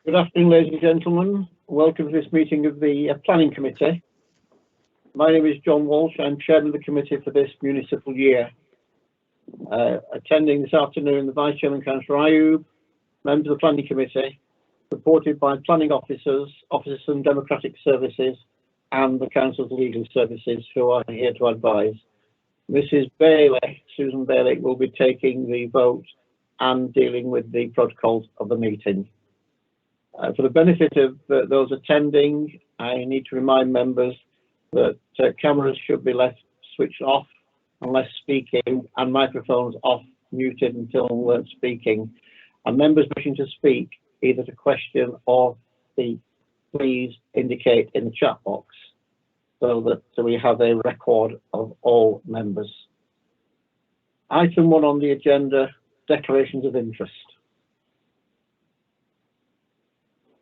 Good afternoon, ladies and gentlemen. Welcome to this meeting of the Planning Committee. My name is John Walsh. I'm Chairman of the committee for this municipal year. Attending this afternoon, the Vice Chairman, Councillor Ayub, members of the Planning Committee, supported by planning officers, officers from Democratic Services, and the Council's Legal Services, who are here to advise. Mrs. Bailey, Susan Bailey, will be taking the vote and dealing with the protocols of the meeting. For the benefit of those attending, I need to remind members that cameras should be left switched off unless speaking, and microphones off, muted until speaking. And members wishing to speak, either to question or speak, please indicate in the chat box so that we have a record of all members. Item 1 on the agenda, declarations of interest.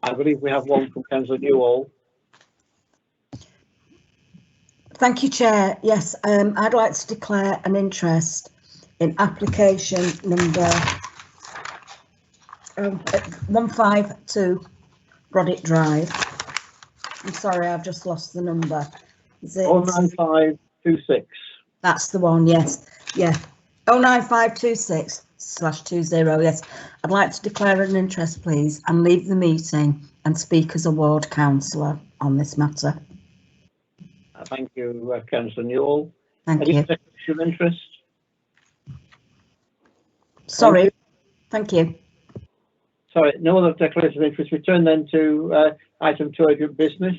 I believe we have one from Councillor Newall. Thank you, Chair. Yes, I'd like to declare an interest in application number 152 Broddick Drive. I'm sorry, I've just lost the number. Is it 09526? That's the one, yes. Yeah, 09526/20, yes. I'd like to declare an interest, please, and leave the meeting and speak as a ward councillor on this matter. Thank you, Councillor Newall. Thank Any you. declaration of interest? Sorry. Thank you. Sorry, no other declaration of interest. We turn then to item 2, urgent business.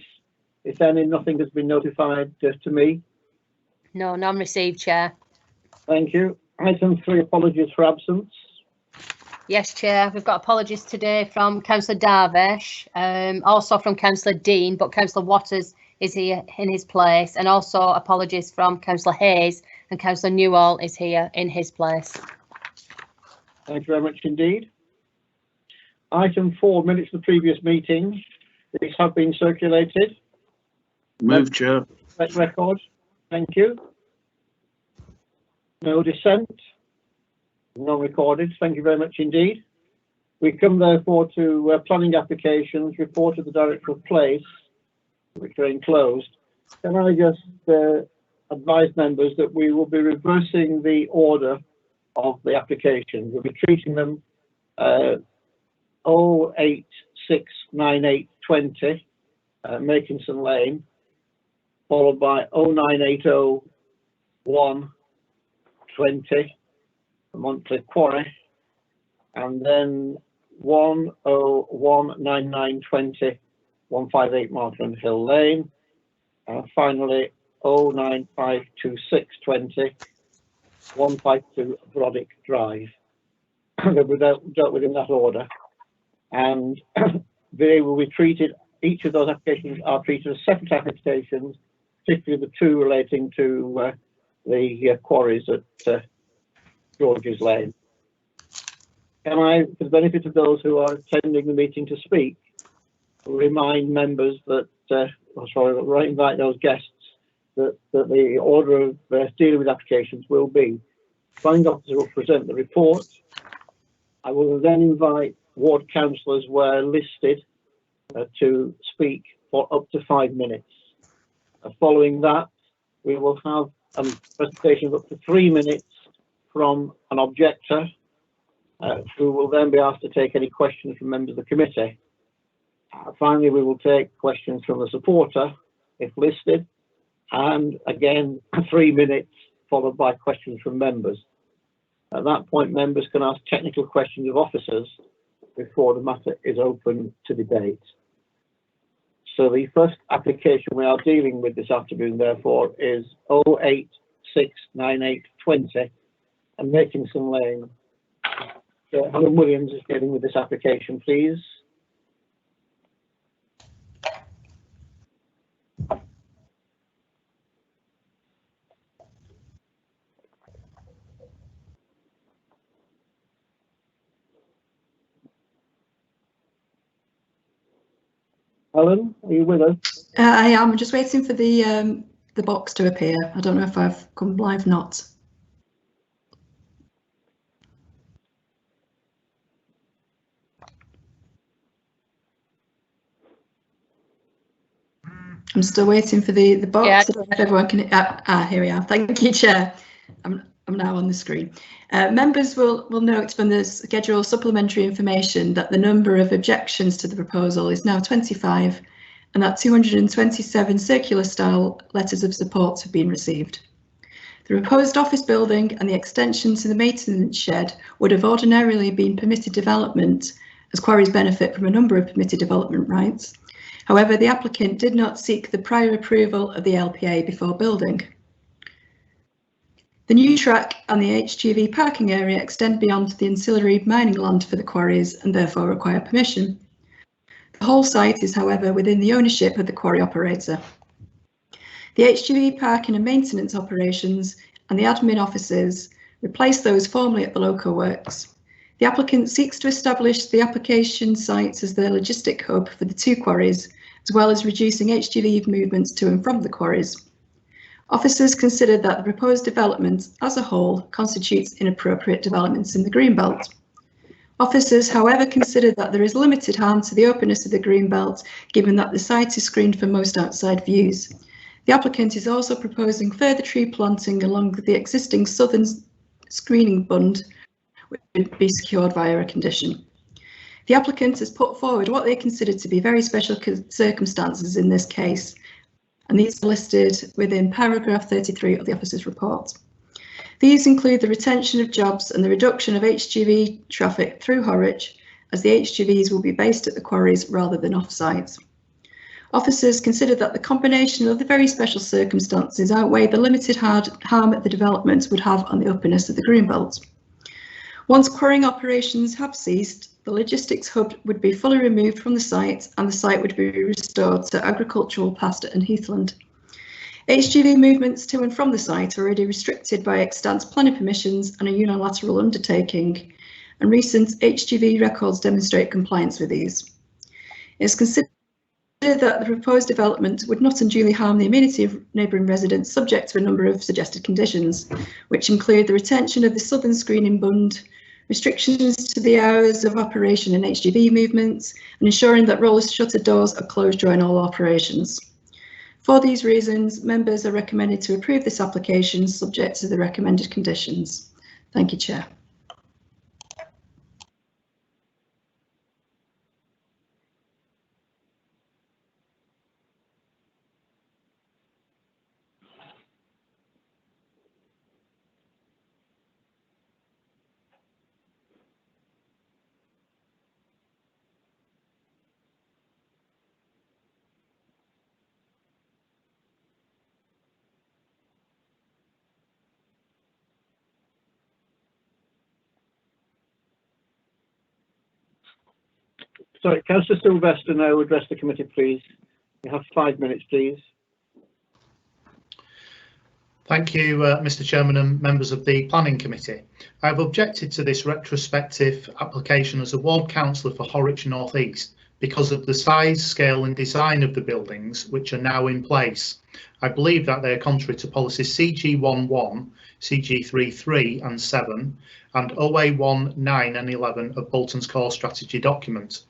If nothing has been notified to me. No, none received, Chair. Thank you. Item 3, apologies for absence. Yes, Chair. We've got apologies today from Councillor Darvish, also from Councillor Dean, but Councillor Waters is here in his place, and also apologies from Councillor Hayes, and Councillor Newall is here in his place. Thank you very much indeed. Item 4, minutes of the previous meeting. These have been circulated. Move, Chair. Record. Thank you. No dissent. Non-recorded. Thank you very much indeed. We come therefore to planning applications, report of the Director of Place, which are enclosed. Can I just advise members that we will be reversing the order of the applications. We'll be treating them 08698020 Makinson Lane, followed by 0980120 Monthly Quarry, and then 1019920 158 Markland Hill Lane, and finally 0952620 152 Broddick Drive. They'll be dealt with in that order, and they will be treated. Each of those applications are treated as separate applications, particularly the two relating to the quarries at George's Lane. Can I, for the benefit of those who are attending the meeting to speak, remind members that, invite those guests that the order of dealing with applications will be: planning officer will present the report. I will then invite ward councillors where listed to speak for up to 5 minutes. Following that, we will have a presentation of up to 3 minutes from an objector, who will then be asked to take any questions from members of the committee. Finally, we will take questions from the supporter, if listed, and again 3 minutes followed by questions from members. At that point, members can ask technical questions of officers before the matter is open to debate. So the first application we are dealing with this afternoon, therefore, is 08698020 and Makinson Lane. Helen Williams is dealing with this application, please. Helen, are you with us? I am just waiting for the box to appear. I don't know if I've come live or not. I'm still waiting for the box. Yeah. I don't know if everyone can. Here we are. Thank you, Chair. I'm now on the screen. Members will note from the schedule supplementary information that the number of objections to the proposal is now 25, and that 227 circular style letters of support have been received. The proposed office building and the extension to the maintenance shed would have ordinarily been permitted development, as quarries benefit from a number of permitted development rights. However, the applicant did not seek the prior approval of the LPA before building. The new track and the HGV parking area extend beyond the ancillary mining land for the quarries and therefore require permission. The whole site is, however, within the ownership of the quarry operator. The HGV parking and maintenance operations and the admin offices replace those formerly at the local works. The applicant seeks to establish the application sites as the logistic hub for the two quarries, as well as reducing HGV movements to and from the quarries. Officers considered that the proposed development as a whole constitutes inappropriate developments in the Greenbelt. Officers, however, considered that there is limited harm to the openness of the Greenbelt, given that the site is screened from most outside views. The applicant is also proposing further tree planting along the existing southern screening bund, which would be secured via a condition. The applicant has put forward what they consider to be very special circumstances in this case, and these are listed within paragraph 33 of the officer's report. These include the retention of jobs and the reduction of HGV traffic through Horwich, as the HGVs will be based at the quarries rather than off-site. Officers considered that the combination of the very special circumstances outweigh the limited harm the development would have on the openness of the Greenbelt. Once quarrying operations have ceased, the logistics hub would be fully removed from the site and the site would be restored to agricultural pasture and heathland. HGV movements to and from the site are already restricted by extant planning permissions and a unilateral undertaking, and recent HGV records demonstrate compliance with these. It is considered that the proposed development would not unduly harm the amenity of neighbouring residents, subject to a number of suggested conditions, which include the retention of the southern screening bund, restrictions to the hours of operation and HGV movements, and ensuring that roller shutter doors are closed during all operations. For these reasons, members are recommended to approve this application subject to the recommended conditions. Thank you, Chair. Sorry, Councillor Sylvester now address the committee, please. You have 5 minutes, please. Thank you, Mr. Chairman and members of the Planning Committee. I have objected to this retrospective application as a ward councillor for Horwich North East because of the size, scale and design of the buildings which are now in place. I believe that they are contrary to policies CG11, CG33 and 7 and OA1, 9 and 11 of Bolton's core strategy document.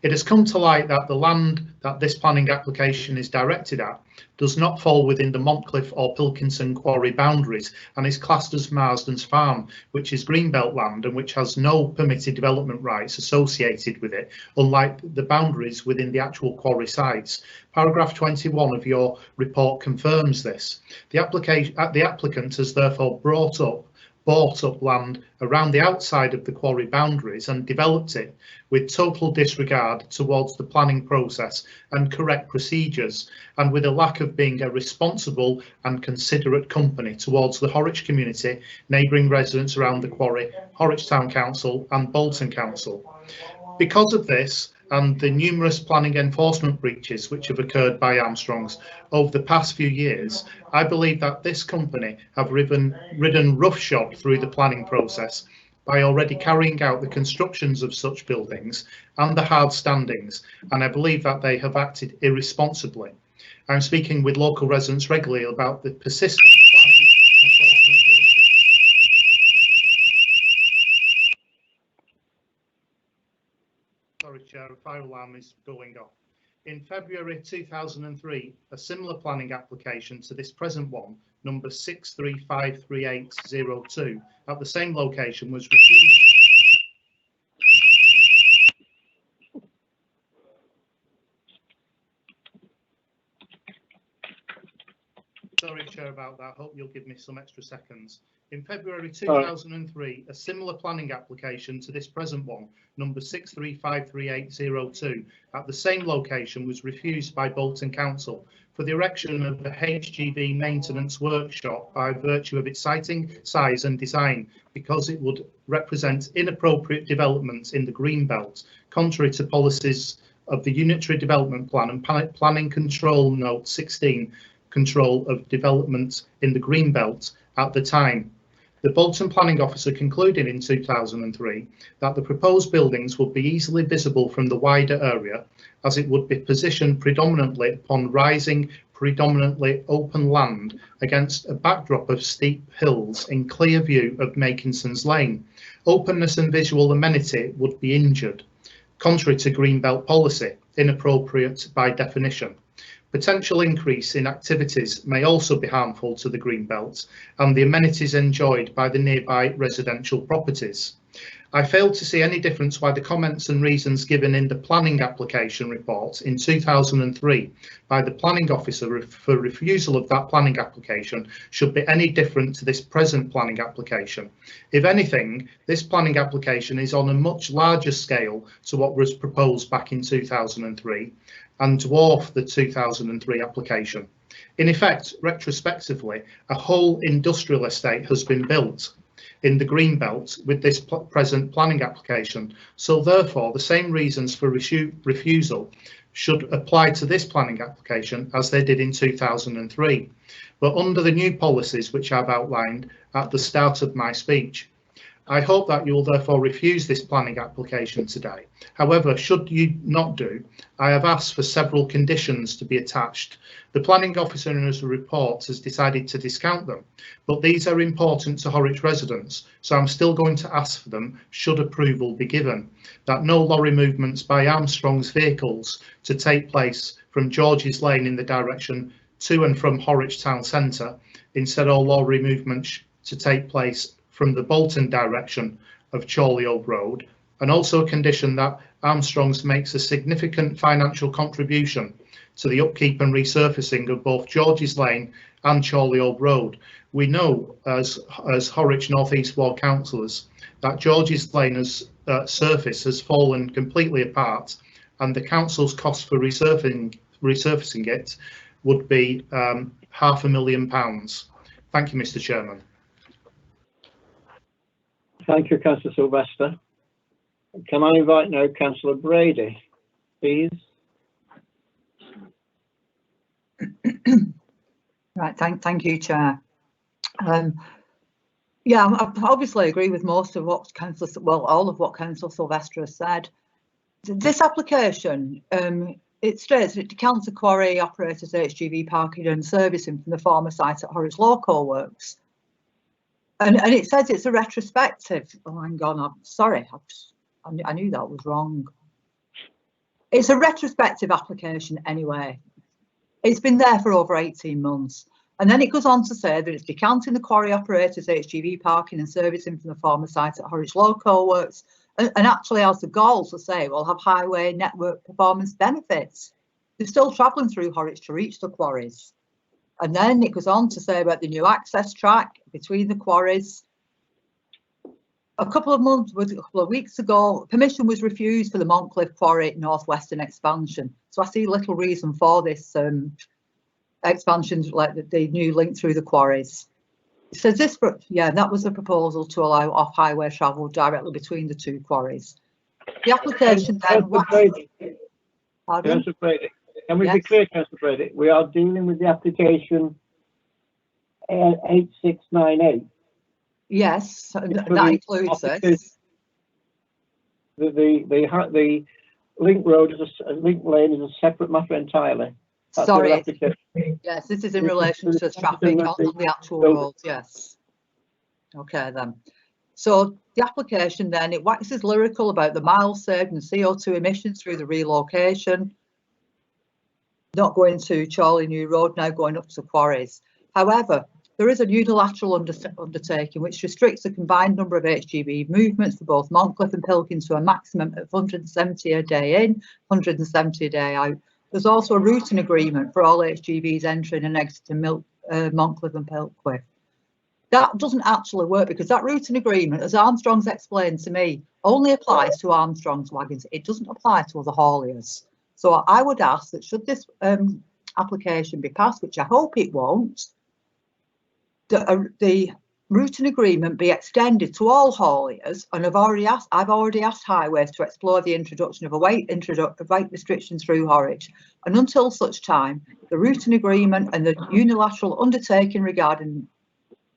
It has come to light that the land that this planning application is directed at does not fall within the Montcliff or Pilkinson quarry boundaries and is classed as Marsden's Farm, which is Greenbelt land and which has no permitted development rights associated with it, unlike the boundaries within the actual quarry sites. Paragraph 21 of your report confirms this. The applicant has therefore bought up land around the outside of the quarry boundaries and developed it with total disregard towards the planning process and correct procedures, and with a lack of being a responsible and considerate company towards the Horwich community, neighbouring residents around the quarry, Horwich Town Council and Bolton Council. Because of this and the numerous planning enforcement breaches which have occurred by Armstrongs over the past few years, I believe that this company have ridden roughshod through the planning process by already carrying out the constructions of such buildings and the hard standings, and I believe that they have acted irresponsibly. I'm speaking with local residents regularly about the persistent planning enforcement breaches. Sorry, Chair, a fire alarm is going off. In February 2003, a similar planning application to this present one, number 6353802, at the same location was refused. Sorry, Chair, about that. Hope you'll give me some extra seconds. In February 2003, a similar planning application to this present one, number 6353802, at the same location was refused by Bolton Council for the erection of a HGV maintenance workshop by virtue of its siting, size and design, because it would represent inappropriate developments in the green belt, contrary to policies of the Unitary Development Plan and Planning Control Note 16, control of development in the green belt at the time. The Bolton Planning Officer concluded in 2003 that the proposed buildings would be easily visible from the wider area, as it would be positioned predominantly upon rising, predominantly open land against a backdrop of steep hills in clear view of Makinson's Lane. Openness and visual amenity would be injured, contrary to Greenbelt policy, inappropriate by definition. Potential increase in activities may also be harmful to the green belt and the amenities enjoyed by the nearby residential properties. I failed to see any difference why the comments and reasons given in the planning application report in 2003 by the planning officer for refusal of that planning application should be any different to this present planning application. If anything, this planning application is on a much larger scale to what was proposed back in 2003 and dwarf the 2003 application. In effect, retrospectively, a whole industrial estate has been built in the green belt with this present planning application. So therefore, the same reasons for refusal should apply to this planning application as they did in 2003, but under the new policies which I've outlined at the start of my speech. I hope that you will therefore refuse this planning application today. However, should you not do, I have asked for several conditions to be attached. The planning officer in his report has decided to discount them, but these are important to Horwich residents, so I'm still going to ask for them should approval be given. That no lorry movements by Armstrong's vehicles to take place from George's Lane in the direction to and from Horwich Town Centre, instead all lorry movements to take place from the Bolton direction of Chorley Old Road, and also a condition that Armstrong's makes a significant financial contribution to the upkeep and resurfacing of both George's Lane and Chorley Old Road. We know as Horwich North East Ward councillors that George's Lane surface has fallen completely apart, and the council's cost for resurfacing it would be £500,000. Thank you, Mr. Chairman. Thank you, Councillor Sylvester. Can I invite now Councillor Brady, please? Right, thank you, Chair. Yeah, I obviously agree with most of what all of what Councillor Sylvester has said. This application, it states that it decants the quarry operators HGV parking and servicing from the former site at Horwich Local Works. And it says it's a retrospective. Oh, hang on, I'm sorry, I knew that was wrong. It's a retrospective application anyway. It's been there for over 18 months. And then it goes on to say that it's decanting the quarry operators HGV parking and servicing from the former site at Horwich Local Works, and actually has the gall to say, well, have highway network performance benefits. They're still travelling through Horwich to reach the quarries. And then it goes on to say about the new access track between the quarries. A couple of weeks ago, permission was refused for the Montcliff Quarry Northwestern expansion. So I see little reason for this expansion, like the new link through the quarries. It says this, yeah, that was a proposal to allow off-highway travel directly between the two quarries. The application then. Pardon? Can we be clear, Councillor Brady? We are dealing with the application 8698. Yes, that includes this. The link road is a link lane is a separate matter entirely. That's sorry. Yes, this is in relation to traffic on the actual roads. Yes. Okay then. So the application then, it waxes lyrical about the miles saved and CO2 emissions through the relocation. not going to Charlie New Road, now going up to Quarries. However, there is a unilateral undertaking which restricts the combined number of HGV movements for both Montcliff and Pilkington to a maximum of 170 a day in, 170 a day out. There's also a routing agreement for all HGVs entering and exiting Montcliff and Pilkington. That doesn't actually work because that routing agreement, as Armstrong's explained to me, only applies to Armstrong's wagons. It doesn't apply to other hauliers. So I would ask that should this application be passed, which I hope it won't, the routing agreement be extended to all hauliers. And I've already asked Highways to explore the introduction of weight restrictions through Horwich. And until such time, the routing agreement and the unilateral undertaking regarding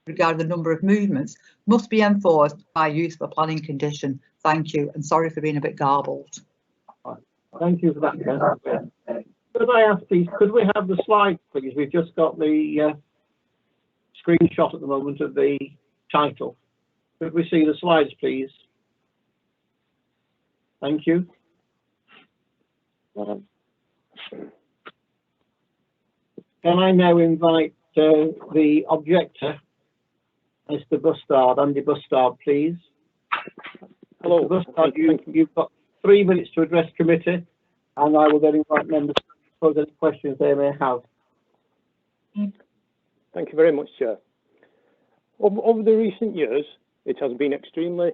the number of movements must be enforced by use of a planning condition. Thank you, and sorry for being a bit garbled. Thank you for that, Ken. Could I ask, please, could we have the slide, please? We've just got the screenshot at the moment of the title. Could we see the slides, please? Thank you. Can I now invite the objector, Mr. Bustard, Andy Bustard, please? Hello. Mr. Bustard, you've got 3 minutes to address committee, and I will then invite members to pose any questions they may have. Thank you very much, Chair. Over the recent years, it has been extremely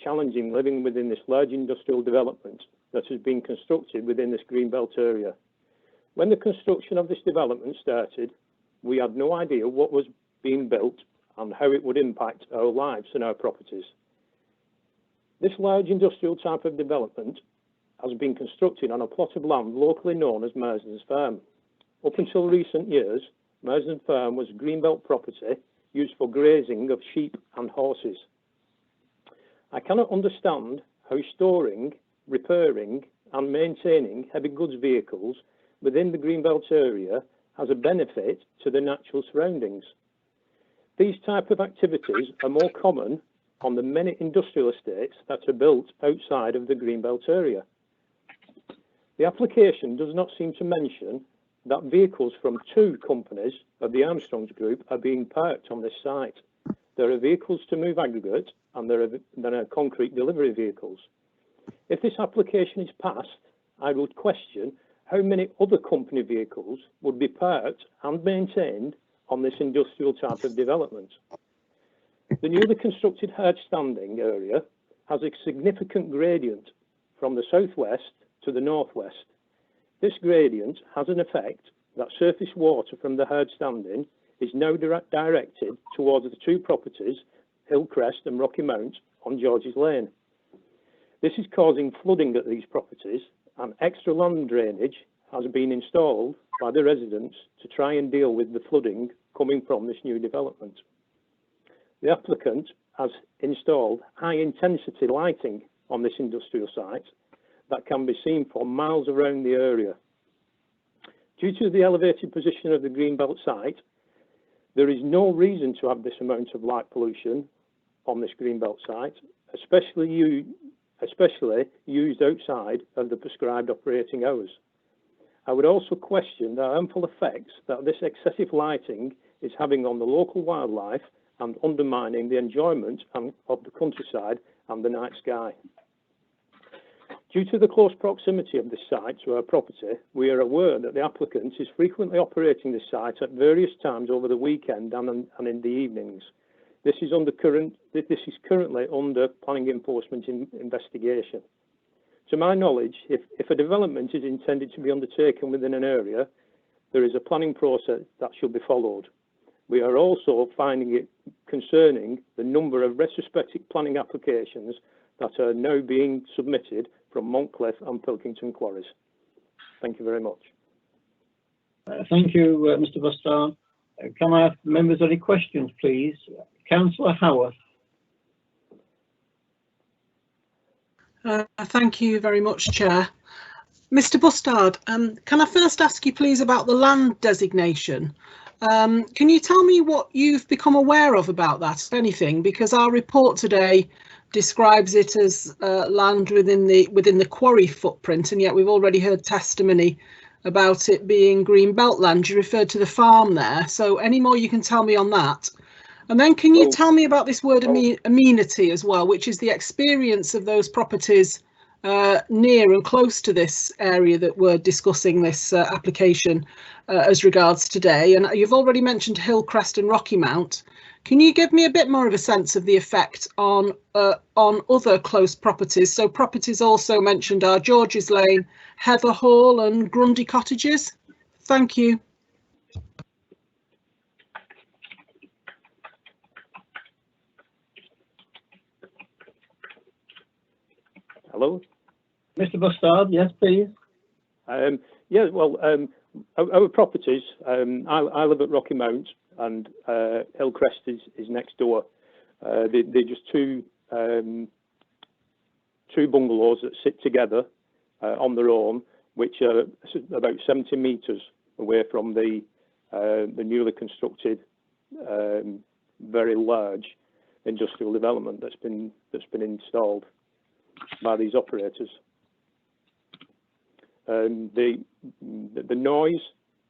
challenging living within this large industrial development that has been constructed within this Greenbelt area. When the construction of this development started, we had no idea what was being built and how it would impact our lives and our properties. This large industrial type of development has been constructed on a plot of land locally known as Marsden's Farm. Up until recent years, Marsden Farm was Greenbelt property used for grazing of sheep and horses. I cannot understand how storing, repairing and maintaining heavy goods vehicles within the Greenbelt area has a benefit to the natural surroundings. These type of activities are more common on the many industrial estates that are built outside of the Greenbelt area. The application does not seem to mention that vehicles from 2 companies of the Armstrongs Group are being parked on this site. There are vehicles to move aggregate and there are concrete delivery vehicles. If this application is passed, I would question how many other company vehicles would be parked and maintained on this industrial type of development. The newly constructed hard standing area has a significant gradient from the southwest to the northwest. This gradient has an effect that surface water from the hard standing is now directed towards the 2 properties, Hillcrest and Rocky Mount, on George's Lane. This is causing flooding at these properties, and extra land drainage has been installed by the residents to try and deal with the flooding coming from this new development. The applicant has installed high-intensity lighting on this industrial site that can be seen for miles around the area. Due to the elevated position of the Greenbelt site, there is no reason to have this amount of light pollution on this Greenbelt site, especially used outside of the prescribed operating hours. I would also question the harmful effects that this excessive lighting is having on the local wildlife and undermining the enjoyment of the countryside and the night sky. Due to the close proximity of this site to our property, we are aware that the applicant is frequently operating this site at various times over the weekend and in the evenings. This is currently under planning enforcement investigation. To my knowledge, if a development is intended to be undertaken within an area, there is a planning process that should be followed. We are also finding it concerning the number of retrospective planning applications that are now being submitted from Montcliff and Pilkington quarries. Thank you very much. Thank you, Mr. Bustard. Can I ask members any questions, please? Councillor Howarth. Thank you very much, Chair. Mr. Bustard, can I first ask you please about the land designation? Can you tell me what you've become aware of about that, if anything? Because our report today describes it as land within the quarry footprint, and yet we've already heard testimony about it being green belt land. You referred to the farm there. So any more you can tell me on that? And then can you tell me about this word amenity as well, which is the experience of those properties near and close to this area that we're discussing this application as regards today. And you've already mentioned Hillcrest and Rocky Mount. Can you give me a bit more of a sense of the effect on other close properties? So properties also mentioned are George's Lane, Heather Hall and Grundy Cottages. Thank you. Hello? Mr. Bustard, yes, please. Yeah, well, our properties, I live at Rocky Mount and Hillcrest is next door. They're just two bungalows that sit together on their own, which are about 70 metres away from the newly constructed, very large industrial development that's been installed by these operators. The noise,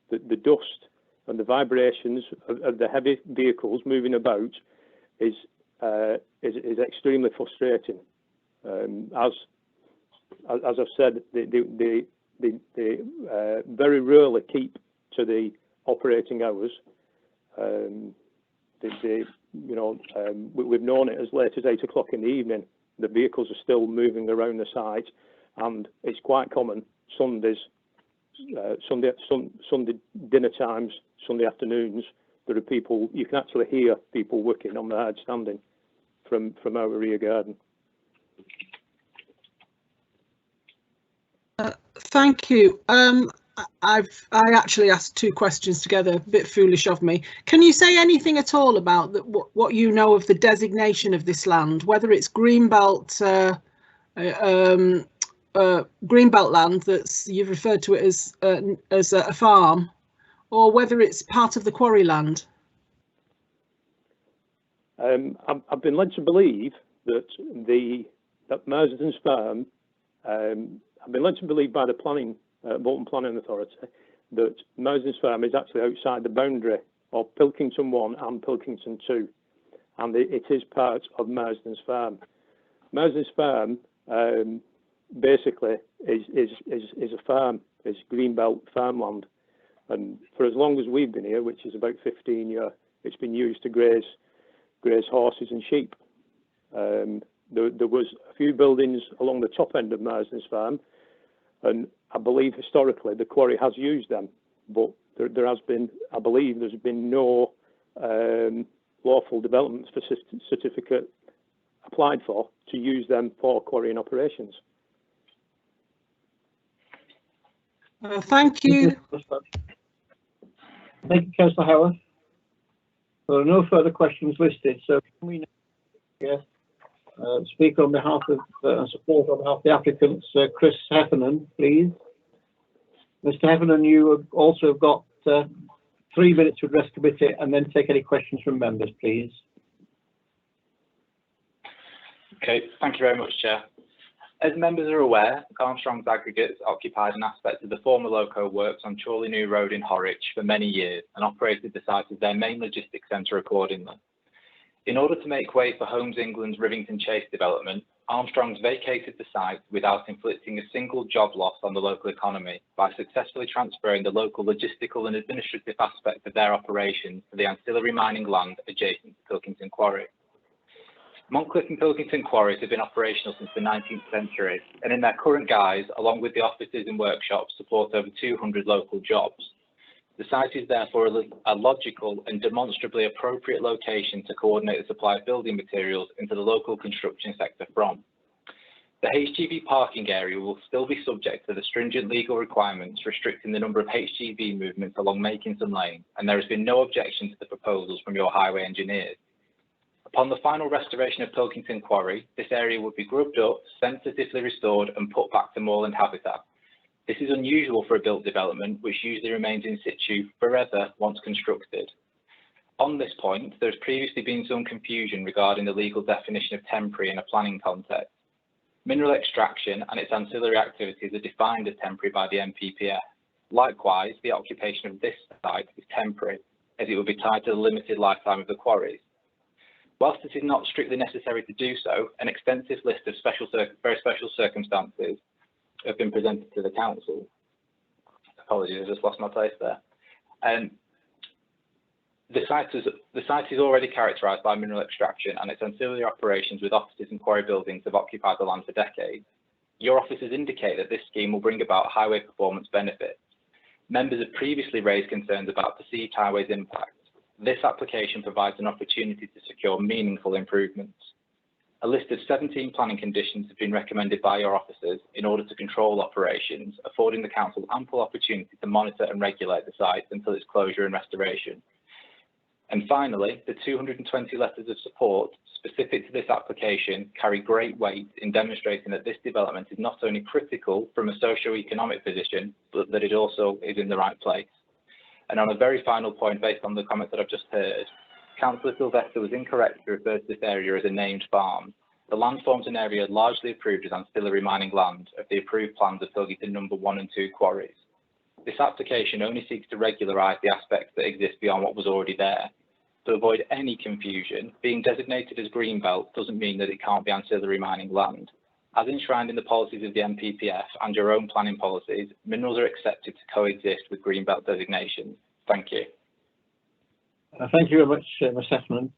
the dust, and the vibrations of the heavy vehicles moving about is extremely frustrating. As I've said, they very rarely keep to the operating hours. We've known it as late as 8 o'clock in the evening. The vehicles are still moving around the site, and it's quite common Sunday dinner times, Sunday afternoons. There are people, you can actually hear people working on the hard standing from our rear garden. Thank you. I actually asked two questions together, a bit foolish of me. Can you say anything at all about what you know of the designation of this land, whether it's greenbelt land that's you've referred to it as a farm, or whether it's part of the quarry land? I've been led to believe that Marsden's Farm. I've been led to believe by the Bolton Planning Authority that Marsden's Farm is actually outside the boundary of Pilkington 1 and Pilkington 2, and it is part of Marsden's Farm. Marsden's Farm basically is a farm, is greenbelt farmland, and for as long as we've been here, which is about 15 years, it's been used to graze horses and sheep. There was a few buildings along the top end of Marsden's Farm, and I believe historically the quarry has used them, but there has been, I believe there's been no lawful development certificate applied for to use them for quarrying operations. Thank you. Thank you, Councillor Howard. There are no further questions listed, so can we now speak on behalf of support on behalf of the applicants, Chris Heffernan, please. Mr. Heffernan, you have also got 3 minutes to address committee and then take any questions from members, please. Okay, thank you very much, Chair. As members are aware, Armstrong's Aggregates occupied an aspect of the former loco works on Chorley New Road in Horwich for many years and operated the site as their main logistics centre accordingly. In order to make way for Homes England's Rivington Chase development, Armstrong's vacated the site without inflicting a single job loss on the local economy by successfully transferring the local logistical and administrative aspect of their operations to the ancillary mining land adjacent to Pilkington Quarry. Montcliff and Pilkington quarries have been operational since the 19th century, and in their current guise, along with the offices and workshops, support over 200 local jobs. The site is therefore a logical and demonstrably appropriate location to coordinate the supply of building materials into the local construction sector from. The HGV parking area will still be subject to the stringent legal requirements restricting the number of HGV movements along Makinson Lane, and there has been no objection to the proposals from your highway engineers. Upon the final restoration of Pilkington Quarry, this area would be grubbed up, sensitively restored and put back to moorland habitat. This is unusual for a built development, which usually remains in situ forever once constructed. On this point, there has previously been some confusion regarding the legal definition of temporary in a planning context. Mineral extraction and its ancillary activities are defined as temporary by the NPPF. Likewise, the occupation of this site is temporary, as it will be tied to the limited lifetime of the quarries. Whilst it is not strictly necessary to do so, an extensive list of very special circumstances have been presented to the council. Apologies, I just lost my place there. The site is already characterised by mineral extraction, and its ancillary operations with offices and quarry buildings have occupied the land for decades. Your officers indicate that this scheme will bring about highway performance benefits. Members have previously raised concerns about perceived highways impact. This application provides an opportunity to secure meaningful improvements. A list of 17 planning conditions have been recommended by your officers in order to control operations, affording the council ample opportunity to monitor and regulate the site until its closure and restoration. And finally, the 220 letters of support specific to this application carry great weight in demonstrating that this development is not only critical from a socio-economic position, but that it also is in the right place. And on a very final point, based on the comments that I've just heard, Councillor Sylvester was incorrect to refer to this area as a named farm. The land forms an area largely approved as ancillary mining land of the approved plans of Pilkington No. 1 and 2 quarries. This application only seeks to regularise the aspects that exist beyond what was already there. To avoid any confusion, being designated as Greenbelt doesn't mean that it can't be ancillary mining land. As enshrined in the policies of the MPPF and your own planning policies, minerals are accepted to coexist with Greenbelt designations. Thank you. Thank you very much, Ms. Sethman.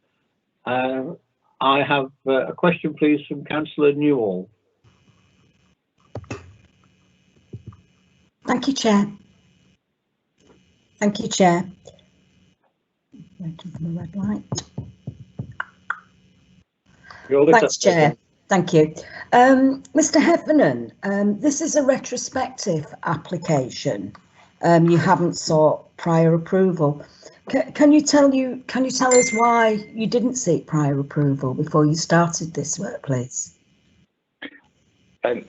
I have a question, please, from Councillor Newall. Thank you, Chair. Thank you, Chair. Waiting for the red light. Thanks, Chair. Thank you. Mr. Heffernan, this is a retrospective application. You haven't sought prior approval. Can you tell us why you didn't seek prior approval before you started this work, please?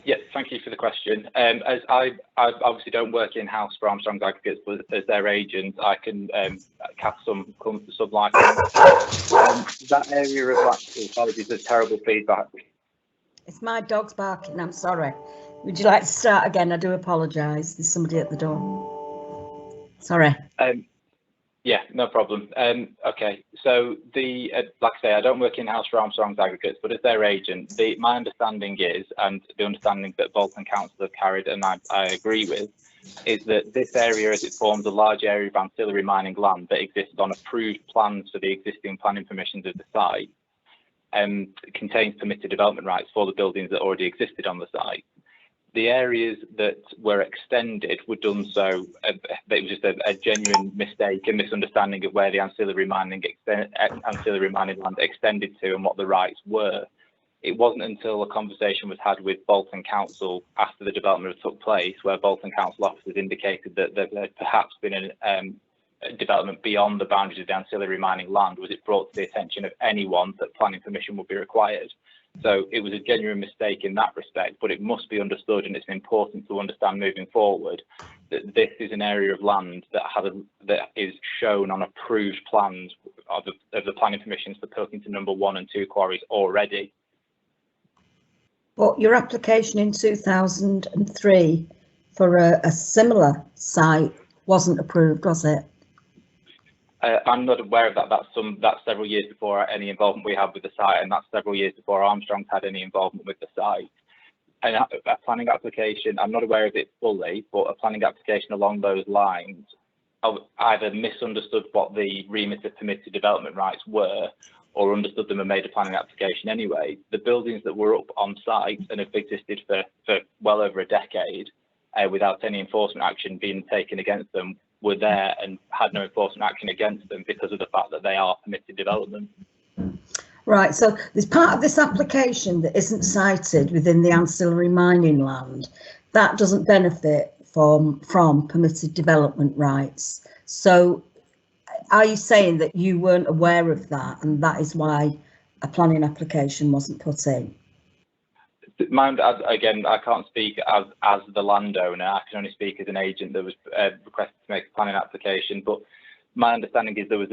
Yes, thank you for the question. As I obviously don't work in-house for Armstrong's Aggregates, but as their agent, I can cast some light on that area of apologies, there's terrible feedback. It's my dog's barking, I'm sorry. Would you like to start again? I do apologise. There's somebody at the door. Sorry. Yeah, no problem. Okay, so like I say, I don't work in-house for Armstrong's Aggregates, but as their agent, my understanding is, and the understanding that Bolton Council have carried, and I agree with, is that this area, as it forms a large area of ancillary mining land that exists on approved plans for the existing planning permissions of the site, contains permitted development rights for the buildings that already existed on the site. The areas that were extended were done so, it was just a genuine mistake and misunderstanding of where the ancillary mining land extended to and what the rights were. It wasn't until a conversation was had with Bolton Council after the development took place, where Bolton Council officers indicated that there had perhaps been a development beyond the boundaries of the ancillary mining land, was it brought to the attention of anyone that planning permission would be required. So it was a genuine mistake in that respect, but it must be understood, and it's important to understand moving forward, that this is an area of land that is shown on approved plans of the planning permissions for Pilkington No. 1 and 2 quarries already. Well, your application in 2003 for a similar site wasn't approved, was it? I'm not aware of that. That's several years before any involvement we had with the site, and that's several years before Armstrong's had any involvement with the site. And a planning application, I'm not aware of it fully, but a planning application along those lines either misunderstood what the remit of permitted development rights were, or understood them and made a planning application anyway. The buildings that were up on site and have existed for well over a decade without any enforcement action being taken against them were there and had no enforcement action against them because of the fact that they are permitted development. Right, so there's part of this application that isn't cited within the ancillary mining land. That doesn't benefit from permitted development rights. So are you saying that you weren't aware of that and that is why a planning application wasn't put in? Again, I can't speak as the landowner. I can only speak as an agent that was requested to make a planning application. But my understanding is there was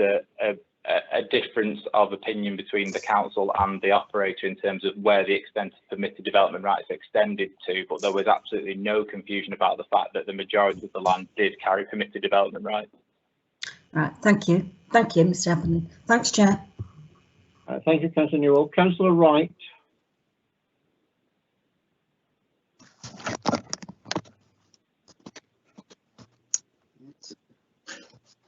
a difference of opinion between the council and the operator in terms of where the extent of permitted development rights extended to, but there was absolutely no confusion about the fact that the majority of the land did carry permitted development rights. Right, thank you. Thank you, Mr. Heffernan. Thanks, Chair. Thank you, Councillor Newell. Councillor Wright.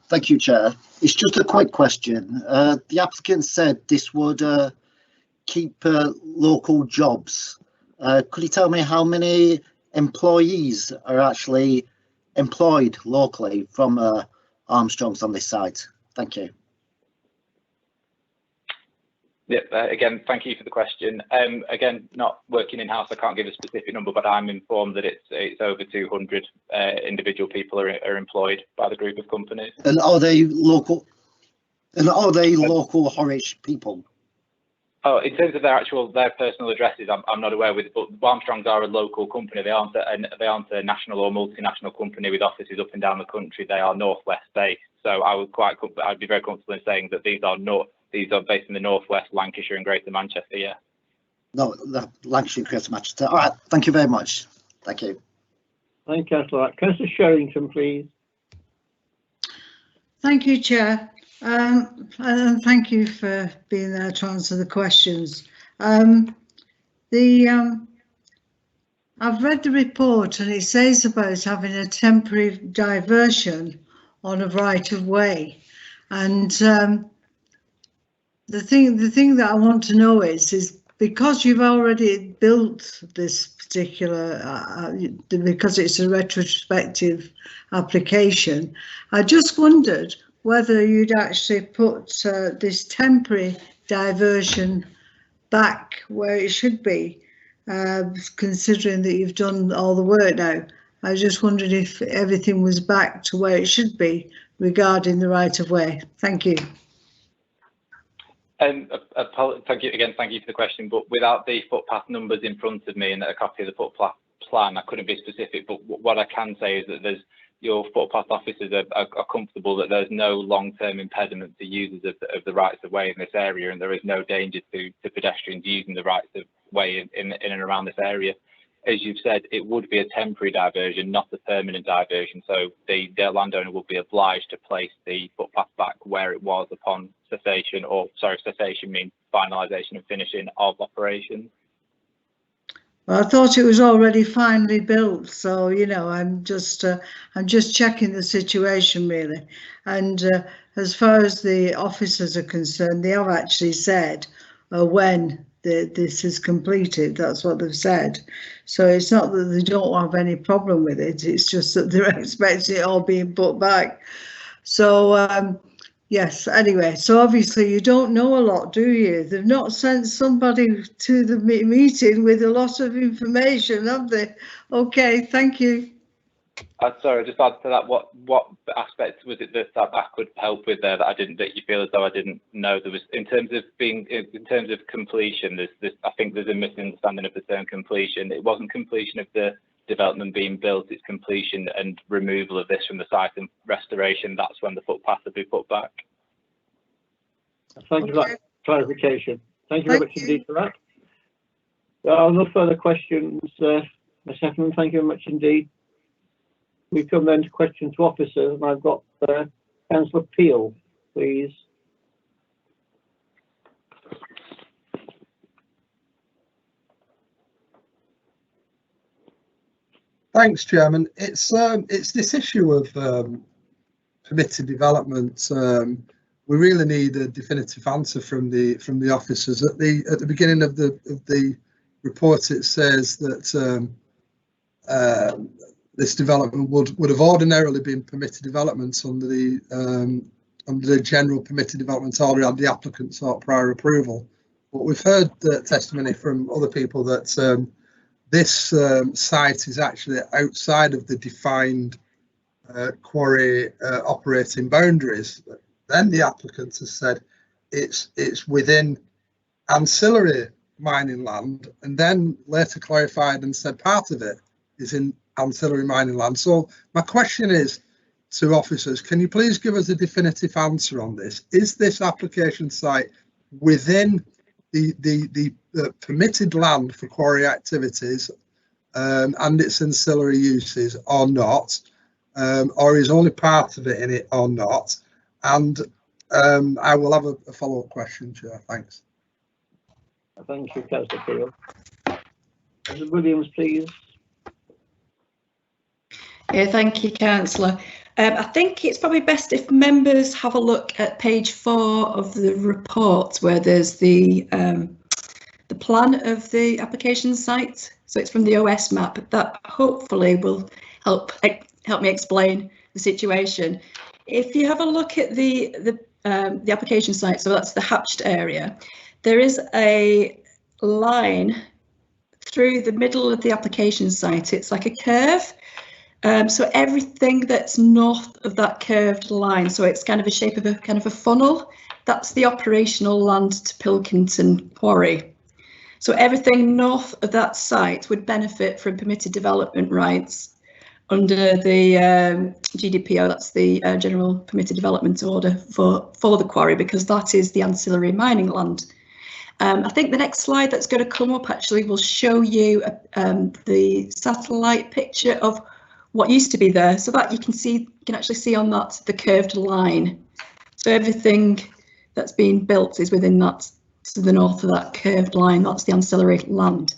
Thank you, Chair. It's just a quick question. The applicant said this would keep local jobs. Could you tell me how many employees are actually employed locally from Armstrongs on this site? Thank you. Yeah, again, thank you for the question. Again, not working in-house, I can't give a specific number, but I'm informed that it's over 200 individual people are employed by the group of companies. And are they local? And are they local Horwich people? Oh, in terms of their personal addresses, I'm not aware with, but Armstrongs are a local company. They aren't a national or multinational company with offices up and down the country. They are northwest based. So I'd be very comfortable in saying that these are based in the northwest, Lancashire and Greater Manchester. Yeah. No, Lancashire and Greater Manchester. All right. Thank you very much. Thank you. Thank you, Councillor. Councillor Sherrington, please. Thank you, Chair. And thank you for being there to answer the questions. I've read the report and it says about having a temporary diversion on a right of way, and the thing that I want to know is because you've already built this particular because it's a retrospective application, I just wondered whether you'd actually put this temporary diversion back where it should be, considering that you've done all the work now. I just wondered if everything was back to where it should be regarding the right of way. Thank you. Thank you again. Thank you for the question. But without the footpath numbers in front of me and a copy of the footpath plan, I couldn't be specific. But what I can say is that your footpath officers are comfortable that there's no long-term impediment to users of the rights of way in this area, and there is no danger to pedestrians using the rights of way in and around this area. As you've said, it would be a temporary diversion, not a permanent diversion. So the landowner will be obliged to place the footpath back where it was upon cessation, or sorry, cessation means finalisation and finishing of operations. Well, I thought it was already finally built, so you know, I'm just checking the situation really. And as far as the officers are concerned, they have actually said when this is completed. That's what they've said. So it's not that they don't have any problem with it. It's just that they're expecting it all being put back. So yes. Anyway, so obviously you don't know a lot, do you? They've not sent somebody to the meeting with a lot of information, have they? Okay. Thank you. Sorry, just add to that. What aspect was it that I could help with there that you feel as though I didn't know? There was in terms of completion. I think there's a misunderstanding of the term completion. It wasn't completion of the development being built. It's completion and removal of this from the site and restoration. That's when the footpath will be put back. Thank you for that clarification. Thank you very much indeed for that. There are no further questions, Ms. Heffernan. Thank you very much indeed. We come then to questions to officers, and I've got Councillor Peel, please. Thanks, Chairman. It's this issue of permitted development. We really need a definitive answer from the officers. At the beginning of the report, it says that this development would have ordinarily been permitted developments under the general permitted development order and the applicant sought prior approval. But we've heard testimony from other people that this site is actually outside of the defined quarry operating boundaries. Then the applicant has said it's within ancillary mining land, and then later clarified and said part of it is in ancillary mining land. So my question is, to officers, can you please give us a definitive answer on this? Is this application site within the permitted land for quarry activities and its ancillary uses or not, or is only part of it in it or not? And I will have a follow-up question, Chair. Thanks. Thank you, Councillor Field. Mrs. Williams, please. Yeah, thank you, Councillor. I think it's probably best if members have a look at page 4 of the report, where there's the plan of the application site. So it's from the OS map. That hopefully will help me explain the situation. If you have a look at the application site, so that's the hatched area, there is a line through the middle of the application site. It's like a curve. So everything that's north of that curved line, so it's kind of a shape of a funnel, that's the operational land to Pilkington Quarry. So everything north of that site would benefit from permitted development rights under the GDPO, that's the General Permitted Development Order for the quarry, because that is the ancillary mining land. I think the next slide that's going to come up actually will show you the satellite picture of what used to be there, so that you can actually see on that the curved line. So everything that's being built is within that, to the north of that curved line. That's the ancillary land.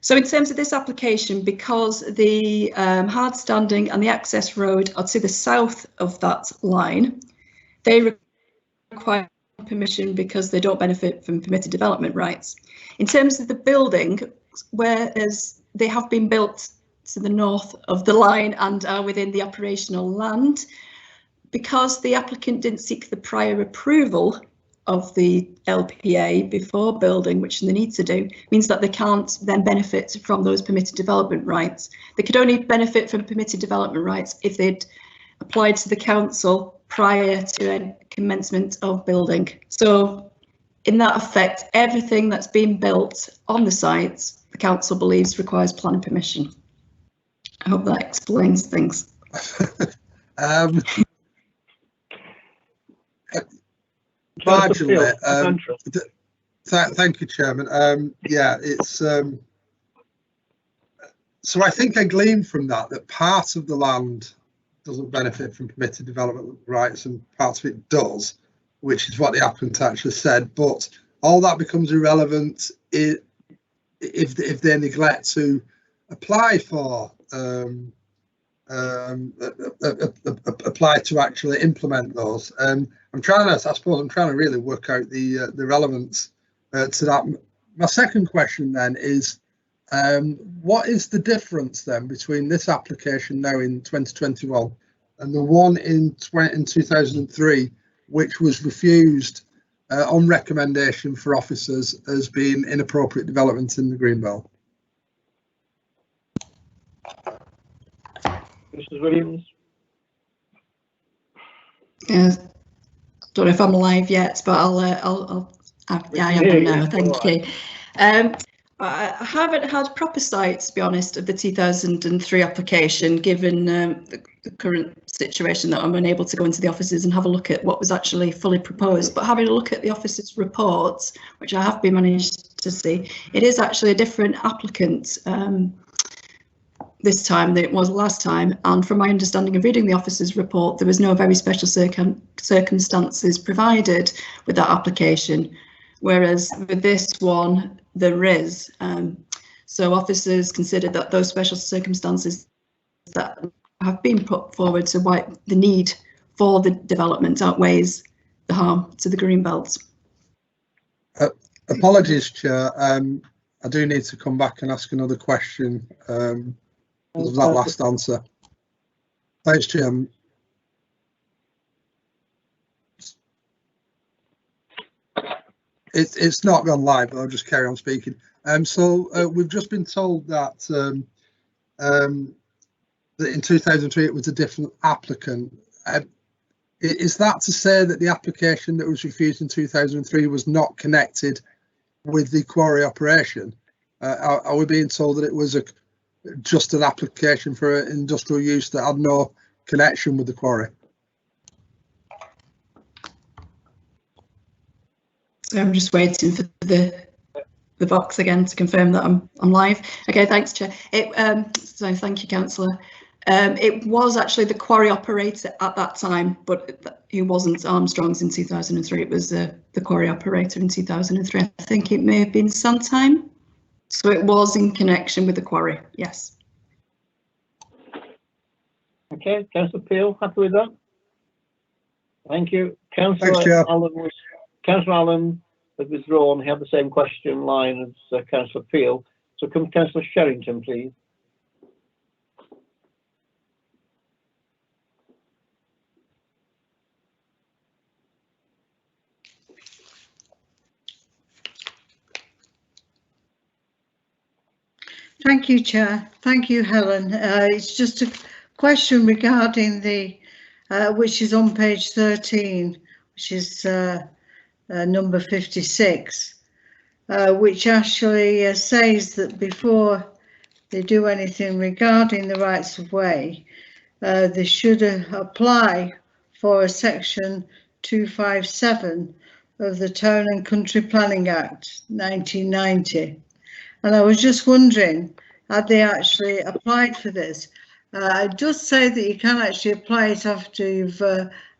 So in terms of this application, because the hard standing and the access road are to the south of that line, they require permission because they don't benefit from permitted development rights. In terms of the building, whereas they have been built to the north of the line and are within the operational land, because the applicant didn't seek the prior approval of the LPA before building, which they need to do, means that they can't then benefit from those permitted development rights. They could only benefit from permitted development rights if they'd applied to the council prior to a commencement of building. So in that effect, everything that's been built on the site, the council believes requires planning permission. I hope that explains things. Marginally. Thank you, Chairman. Yeah, it's so I think I glean from that part of the land doesn't benefit from permitted development rights and part of it does, which is what the applicant actually said. But all that becomes irrelevant if they neglect to apply for apply to actually implement those. I'm trying to really work out the relevance to that. My second question then is, what is the difference then between this application now in 2021 and the one in 2003, which was refused on recommendation for officers as being inappropriate development in the Greenbelt? Mrs. Williams. Yeah, don't know if I'm live yet, but yeah, I am now. Thank you. I haven't had proper sight, to be honest, of the 2003 application, given the current situation that I'm unable to go into the offices and have a look at what was actually fully proposed. But having a look at the officer's reports, which I have been managed to see, it is actually a different applicant this time than it was last time. And from my understanding of reading the officer's report, there was no very special circumstances provided with that application, whereas with this one, there is. So officers considered that those special circumstances that have been put forward to why the need for the development outweighs the harm to the Greenbelt. Apologies, Chair. I do need to come back and ask another question. Was that last answer? Thanks, Chair. It's not gone live, but I'll just carry on speaking. So we've just been told that that in 2003 it was a different applicant. Is that to say that the application that was refused in 2003 was not connected with the quarry operation? Are we being told that it was just an application for industrial use that had no connection with the quarry. So I'm just waiting for the box again to confirm that I'm live. Okay, thanks, Chair. So thank you, Councillor. It was actually the quarry operator at that time, but it wasn't Armstrong's in 2003. It was the quarry operator in 2003. I think it may have been sometime. So it was in connection with the quarry, yes. Okay, Councillor Peel, happy with that? Thank you. Councillor Allen has withdrawn. He had the same question line as Councillor Peel. So come Councillor Sherrington, please. Thank you, Chair. Thank you, Helen. It's just a question regarding the, which is on page 13, which is number 56, which actually says that before they do anything regarding the rights of way, they should apply for a section 257 of the Town and Country Planning Act 1990. And I was just wondering, had they actually applied for this? It does say that you can actually apply it after you've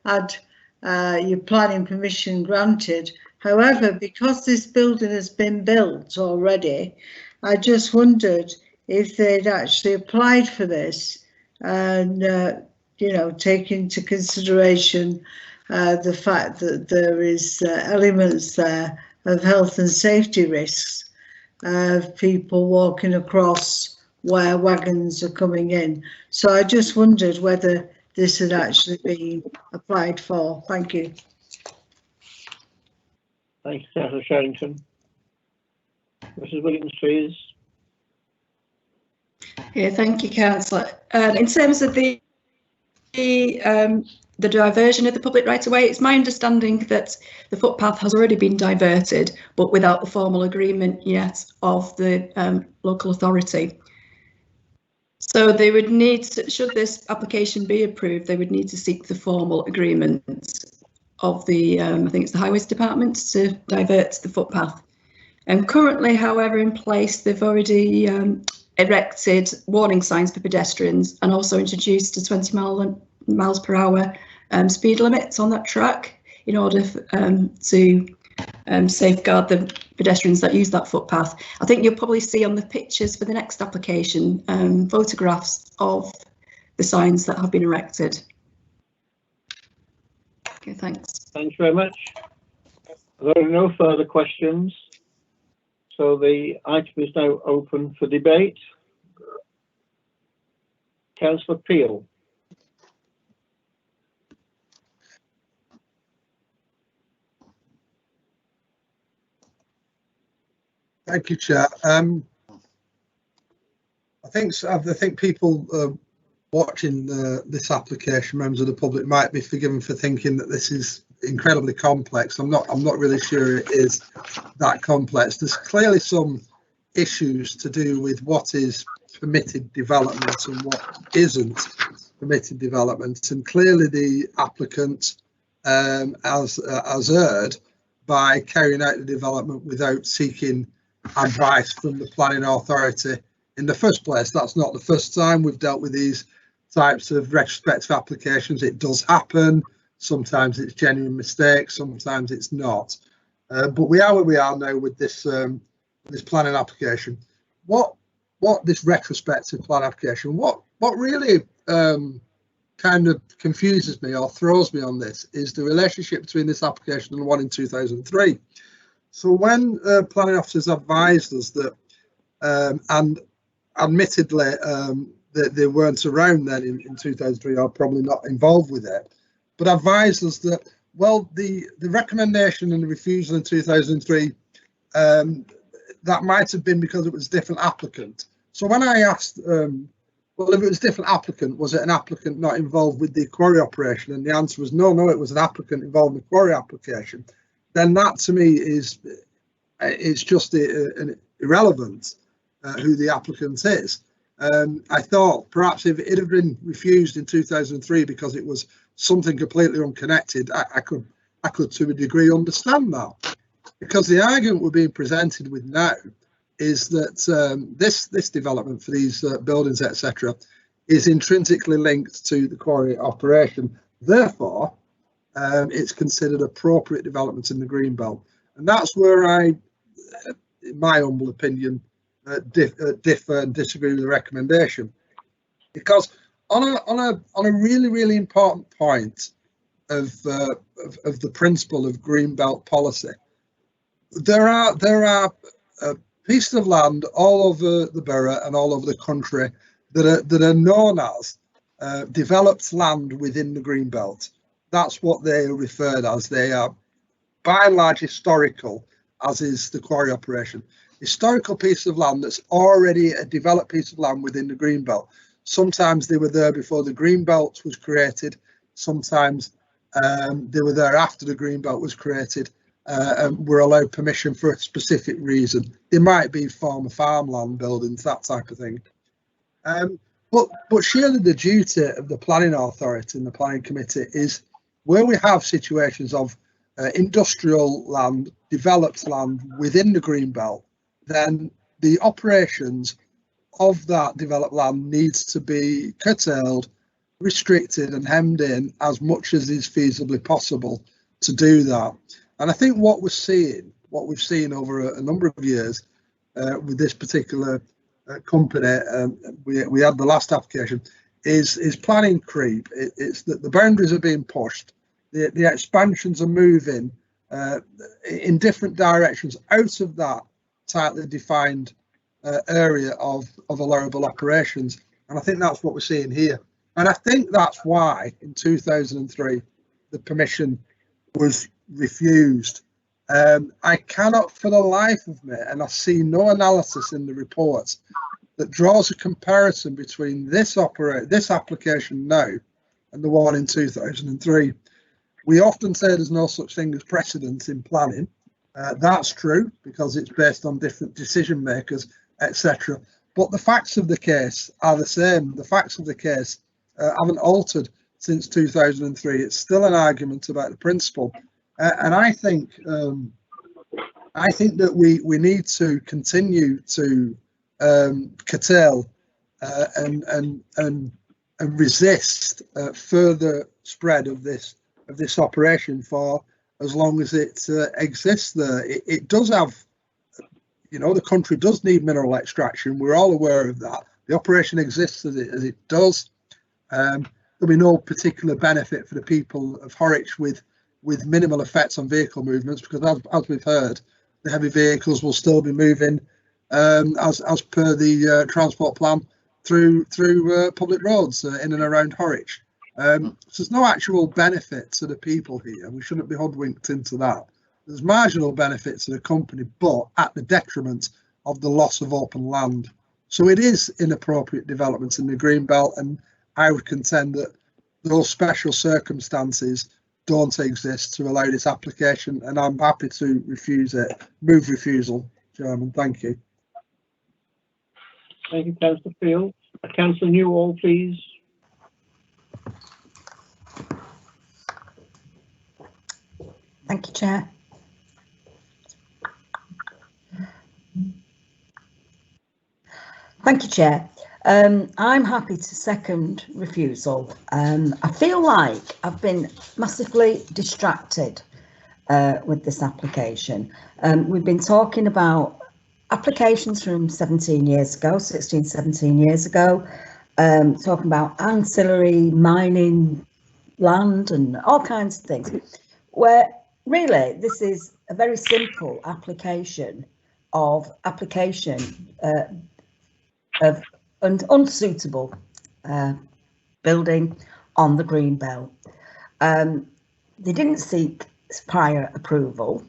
had your planning permission granted. However, because this building has been built already, I just wondered if they'd actually applied for this and, you know, take into consideration the fact that there is elements there of health and safety risks of people walking across where wagons are coming in. So I just wondered whether this had actually been applied for. Thank you. Thank you, Councillor Sherrington. Mrs Williams, please. Yeah, thank you, Councillor. In terms of the diversion of the public right of way, it's my understanding that the footpath has already been diverted, but without the formal agreement yet of the local authority. So they would need to, should this application be approved, they would need to seek the formal agreement of the, I think it's the Highways Department, to divert the footpath. And currently, however, in place, they've already erected warning signs for pedestrians and also introduced a 20 miles per hour speed limits on that track in order to safeguard the pedestrians that use that footpath. I think you'll probably see on the pictures for the next application photographs of the signs that have been erected. Okay, thanks. Thanks very much. There are no further questions, so the item is now open for debate. Councillor Peel. Thank you, Chair. I think people watching this application, members of the public, might be forgiven for thinking that this is incredibly complex. I'm not really sure it is that complex. There's clearly some issues to do with what is permitted development and what isn't permitted development, and clearly the applicant has erred by carrying out the development without seeking advice from the planning authority in the first place. That's not the first time we've dealt with these types of retrospective applications. It does happen. Sometimes it's genuine mistakes, sometimes it's not. But we are where we are now with this this planning application. What this retrospective plan application, what really kind of confuses me or throws me on this is the relationship between this application and the one in 2003. So when planning officers advised us that, and admittedly that they weren't around then in 2003, or probably not involved with it, but advised us that, well, the recommendation and the refusal in 2003, that might have been because it was a different applicant. So when I asked, well, if it was a different applicant, was it an applicant not involved with the quarry operation? And the answer was no, it was an applicant involved in the quarry application. Then that to me is, it's just irrelevant who the applicant is. I thought perhaps if it had been refused in 2003 because it was something completely unconnected, I could to a degree understand that, because the argument we're being presented with now is that this development for these buildings, etc., is intrinsically linked to the quarry operation. Therefore, it's considered appropriate development in the Greenbelt, and that's where I, in my humble opinion, differ and disagree with the recommendation, because on a really important point of the principle of Greenbelt policy, there are pieces of land all over the borough and all over the country that are known as developed land within the Greenbelt. That's what they are referred as. They are by and large historical, as is the quarry operation. Historical piece of land that's already a developed piece of land within the Greenbelt. Sometimes they were there before the Greenbelt was created. Sometimes they were there after the Greenbelt was created and were allowed permission for a specific reason. They might be former farmland buildings, that type of thing. But surely the duty of the planning authority and the planning committee is, where we have situations of industrial land, developed land within the Greenbelt, then the operations of that developed land needs to be curtailed, restricted and hemmed in as much as is feasibly possible to do that. And I think what we've seen over a number of years with this particular company, we had the last application, is planning creep. It's that the boundaries are being pushed, the expansions are moving in different directions out of that tightly defined area of allowable operations, and I think that's what we're seeing here. And I think that's why in 2003 the permission was refused. I cannot for the life of me, and I see no analysis in the report that draws a comparison between this application now and the one in 2003. We often say there's no such thing as precedent in planning. That's true because it's based on different decision makers, etc. But the facts of the case are the same. The facts of the case haven't altered since 2003. It's still an argument about the principle, and I think that we need to continue to curtail and resist further spread of this operation for as long as it exists there. It does have, the country does need mineral extraction. We're all aware of that. The operation exists as it does. There'll be no particular benefit for the people of Horwich with minimal effects on vehicle movements, because as we've heard, the heavy vehicles will still be moving as per the transport plan through public roads in and around Horwich. So there's no actual benefit to the people here. We shouldn't be hoodwinked into that. There's marginal benefit to the company, but at the detriment of the loss of open land. So it is inappropriate development in the Greenbelt, and I would contend that those special circumstances don't exist to allow this application, and I'm happy to refuse it. Move refusal, Chairman. Thank you. Thank you, Councillor Field. Councillor Newall, please. Thank you, Chair. Thank you, Chair. I'm happy to second refusal. I feel like I've been massively distracted with this application. We've been talking about applications from 16, 17 years ago, talking about ancillary mining land and all kinds of things, where really this is a very simple application of unsuitable building on the Greenbelt. They didn't seek prior approval,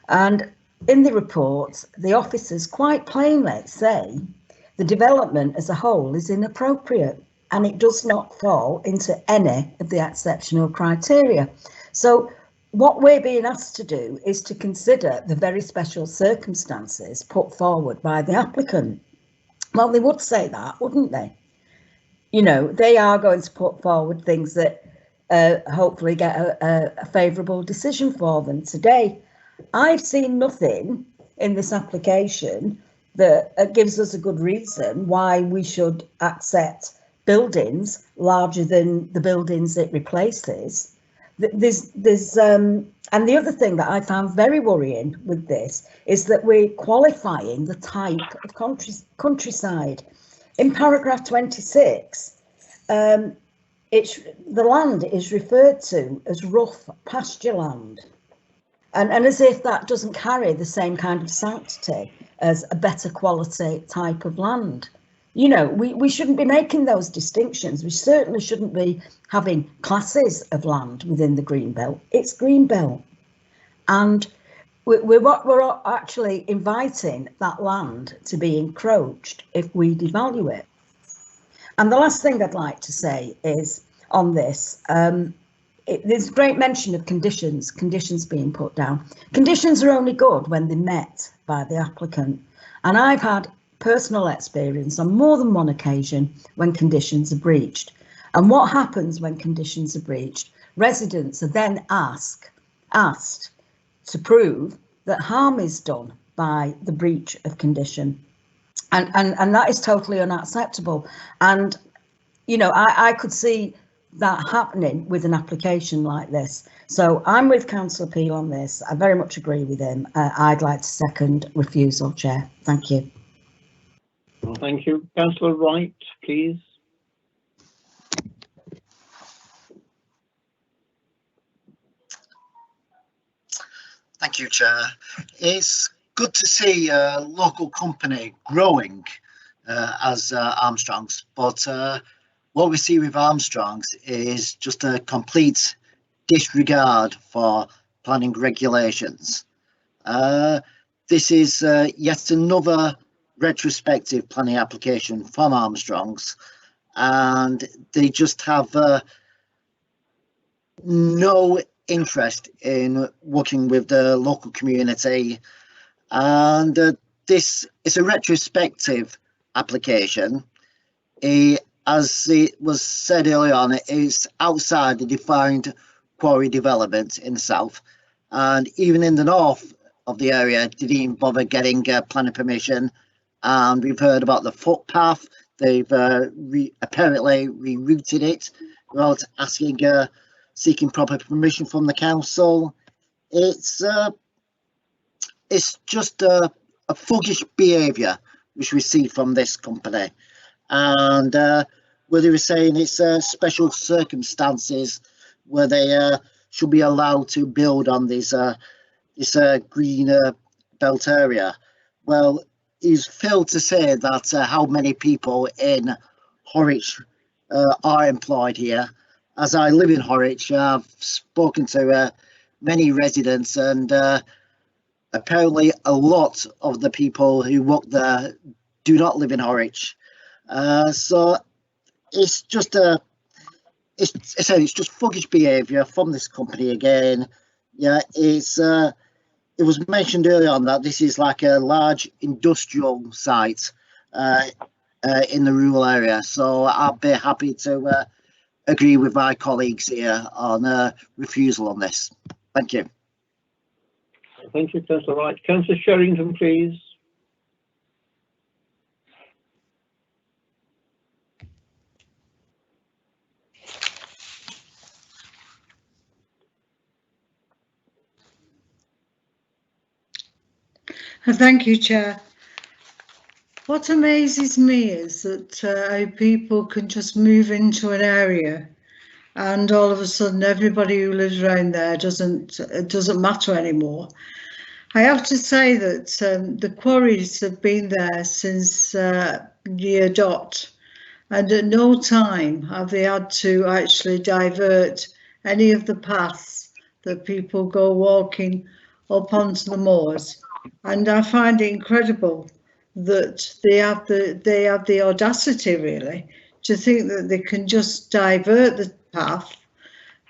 and in the report the officers quite plainly say the development as a whole is inappropriate and it does not fall into any of the exceptional criteria. So what we're being asked to do is to consider the very special circumstances put forward by the applicant. Well, they would say that, wouldn't they? You know, they are going to put forward things that hopefully get a favourable decision for them today. I've seen nothing in this application that gives us a good reason why we should accept buildings larger than the buildings it replaces. And the other thing that I found very worrying with this is that we're qualifying the type of countryside. In paragraph 26, the land is referred to as rough pasture land. And as if that doesn't carry the same kind of sanctity as a better quality type of land. You know, we shouldn't be making those distinctions. We certainly shouldn't be having classes of land within the green belt. It's green belt. And we're actually inviting that land to be encroached if we devalue it. And the last thing I'd like to say is on this, there's great mention of conditions being put down. Conditions are only good when they're met by the applicant. And I've had personal experience on more than one occasion when conditions are breached. And what happens when conditions are breached? Residents are then asked to prove that harm is done by the breach of condition. And that is totally unacceptable. And, you know, I could see that happening with an application like this. So I'm with Councillor Peel on this. I very much agree with him. I'd like to second refusal, Chair. Thank you. Well, thank you. Councillor Wright, please. Thank you, Chair. It's good to see a local company growing as Armstrong's, but what we see with Armstrong's is just a complete disregard for planning regulations. This is yet another retrospective planning application from Armstrong's, and they just have no interest in working with the local community. And this is a retrospective application. As it was said earlier on, it's outside the defined quarry development in the south, and even in the north of the area they didn't bother getting planning permission. And we've heard about the footpath. They've apparently rerouted it without seeking proper permission from the council. It's just a thuggish behaviour which we see from this company. And where they were saying it's special circumstances where they should be allowed to build on this green belt area. Well, he's failed to say that how many people in Horwich are employed here. As I live in Horwich, I've spoken to many residents, and apparently a lot of the people who work there do not live in Horwich. So it's just it's just thuggish behaviour from this company again. Yeah, it was mentioned earlier on that this is like a large industrial site in the rural area. So I'll be happy to agree with my colleagues here on refusal on this. Thank you. Thank you, Councillor Wright. Councillor Sherrington, please. Thank you, Chair. What amazes me is that people can just move into an area and all of a sudden everybody who lives around there it doesn't matter anymore. I have to say that the quarries have been there since year dot, and at no time have they had to actually divert any of the paths that people go walking up onto the moors. And I find it incredible that they have the audacity really to think that they can just divert the path,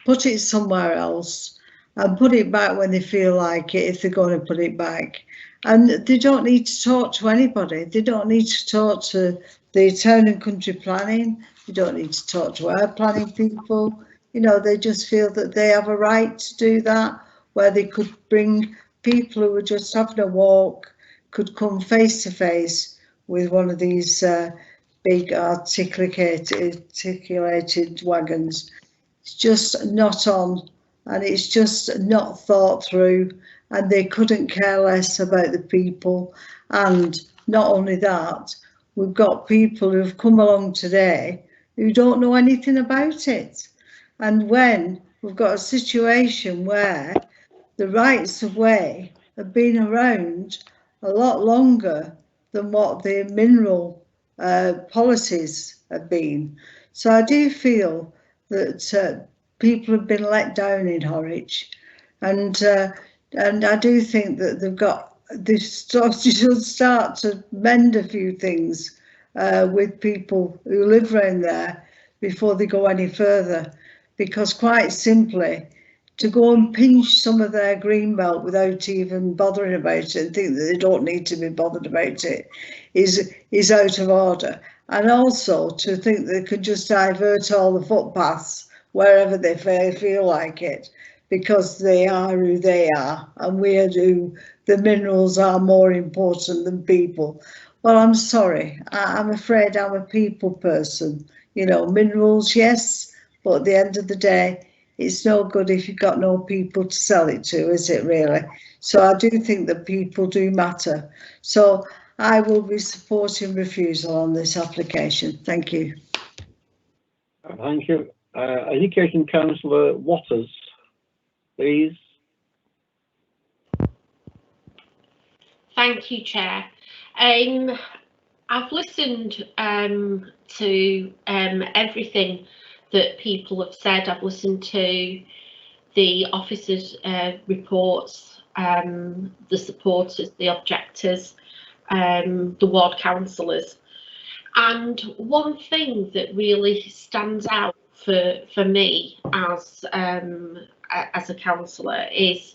put it somewhere else, and put it back when they feel like it, if they're going to put it back. And they don't need to talk to anybody. They don't need to talk to the town and country planning. They don't need to talk to our planning people. You know, they just feel that they have a right to do that, where they could bring people who are just having a walk, could come face to face with one of these big articulated wagons. It's just not on, and it's just not thought through, and they couldn't care less about the people. And not only that, we've got people who've come along today who don't know anything about it. And when we've got a situation where the rights of way have been around a lot longer than what the mineral policies have been. So I do feel that people have been let down in Horwich, and I do think that they should start to mend a few things with people who live around there before they go any further, because quite simply, to go and pinch some of their green belt without even bothering about it and think that they don't need to be bothered about it is out of order. And also to think they could just divert all the footpaths wherever they feel like it, because they are who they are, and we are who the minerals are more important than people. Well, I'm sorry, I'm afraid I'm a people person. You know, minerals, yes, but at the end of the day, it's no good if you've got no people to sell it to, is it really? So I do think that people do matter. So I will be supporting refusal on this application. Thank you. Thank you. Education Councillor Waters, please. Thank you, Chair. I've listened to everything that people have said. I've listened to the officers' reports, the supporters, the objectors, the ward councillors. And one thing that really stands out for me as a councillor is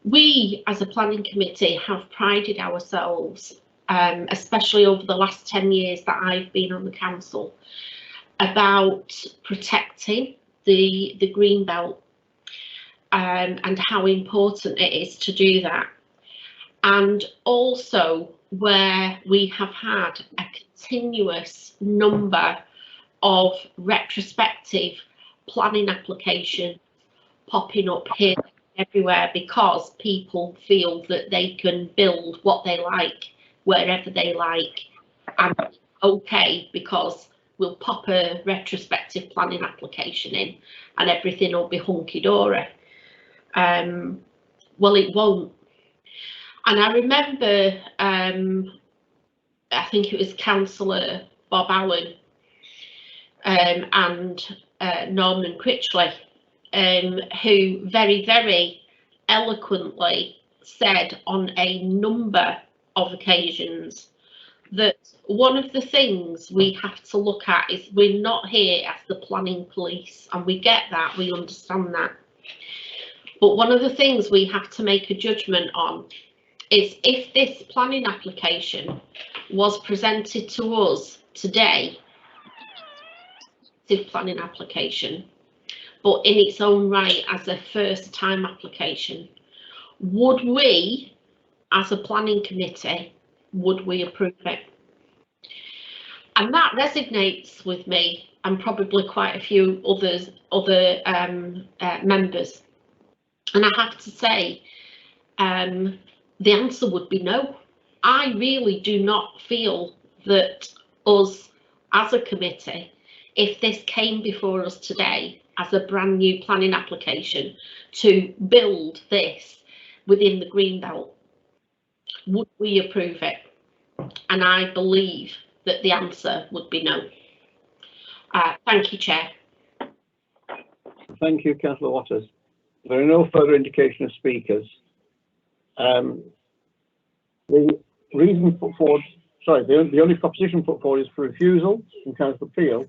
we as a planning committee have prided ourselves, especially over the last 10 years that I've been on the council, about protecting the green belt and how important it is to do that. And also where we have had a continuous number of retrospective planning applications popping up here and everywhere, because people feel that they can build what they like wherever they like, and okay, because we'll pop a retrospective planning application in and everything will be hunky-dory. Well, it won't. And I remember, I think it was Councillor Bob Allen and Norman Critchley, who very, very eloquently said on a number of occasions that one of the things we have to look at is we're not here as the planning police, and we get that, we understand that. But one of the things we have to make a judgment on is if this planning application was presented to us today, this planning application, but in its own right as a first time application, would we as a planning committee, would we approve it? And that resonates with me and probably quite a few other members. And I have to say, the answer would be no. I really do not feel that us as a committee, if this came before us today as a brand new planning application to build this within the Greenbelt, would we approve it? And I believe that the answer would be no. Thank you, Chair. Thank you, Councillor Waters. There are no further indication of speakers. The reason put forward, sorry, the only proposition put forward is for refusal from Councillor Peel.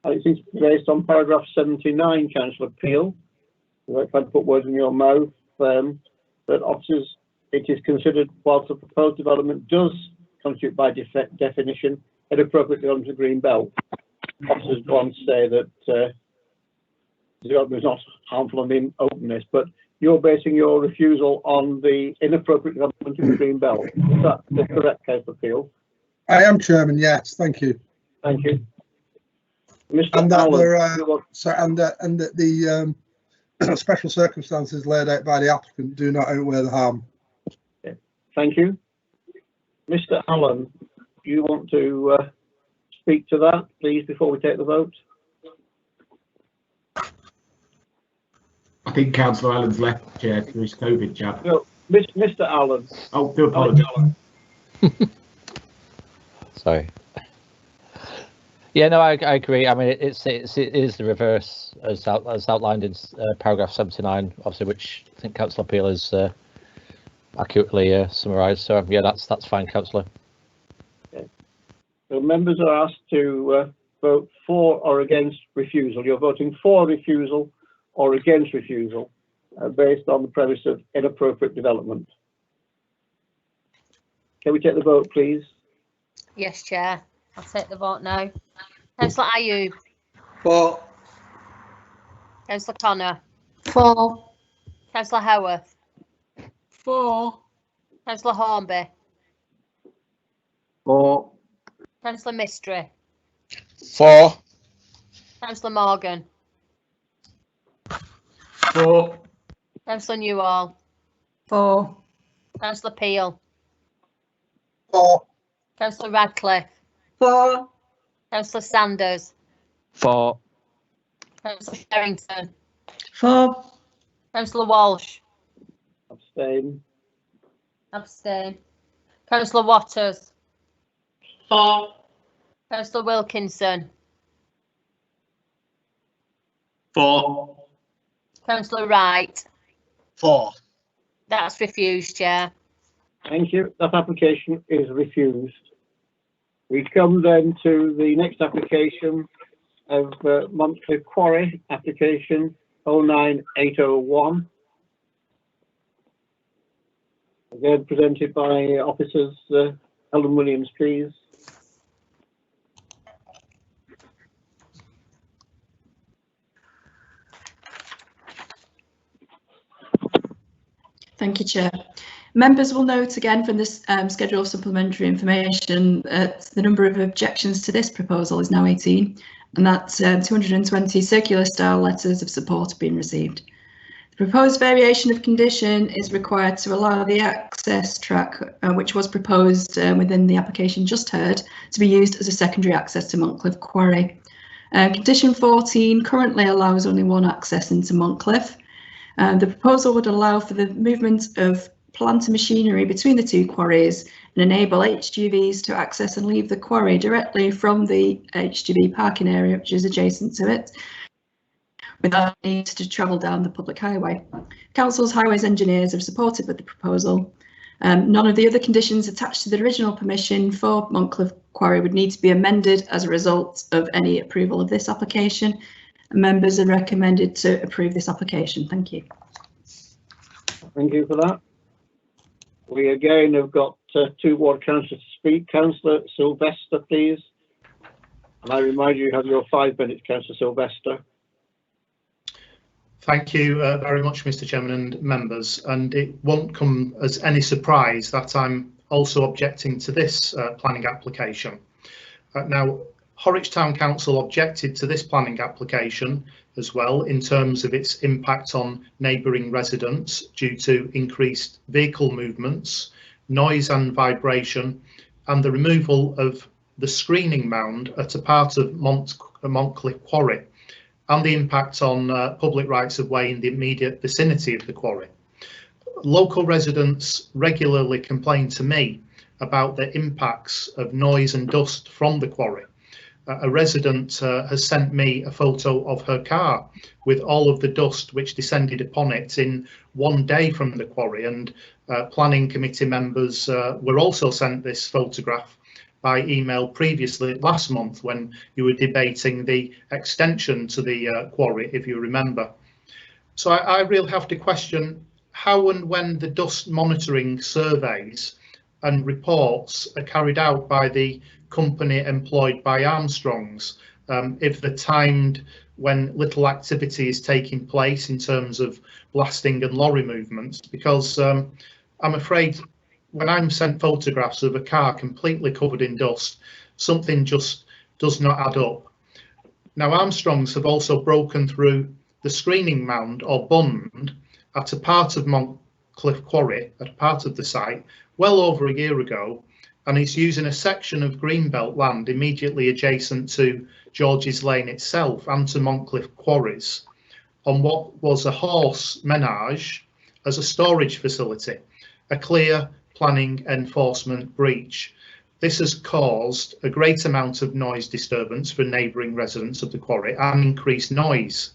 And it seems to be based on paragraph 79, Councillor Peel. If I'd put words in your mouth, that officers it is considered, whilst the proposed development does constitute by definition inappropriate development of green belt. Officers go on to say that the development is not harmful on the openness, but you're basing your refusal on the inappropriate development of the green belt. Is that the correct case of appeal? I am, Chairman, yes, thank you. Thank you. Mr. And that Allen, that the special circumstances laid out by the applicant do not outweigh the harm. okay. Thank you. Mr. Allen, do you want to speak to that, please, before we take the vote? I think Councillor Allen's left, Chair, for his COVID jab. No, Mr. Allen. Oh, do apologise. Sorry. Yeah, no, I agree. I mean, it is the reverse as outlined in paragraph 79, obviously, which I think Councillor Peel has accurately summarised. So yeah, that's fine, Councillor. Okay. So members are asked to vote for or against refusal. You're voting for refusal or against refusal based on the premise of inappropriate development. Can we take the vote, please? Yes, Chair. I'll take the vote now. Councillor Ayub. For. Councillor Connor. For. Councillor Howarth. For. Councillor Hornby. For. Councillor Mistry. For. Councillor Morgan. For. Councillor Newall. For. Councillor Peel. For. Councillor Radcliffe. For. Councillor Sanders. For. Councillor Sherrington. For. Councillor Walsh. Abstain. Abstain. Councillor Waters. For. Councillor Wilkinson. For. Councillor Wright. For. That's refused, Chair. Thank you. That application is refused. We come then to the next application of Monthly Quarry, application 09801. Again, presented by officers Helen Williams, please. Thank you, Chair. Members will note again from this schedule of supplementary information that the number of objections to this proposal is now 18, and that 220 circular style letters of support have been received. The proposed variation of condition is required to allow the access track, which was proposed within the application just heard, to be used as a secondary access to Montcliff Quarry. Condition 14 currently allows only one access into Montcliff. The proposal would allow for the movement of plant and machinery between the two quarries and enable HGVs to access and leave the quarry directly from the HGV parking area, which is adjacent to it, without need to travel down the public highway. Council's highways engineers have supported with the proposal. None of the other conditions attached to the original permission for Montcliff Quarry would need to be amended as a result of any approval of this application. Members are recommended to approve this application. Thank you. Thank you for that. We again have got two ward councillors to speak. Councillor Sylvester, please. And I remind you, you have your 5 minutes, Councillor Sylvester. Thank you very much, Mr. Chairman and members. And it won't come as any surprise that I'm also objecting to this planning application. Now, Horwich Town Council objected to this planning application as well in terms of its impact on neighbouring residents due to increased vehicle movements, noise and vibration, and the removal of the screening mound at a part of Montcliff Quarry, and the impact on public rights of way in the immediate vicinity of the quarry. Local residents regularly complain to me about the impacts of noise and dust from the quarry. A resident has sent me a photo of her car with all of the dust which descended upon it in one day from the quarry, and planning committee members were also sent this photograph by email previously last month when you were debating the extension to the quarry, if you remember. So I really have to question how and when the dust monitoring surveys and reports are carried out by the company employed by Armstrongs, if they're timed when little activity is taking place in terms of blasting and lorry movements, because I'm afraid when I'm sent photographs of a car completely covered in dust, something just does not add up. Now, Armstrongs have also broken through the screening mound or bund at a part of Montcliff Quarry, at a part of the site, well over a year ago, and is using a section of greenbelt land immediately adjacent to George's Lane itself and to Montcliff Quarries on what was a horse menage as a storage facility, a clear planning enforcement breach. This has caused a great amount of noise disturbance for neighbouring residents of the quarry and increased noise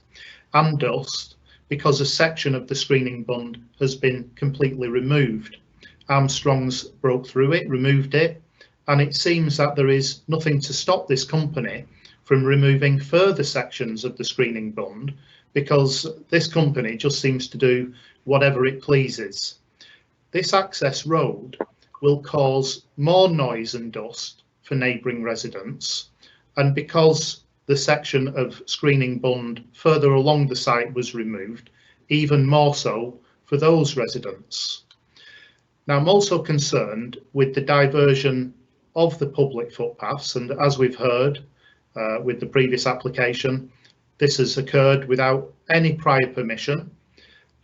and dust because a section of the screening bund has been completely removed. Armstrongs broke through it, removed it, and it seems that there is nothing to stop this company from removing further sections of the screening bund, because this company just seems to do whatever it pleases. This access road will cause more noise and dust for neighbouring residents, and because the section of screening bund further along the site was removed, even more so for those residents. Now, I'm also concerned with the diversion of the public footpaths, and as we've heard with the previous application, this has occurred without any prior permission,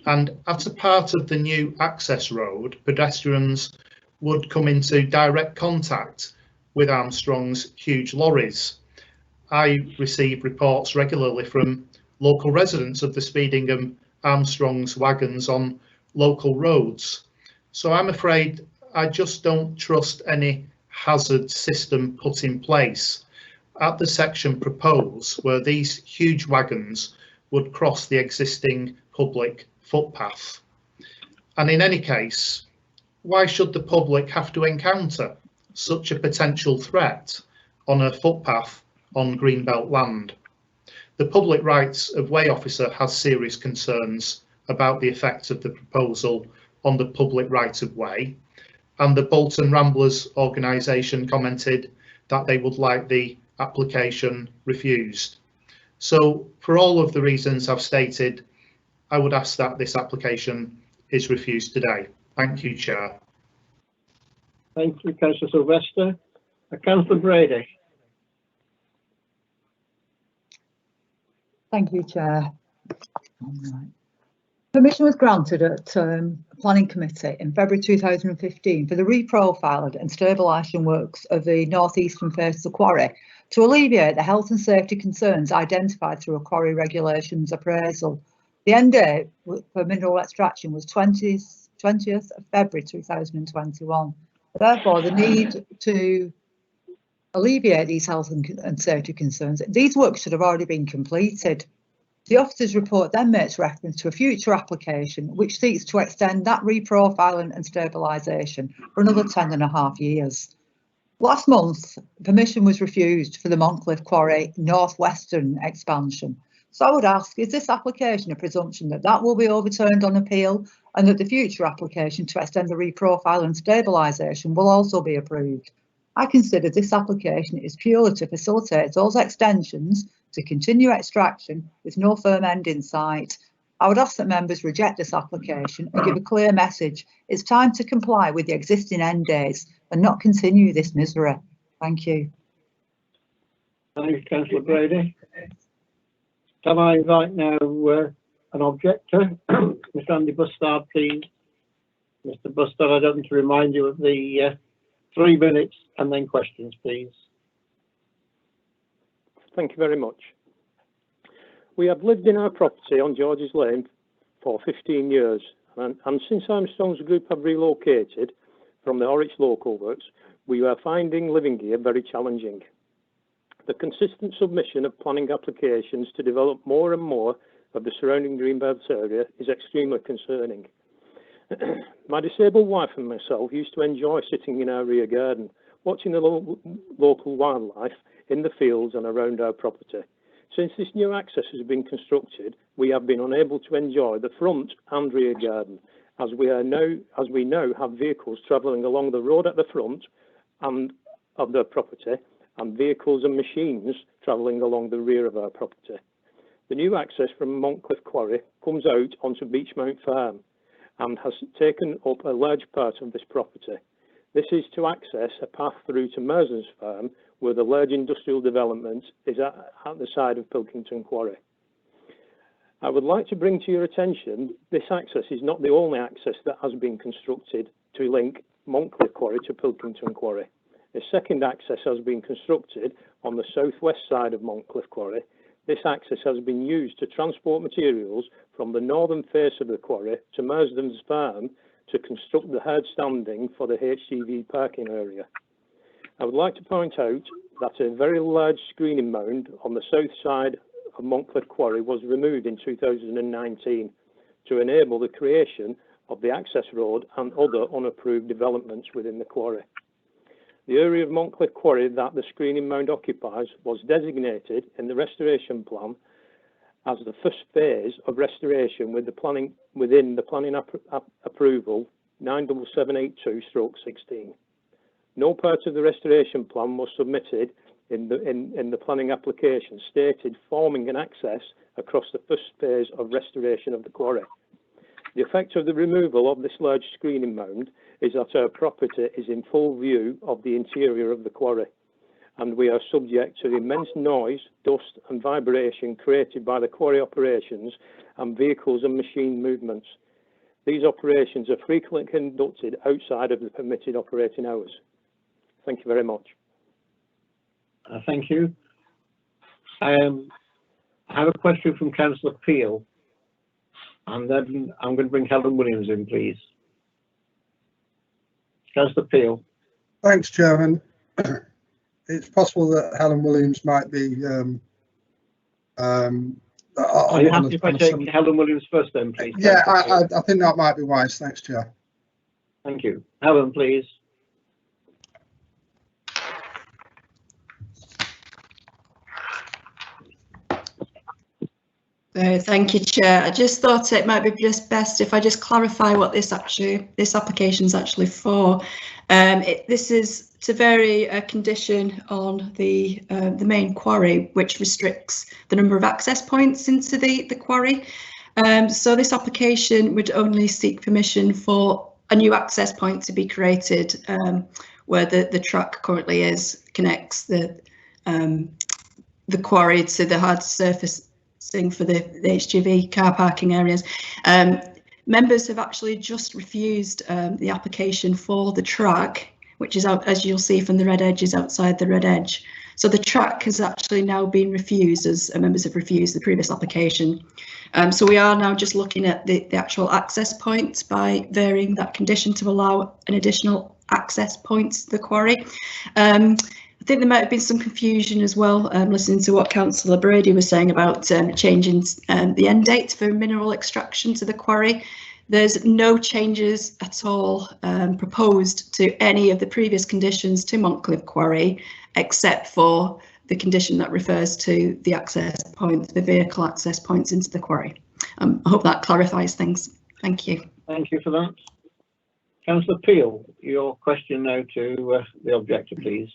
and at a part of the new access road, pedestrians would come into direct contact with Armstrong's huge lorries. I receive reports regularly from local residents of the speeding of Armstrong's wagons on local roads. So I'm afraid I just don't trust any hazard system put in place at the section proposed where these huge wagons would cross the existing public footpath. And in any case, why should the public have to encounter such a potential threat on a footpath on greenbelt land? The Public Rights of Way officer has serious concerns about the effect of the proposal on the public right of way, and the Bolton Ramblers organisation commented that they would like the application refused. So for all of the reasons I've stated, I would ask that this application is refused today. Thank you, Chair. Thank you, Councillor Sylvester. Councillor Brady. Thank you, Chair. Permission was granted at Planning Committee in February 2015 for the reprofiled and stabilisation works of the north-eastern face of the quarry to alleviate the health and safety concerns identified through a quarry regulations appraisal. The end date for mineral extraction was 20th of February 2021. Therefore, the need to alleviate these health and safety concerns, these works should have already been completed. The officer's report then makes reference to a future application which seeks to extend that reprofiling and stabilisation for another 10.5 years. Last month, permission was refused for the Montcliff Quarry northwestern expansion. So I would ask, is this application a presumption that that will be overturned on appeal and that the future application to extend the reprofile and stabilisation will also be approved? I consider this application is purely to facilitate those extensions to continue extraction with no firm end in sight. I would ask that members reject this application and give a clear message. It's time to comply with the existing end dates and not continue this misery. Thank you. Thank you, Councillor Brady. Can I invite now an objector, Mr. Andy Bustard, please? Mr. Bustard, I don't need to remind you of the 3 minutes and then questions, please. Thank you very much. We have lived in our property on George's Lane for 15 years, and since Armstrong's group have relocated from the Horwich local works, we are finding living here very challenging. The consistent submission of planning applications to develop more and more of the surrounding greenbelt area is extremely concerning. My disabled wife and myself used to enjoy sitting in our rear garden, watching the local wildlife in the fields and around our property. Since this new access has been constructed, we have been unable to enjoy the front and rear garden, as we now have vehicles travelling along the road at the front and of the property, and vehicles and machines travelling along the rear of our property. The new access from Montcliff Quarry comes out onto Beechmount Farm and has taken up a large part of this property. This is to access a path through to Merson's Farm, where the large industrial development is at the side of Pilkington Quarry. I would like to bring to your attention, this access is not the only access that has been constructed to link Montcliff Quarry to Pilkington Quarry. A second access has been constructed on the southwest side of Montcliff Quarry. This access has been used to transport materials from the northern face of the quarry to Mersden's Farm to construct the hard standing for the HGV parking area. I would like to point out that a very large screening mound on the south side of Montcliff Quarry was removed in 2019 to enable the creation of the access road and other unapproved developments within the quarry. The area of Montcliff Quarry that the screening mound occupies was designated in the restoration plan as the first phase of restoration within the planning approval 97782/16. No part of the restoration plan was submitted in the planning application stated forming an access across the first phase of restoration of the quarry. The effect of the removal of this large screening mound is that our property is in full view of the interior of the quarry, and we are subject to immense noise, dust and vibration created by the quarry operations and vehicles and machine movements. These operations are frequently conducted outside of the permitted operating hours. Thank you very much. Thank you. I have a question from Councillor Peel, and then I'm going to bring Helen Williams in, please. Councillor Peel. Thanks, Chairman. It's possible that Helen Williams might be. Are you happy if I take Helen Williams first, then, please? Yeah, I think that might be wise. Thanks, Chair. Thank you. Helen, please. Thank you, Chair. I just thought it might be just best if I just clarify what this application is actually for. This is to vary a condition on the main quarry, which restricts the number of access points into the quarry. So this application would only seek permission for a new access point to be created where the track currently connects the quarry to the hard surface for the HGV car parking areas. Members have actually just refused the application for the track, which is out, as you'll see from the red edge, is outside the red edge. So the track has actually now been refused, as members have refused the previous application. So we are now just looking at the actual access points by varying that condition to allow an additional access point to the quarry. I think there might have been some confusion as well, listening to what Councillor Brady was saying about changing the end date for mineral extraction to the quarry. There's no changes at all proposed to any of the previous conditions to Montcliff Quarry, except for the condition that refers to the access point, the vehicle access points into the quarry. I hope that clarifies things. Thank you. Thank you for that. Councillor Peel, your question now to the objector, please.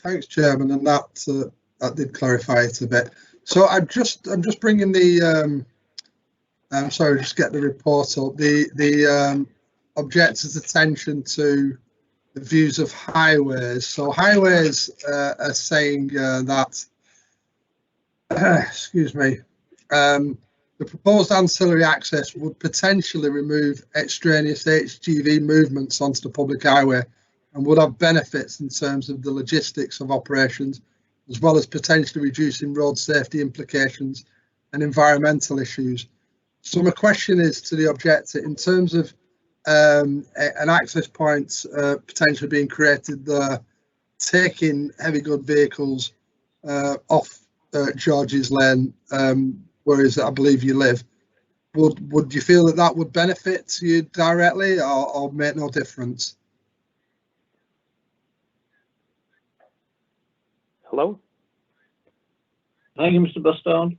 Thanks, Chairman, and that did clarify it a bit. So I'm just bringing the I'm sorry, just get the report up. The objector's attention to the views of highways. So highways are saying that excuse me, the proposed ancillary access would potentially remove extraneous HGV movements onto the public highway and would have benefits in terms of the logistics of operations, as well as potentially reducing road safety implications and environmental issues. So my question is to the objector, in terms of an access point potentially being created there, taking heavy good vehicles off George's Lane, whereas I believe you live, would you feel that would benefit you directly or make no difference? Hello? Thank you, Mr. Bustard.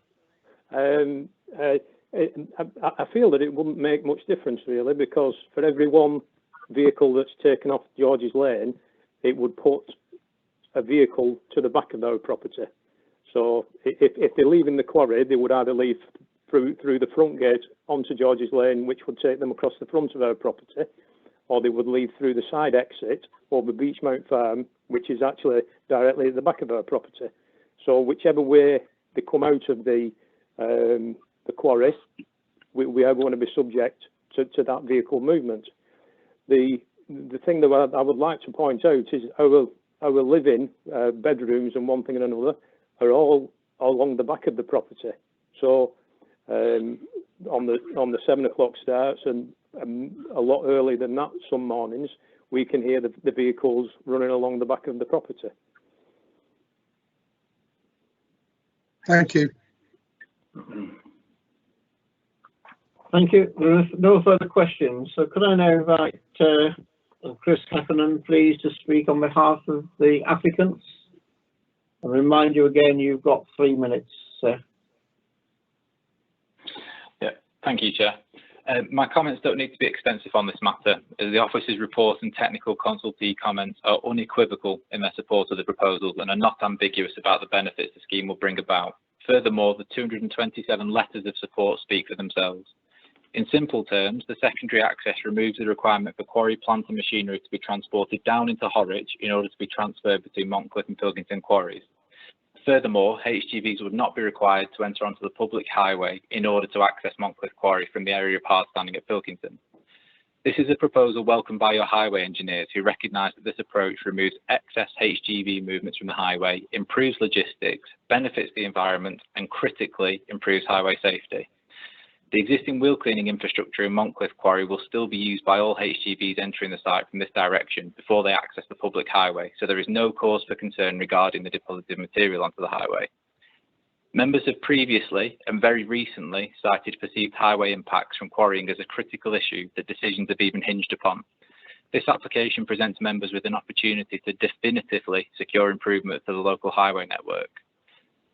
I feel that it wouldn't make much difference really, because for every one vehicle that's taken off George's Lane, it would put a vehicle to the back of their property. So if they're leaving the quarry, they would either leave through the front gate onto George's Lane, which would take them across the front of their property, or they would leave through the side exit over Beechmount Farm, which is actually directly at the back of their property. So whichever way they come out of the quarry, we are going to be subject to that vehicle movement. The thing that I would like to point out is our living bedrooms and one thing and another are all along the back of the property. So on the 7 o'clock starts and a lot earlier than that some mornings, we can hear the vehicles running along the back of the property. Thank you. Thank you. There are no further questions. So could I now invite Chris Heffernan, please, to speak on behalf of the applicants? I remind you again, you've got 3 minutes, sir. Yeah, thank you, Chair. My comments don't need to be extensive on this matter, as the Office's report and technical consultee comments are unequivocal in their support of the proposals and are not ambiguous about the benefits the scheme will bring about. Furthermore, the 227 letters of support speak for themselves. In simple terms, the secondary access removes the requirement for quarry plant and machinery to be transported down into Horwich in order to be transferred between Montcliff and Pilkington quarries. Furthermore, HGVs would not be required to enter onto the public highway in order to access Montcliff quarry from the area of hard standing at Pilkington. This is a proposal welcomed by your highway engineers, who recognise that this approach removes excess HGV movements from the highway, improves logistics, benefits the environment, and critically improves highway safety. The existing wheel cleaning infrastructure in Montcliff quarry will still be used by all HGVs entering the site from this direction before they access the public highway, so there is no cause for concern regarding the deposited material onto the highway. Members have previously and very recently cited perceived highway impacts from quarrying as a critical issue that decisions have even hinged upon. This application presents members with an opportunity to definitively secure improvement to the local highway network.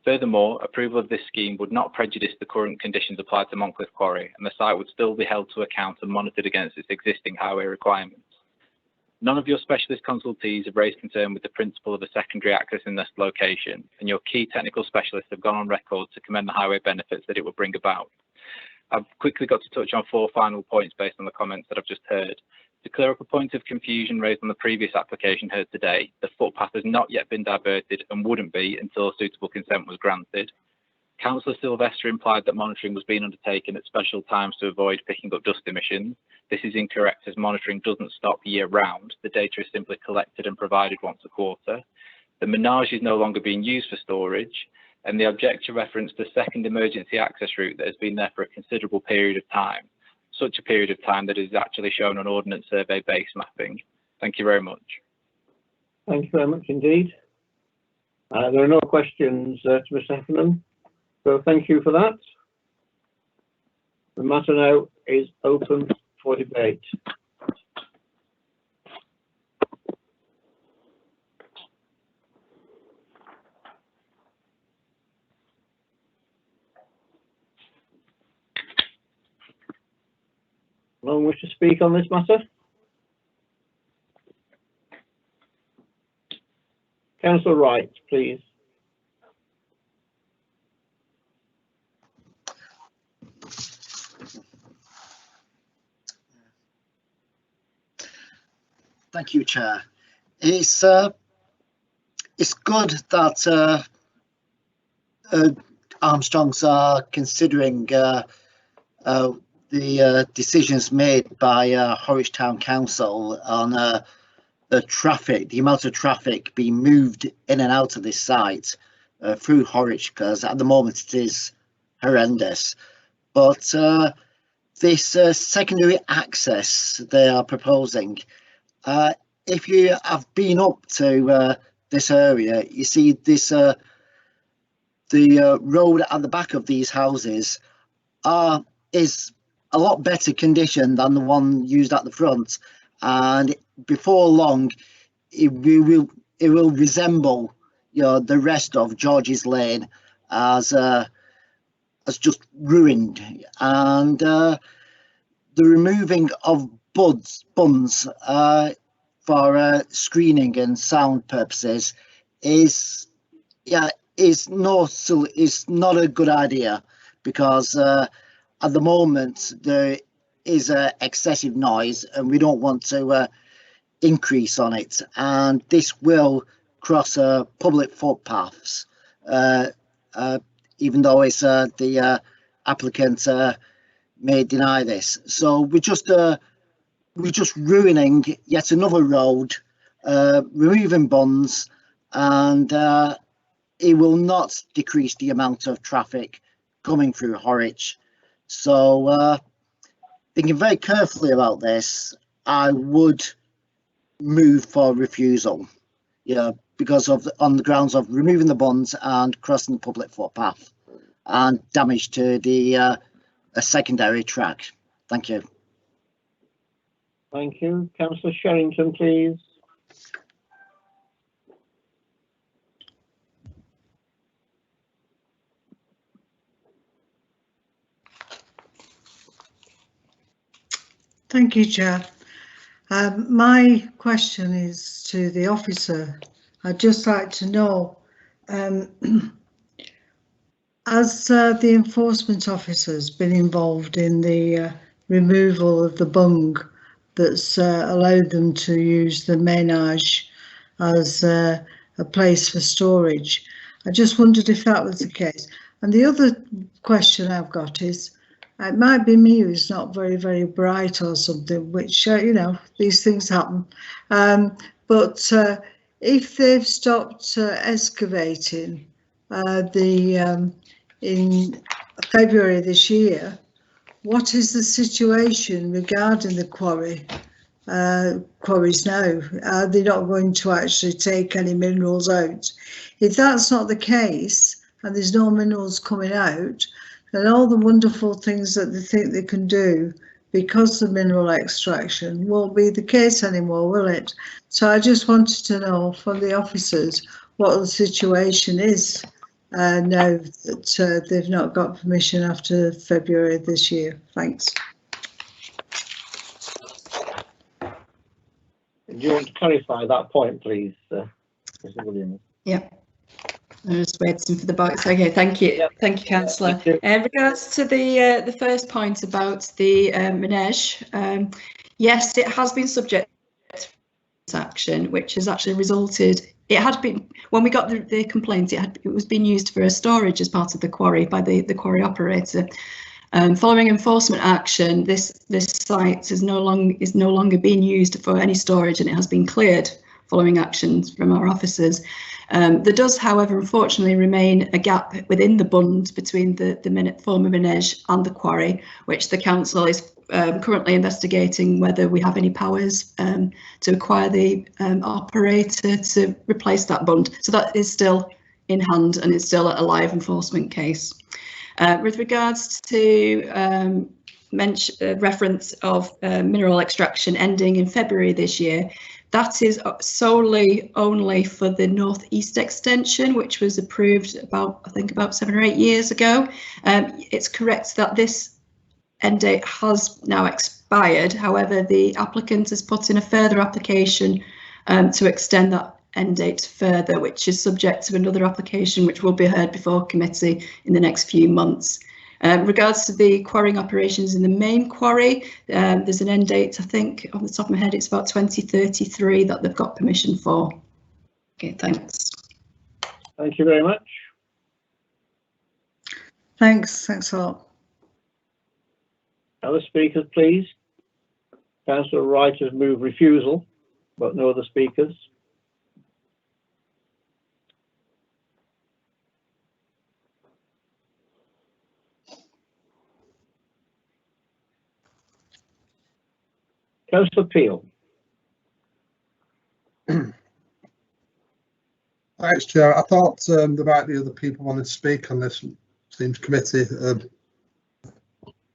Furthermore, approval of this scheme would not prejudice the current conditions applied to Montcliff quarry, and the site would still be held to account and monitored against its existing highway requirements. None of your specialist consultees have raised concern with the principle of a secondary access in this location, and your key technical specialists have gone on record to commend the highway benefits that it will bring about. I've quickly got to touch on 4 final points based on the comments that I've just heard. To clear up a point of confusion raised on the previous application heard today, the footpath has not yet been diverted and wouldn't be until suitable consent was granted. Councillor Sylvester implied that monitoring was being undertaken at special times to avoid picking up dust emissions. This is incorrect, as monitoring doesn't stop year round. The data is simply collected and provided once a quarter. The menage is no longer being used for storage, and the objector referenced the second emergency access route that has been there for a considerable period of time. Such a period of time that is actually shown on Ordnance Survey base mapping. Thank you very much. Thank you very much indeed. There are no questions to Mr. Heffernan, so thank you for that. The matter now is open for debate. Anyone wish to speak on this matter? Councillor Wright, please. Thank you, Chair. It's good that Armstrongs are considering the decisions made by Horwich Town Council on the amount of traffic being moved in and out of this site through Horwich, because at the moment it is horrendous. But this secondary access they are proposing, if you have been up to this area, you see this the road at the back of these houses is a lot better condition than the one used at the front, and before long it will resemble, you know, the rest of George's Lane as has just ruined, and the removing of bunds for screening and sound purposes is not a good idea, because at the moment there is excessive noise and we don't want to increase on it, and this will cross public footpaths, even though it's the applicant may deny this. So we're just ruining yet another road, removing bunds, and it will not decrease the amount of traffic coming through Horwich. So thinking very carefully about this, I would move for refusal, because on the grounds of removing the bunds and crossing the public footpath and damage to the a secondary track. Thank you. Thank you. Councillor Sherrington, please. Thank you, Chair. My question is to the officer. I'd just like to know, has the enforcement officers been involved in the removal of the bung that's allowed them to use the ménage as a place for storage? I just wondered if that was the case. And the other question I've got is, it might be me who's not very, very bright or something, which, these things happen. But if they've stopped excavating in February this year, what is the situation regarding the quarries now? Are they not going to actually take any minerals out? If that's not the case, and there's no minerals coming out, then all the wonderful things that they think they can do because of mineral extraction won't be the case anymore, will it? So I just wanted to know from the officers what the situation is now that they've not got permission after February this year. Thanks. Do you want to clarify that point, please, Mr. Williams? Yeah. I'm just waiting for the box. Okay, thank you. Yep. Thank you, Councillor. In regards to the first point about the Ménage, yes, it has been subject to action, which has actually resulted. It had been, when we got the complaint, it was being used for a storage as part of the quarry by the quarry operator. Following enforcement action, this site is no longer being used for any storage, and it has been cleared following actions from our officers. There does, however, unfortunately remain a gap within the bund between the former Ménage and the quarry, which the council is currently investigating whether we have any powers to acquire the operator to replace that bund. So that is still in hand, and it's still a live enforcement case. With regards to reference of mineral extraction ending in February this year, that is solely only for the northeast extension, which was approved about 7 or 8 years ago. It's correct that this end date has now expired. However, the applicant has put in a further application to extend that end date further, which is subject to another application which will be heard before committee in the next few months. Regards to the quarrying operations in the main quarry, there's an end date, I think, off the top of my head, it's about 2033 that they've got permission for. Okay, thanks. Thank you very much. Thanks a lot. Other speakers, please. Councillor Wright has moved refusal, but no other speakers. Councillor Peel. Thanks, Chair. I thought there might be other people wanting to speak on this. Seems committee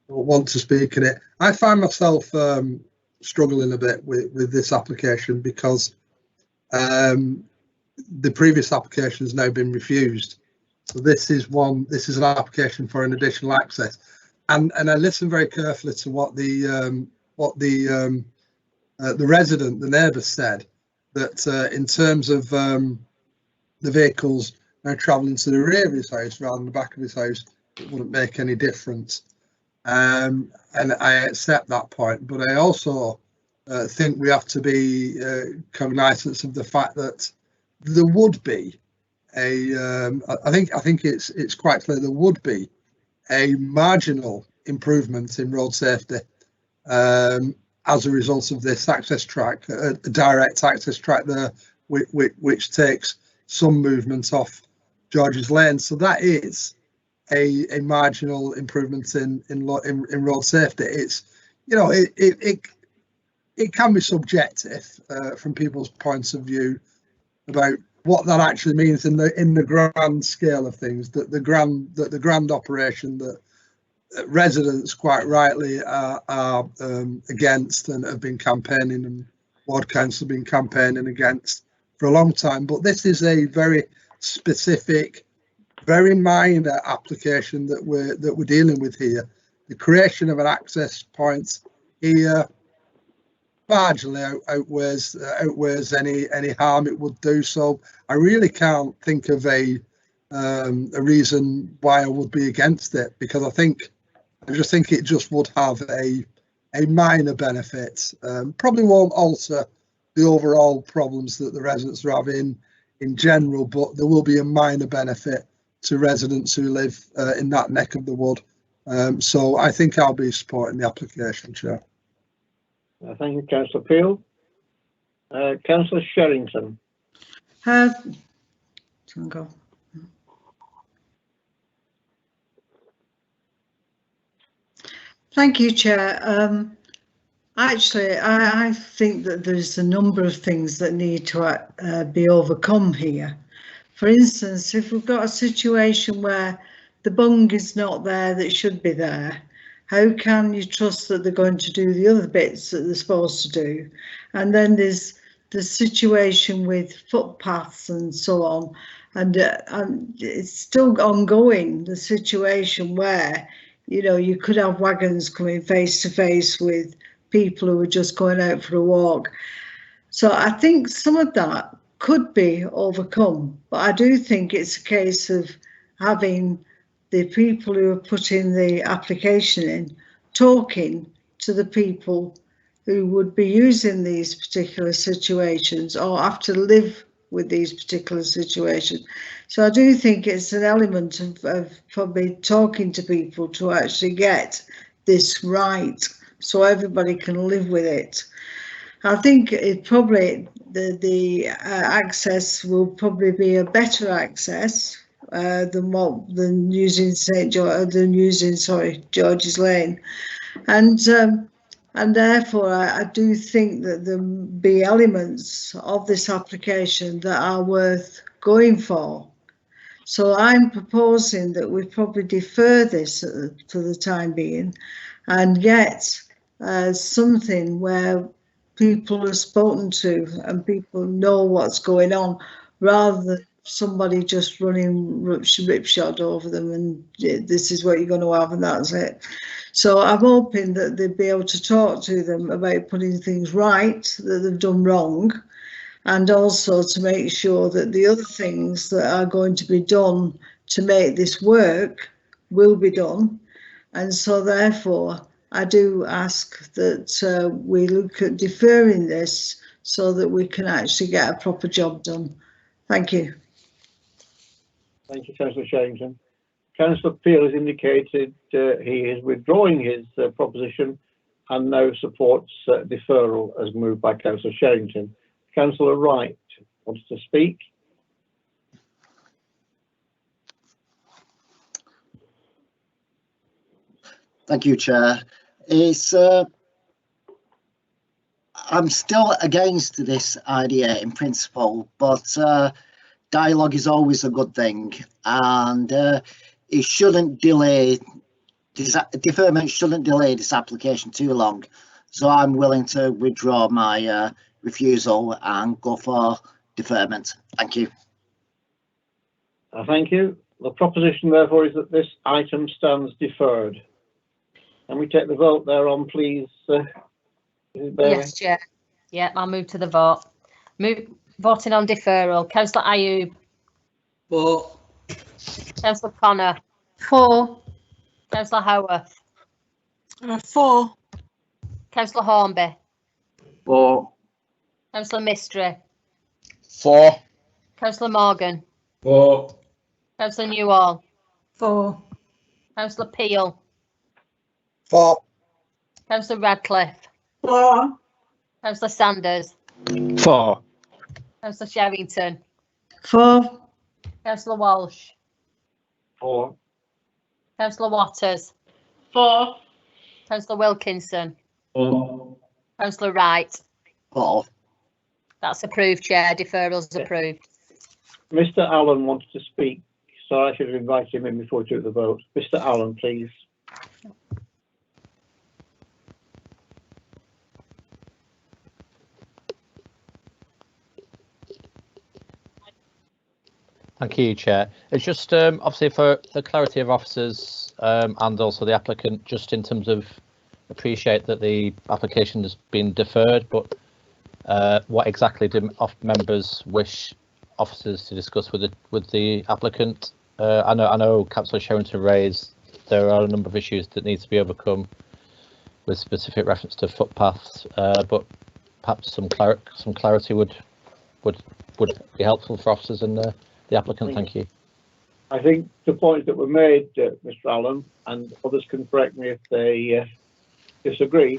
want to speak in it. I find myself struggling a bit with this application because the previous application has now been refused. So this is an application for an additional access, and I listened very carefully to what the resident, the neighbour, said, that in terms of the vehicles travelling to the rear of his house rather than the back of his house, it wouldn't make any difference. And I accept that point, but I also think we have to be cognizant of the fact that there would be I think it's quite clear there would be a marginal improvement in road safety as a result of this access track, a direct access track there, which takes some movement off George's Lane. So that is a marginal improvement in road safety. It's, you know, it can be subjective from people's points of view about what that actually means in the grand scale of things. That the grand operation that residents quite rightly are against and have been campaigning, and ward council have been campaigning against for a long time. But this is a very specific, very minor application that we're dealing with here. The creation of an access point here marginally outweighs any harm it would do. So I really can't think of a reason why I would be against it, because I just think it just would have a minor benefit. Probably won't alter the overall problems that the residents are having in general, but there will be a minor benefit to residents who live in that neck of the wood. So I think I'll be supporting the application, Chair. Thank you, Councillor Peel. Councillor Sherrington. Go. Thank you, Chair. Actually, I think that there's a number of things that need to be overcome here. For instance, if we've got a situation where the bung is not there that should be there, how can you trust that they're going to do the other bits that they're supposed to do? And then there's the situation with footpaths and so on, and it's still ongoing, the situation where, you know, you could have wagons coming face to face with people who are just going out for a walk. So I think some of that could be overcome, but I do think it's a case of having the people who are putting the application in talking to the people who would be using these particular situations or have to live with these particular situations. So I do think it's an element of probably talking to people to actually get this right so everybody can live with it. I think it probably the access will probably be a better access than using George's Lane, and therefore I do think that there be elements of this application that are worth going for. So I'm proposing that we probably defer this for the time being and get something where people are spoken to and people know what's going on, rather than somebody just running ripshod over them and this is what you're going to have and that's it. So I'm hoping that they'll be able to talk to them about putting things right that they've done wrong, and also to make sure that the other things that are going to be done to make this work will be done. And so therefore I do ask that we look at deferring this so that we can actually get a proper job done. Thank you. Thank you, Councillor Sherrington. Councillor Peel has indicated he is withdrawing his proposition and now supports deferral as moved by Councillor Sherrington. Councillor Wright wants to speak. Thank you, Chair. I'm still against this idea in principle, but dialogue is always a good thing, and it shouldn't delay deferment shouldn't delay this application too long. So I'm willing to withdraw my refusal and go for deferment. Thank you. Thank you. The proposition, therefore, is that this item stands deferred. Can we take the vote thereon, please? Mrs. Bailey? Yes, Chair. Yeah, I'll move to the vote. Voting on deferral. Councillor Ayub. For. Councillor Connor. For. Councillor Howarth. For. Councillor Hornby. For. Councillor Mistry. For. Councillor Morgan. For. Councillor Newall. For. Councillor Peel. For. Councillor Radcliffe. For. Councillor Sanders. For. Councillor Sherrington. For. Councillor Walsh. For. Councillor Waters. For. Councillor Wilkinson. For. Councillor Wright. For. That's approved, Chair. Deferral's approved. Mr. Allen wanted to speak, so I should have invited him in before we took the vote. Mr. Allen, please. Thank you, Chair. It's just obviously for the clarity of officers and also the applicant, just in terms of appreciate that the application has been deferred, but what exactly do members wish officers to discuss with the applicant? I know Councillor Sherrington raised there are a number of issues that need to be overcome with specific reference to footpaths, but perhaps some clarity would be helpful for officers and the applicant. Thank you. I think the points that were made, Mr. Allen, and others can correct me if they disagree.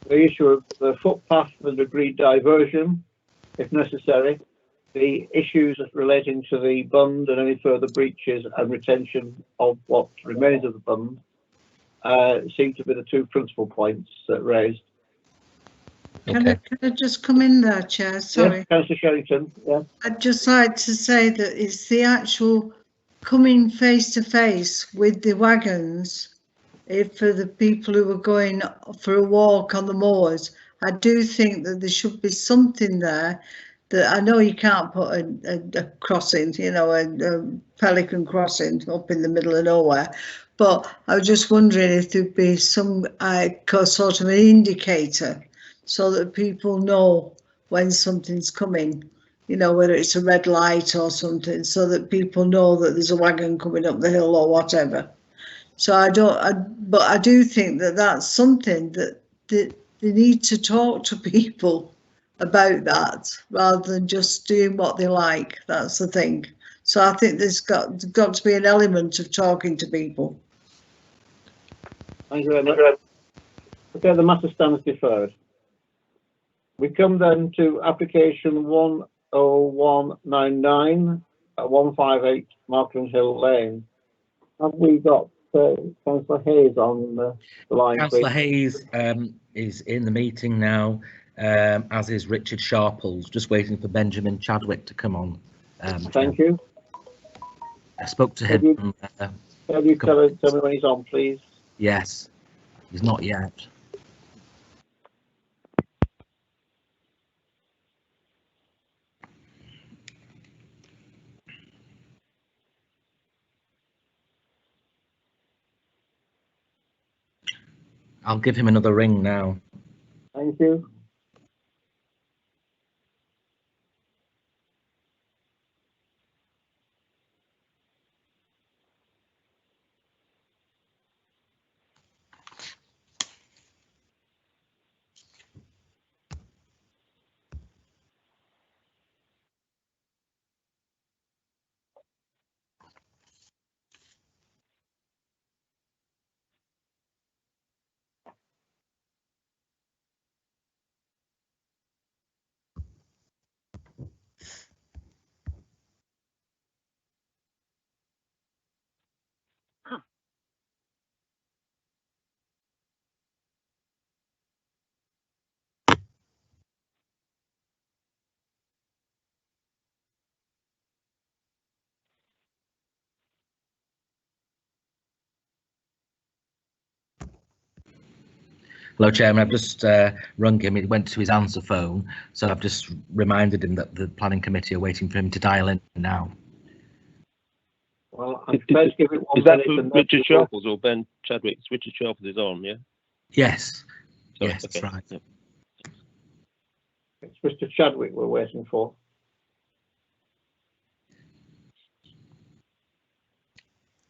The issue of the footpath and agreed diversion, if necessary, the issues relating to the bund and any further breaches and retention of what remains of the bund seem to be the two principal points raised. Can I just come in there, Chair? Sorry. Yes, Councillor Sherrington. Yeah. I'd just like to say that it's the actual coming face to face with the wagons. If for the people who are going for a walk on the moors, I do think that there should be something there. That I know you can't put a crossing, you know, a pelican crossing up in the middle of nowhere, but I was just wondering if there'd be some sort of an indicator so that people know when something's coming, you know, whether it's a red light or something, so that people know that there's a wagon coming up the hill or whatever. So but I do think that that's something that they need to talk to people about that rather than just doing what they like. That's the thing. So I think there's got to be an element of talking to people. Thank you very much. Okay, the matter stands deferred. We come then to application 10199 at 158 Markland Hill Lane. Have we got Councillor Hayes on the line? Councillor Hayes is in the meeting now, as is Richard Sharples, just waiting for Benjamin Chadwick to come on. Thank you. I spoke to him. Can you tell me when he's on, please? Yes, he's not yet. I'll give him another ring now. Thank you. Hello, Chairman. I've just rung him. He went to his answer phone, so I've just reminded him that the planning committee are waiting for him to dial in now. Well, I'm prepared to give it 1 Is that minute. for And Richard then Sharples or Ben Chadwick's? Richard Sharples is on, yeah? Yes. Sorry, Yes, okay. that's right. Yep. it's Mr. Chadwick we're waiting for.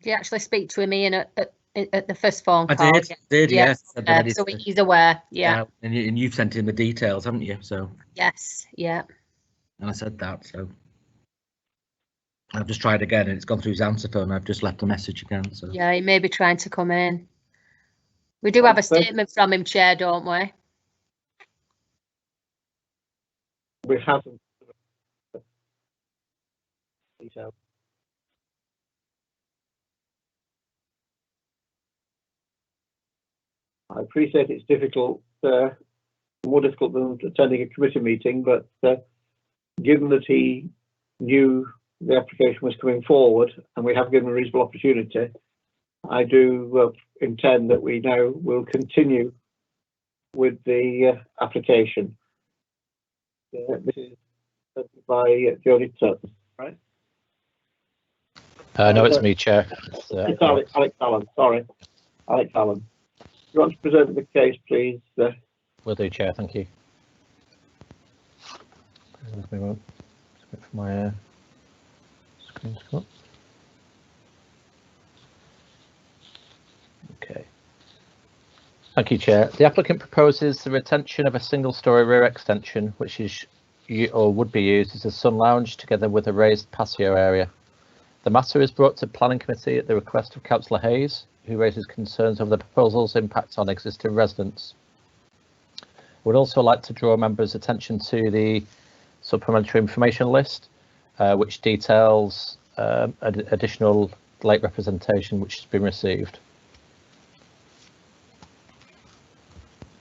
Did you actually speak to him, Ian, at the first phone I call? did, yes. I've been ready So to- he's aware, yeah. And you've sent him the details, haven't you? So, Yes, yeah. and I said that, so. I've just tried again and it's gone through his answer phone. I've just left a message again, so. Yeah, he may be trying to come in. We do have a statement from him, Chair, don't we? We haven't. Detail. I appreciate it's difficult, more difficult than attending a committee meeting, but given that he knew the application was coming forward and we have given a reasonable opportunity, I do intend that we now will continue with the application. This is by Jodie Sutton, right? No, it's me, Chair. It's Alex Allen, sorry. Alex Allen. You want to present the case, please? Will do, Chair, thank you. Wait for my screen to come up. Okay. Thank you, Chair. The applicant proposes the retention of a single-storey rear extension, which is or would be used as a sun lounge together with a raised patio area. The matter is brought to Planning Committee at the request of Councillor Hayes, who raises concerns over the proposal's impact on existing residents. I would also like to draw members' attention to the supplementary information list, which details additional late representation which has been received.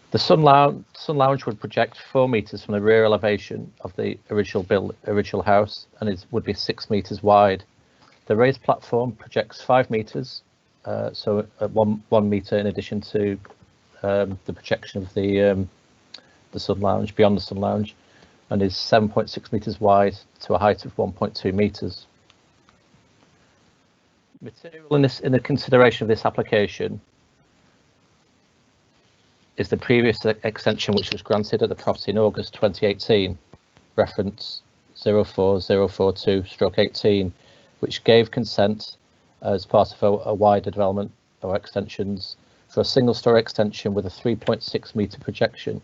The sun lounge would project 4 metres from the rear elevation of the original house and would be 6 metres wide. The raised platform projects 5 metres, so at 1 metre in addition to the projection of the sun lounge, beyond the sun lounge, and is 7.6 metres wide to a height of 1.2 metres. Material in the consideration of this application is the previous extension which was granted at the property in August 2018, reference 04042/18, which gave consent as part of a wider development or extensions for a single-storey extension with a 3.6 metre projection.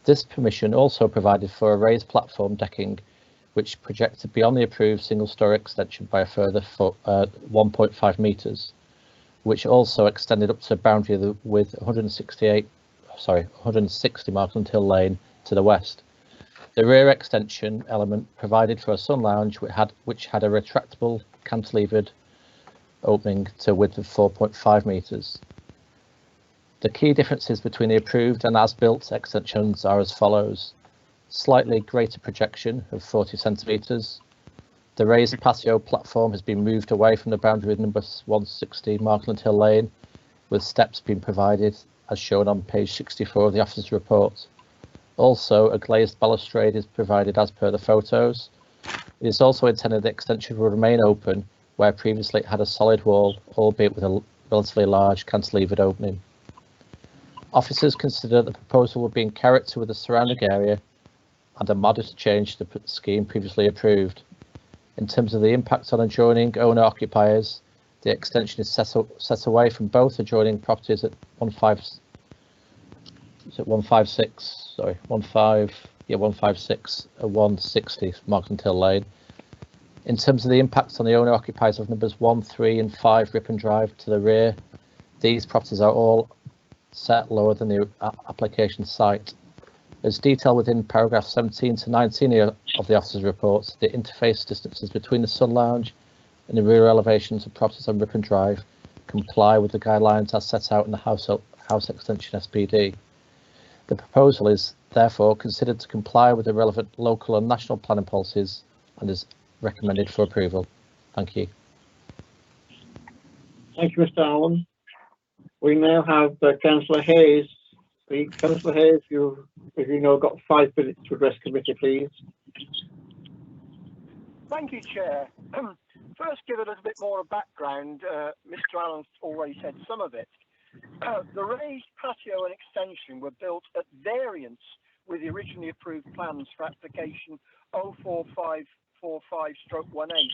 This permission also provided for a raised platform decking which projected beyond the approved single-storey extension by a further 1.5 metres, which also extended up to the boundary with 160 Markland Hill Lane to the west. The rear extension element provided for a sun lounge which had a retractable cantilevered opening to a width of 4.5 metres. The key differences between the approved and as-built extensions are as follows: slightly greater projection of 40 centimetres. The raised patio platform has been moved away from the boundary with number 160 Markland Hill Lane, with steps being provided as shown on page 64 of the officer's report. Also, a glazed balustrade is provided as per the photos. It is also intended the extension will remain open where previously it had a solid wall, albeit with a relatively large cantilevered opening. Officers consider the proposal will be in character with the surrounding area and a modest change to the scheme previously approved. In terms of the impact on adjoining owner occupiers, the extension is set away from both adjoining properties at 156 and 160 Markland Hill Lane. In terms of the impact on the owner occupiers of numbers 1, 3 and 5 Ripon Drive to the rear, these properties are all set lower than the application site. As detailed within paragraph 17 to 19 of the officer's report, the interface distances between the sun lounge and the rear elevations of properties on Ripon Drive comply with the guidelines as set out in the house extension SPD. The proposal is therefore considered to comply with the relevant local and national planning policies and is recommended for approval. Thank you. Thank you, Mr. Allen. We now have Councillor Hayes. Councillor Hayes, if you know, got 5 minutes to address committee, please. Thank you, Chair. first give a little bit more of background. Mr. Allen's already said some of it. The raised patio and extension were built at variance with the originally approved plans for application 04545/18.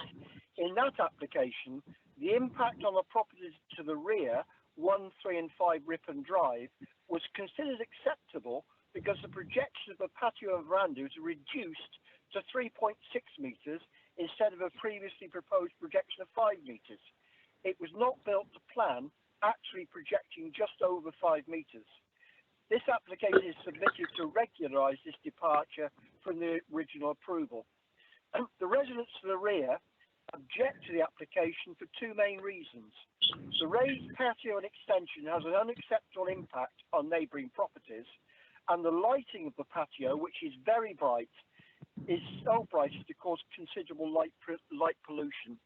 In that application, the impact on the properties to the rear, 1, 3 and 5 Ripon Drive, was considered acceptable because the projection of the patio and veranda was reduced to 3.6 metres instead of a previously proposed projection of 5 metres. It was not built to plan, actually projecting just over 5 metres. This application is submitted to regularise this departure from the original approval. The residents to the rear object to the application for 2 main reasons. The raised patio and extension has an unacceptable impact on neighbouring properties, and the lighting of the patio, which is very bright, is so bright as to cause considerable light pollution.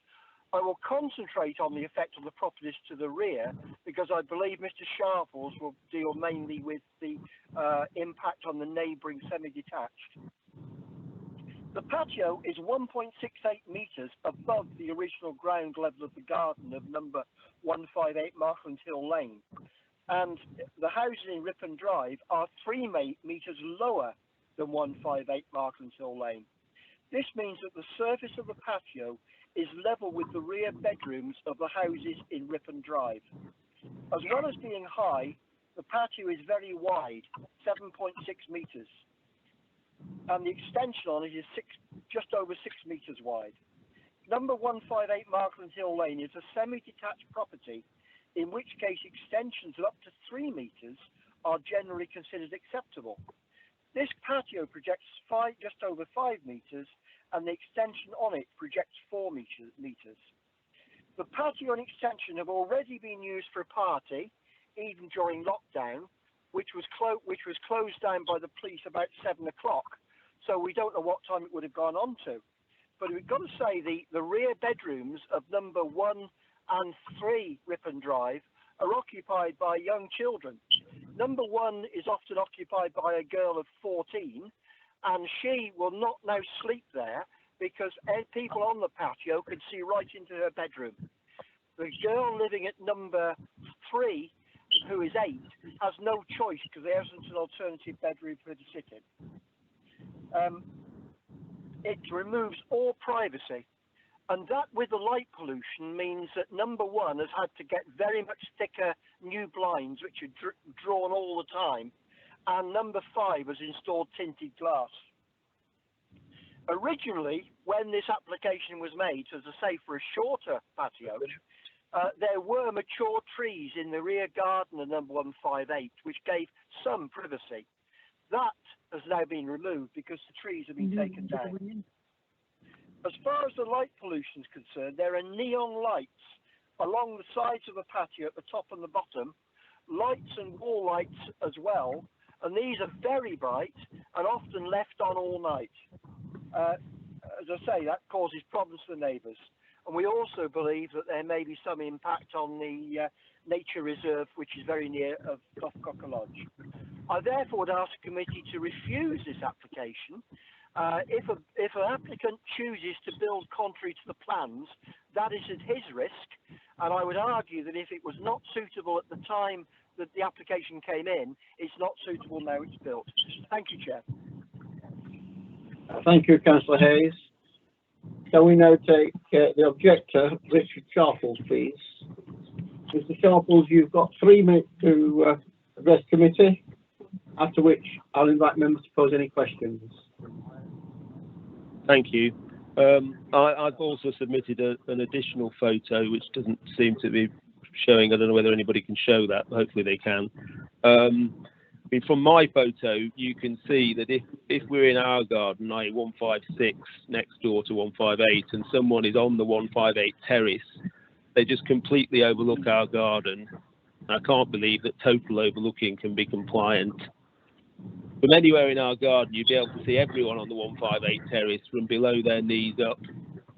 I will concentrate on the effect of the properties to the rear because I believe Mr. Sharples will deal mainly with the impact on the neighbouring semi-detached. The patio is 1.68 metres above the original ground level of the garden of number 158 Markland Hill Lane, and the houses in Ripon Drive are 3 metres lower than 158 Markland Hill Lane. This means that the surface of the patio is level with the rear bedrooms of the houses in Ripon Drive. As well as being high, the patio is very wide, 7.6 metres, and the extension on it is just over 6 metres wide. Number 158 Markland Hill Lane is a semi-detached property, in which case extensions of up to 3 metres are generally considered acceptable. This patio projects just over 5 metres, and the extension on it projects 4 metres. The patio and extension have already been used for a party, even during lockdown, which was closed down by the police about 7 o'clock. So we don't know what time it would have gone on to. But we've got to say the rear bedrooms of number 1 and 3 Ripon Drive are occupied by young children. Number 1 is often occupied by a girl of 14, and she will not now sleep there because people on the patio can see right into her bedroom. The girl living at number 3, who is 8, has no choice because there isn't an alternative bedroom for her to sit in. It removes all privacy, and that with the light pollution means that number 1 has had to get very much thicker new blinds which are drawn all the time, and number 5 has installed tinted glass. Originally, when this application was made, as I say, for a shorter patio, there were mature trees in the rear garden of number 158 which gave some privacy. That has now been removed because the trees have been taken down. As far as the light pollution is concerned, there are neon lights along the sides of the patio at the top and the bottom, lights and wall lights as well, and these are very bright and often left on all night. As I say, that causes problems for neighbours. And we also believe that there may be some impact on the nature reserve, which is very near of Coffcocker Lodge. I therefore would ask the committee to refuse this application. If an applicant chooses to build contrary to the plans, that is at his risk, and I would argue that if it was not suitable at the time that the application came in, it's not suitable now it's built. Thank you, Chair. Thank you, Councillor Hayes. Can we now take the objector, Richard Sharples, please? Mr. Sharples, you've got 3 minutes to address committee, after which I'll invite members to pose any questions. Thank you. I've also submitted an additional photo which doesn't seem to be showing. I don't know whether anybody can show that, but hopefully they can. From my photo, you can see that if we're in our garden, i.e. 156 next door to 158, and someone is on the 158 terrace, they just completely overlook our garden. I can't believe that total overlooking can be compliant. From anywhere in our garden, you'd be able to see everyone on the 158 terrace from below their knees up.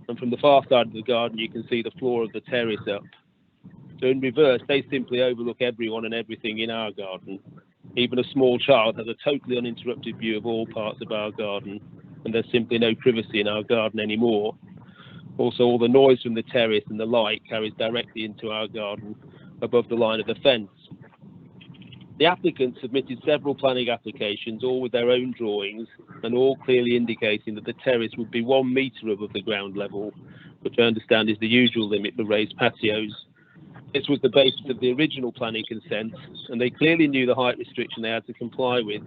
And from the far side of the garden, you can see the floor of the terrace up. So in reverse, they simply overlook everyone and everything in our garden. Even a small child has a totally uninterrupted view of all parts of our garden, and there's simply no privacy in our garden anymore. Also, all the noise from the terrace and the light carries directly into our garden above the line of the fence. The applicant submitted several planning applications, all with their own drawings, and all clearly indicating that the terrace would be 1 metre above the ground level, which I understand is the usual limit for raised patios. This was the basis of the original planning consent, and they clearly knew the height restriction they had to comply with.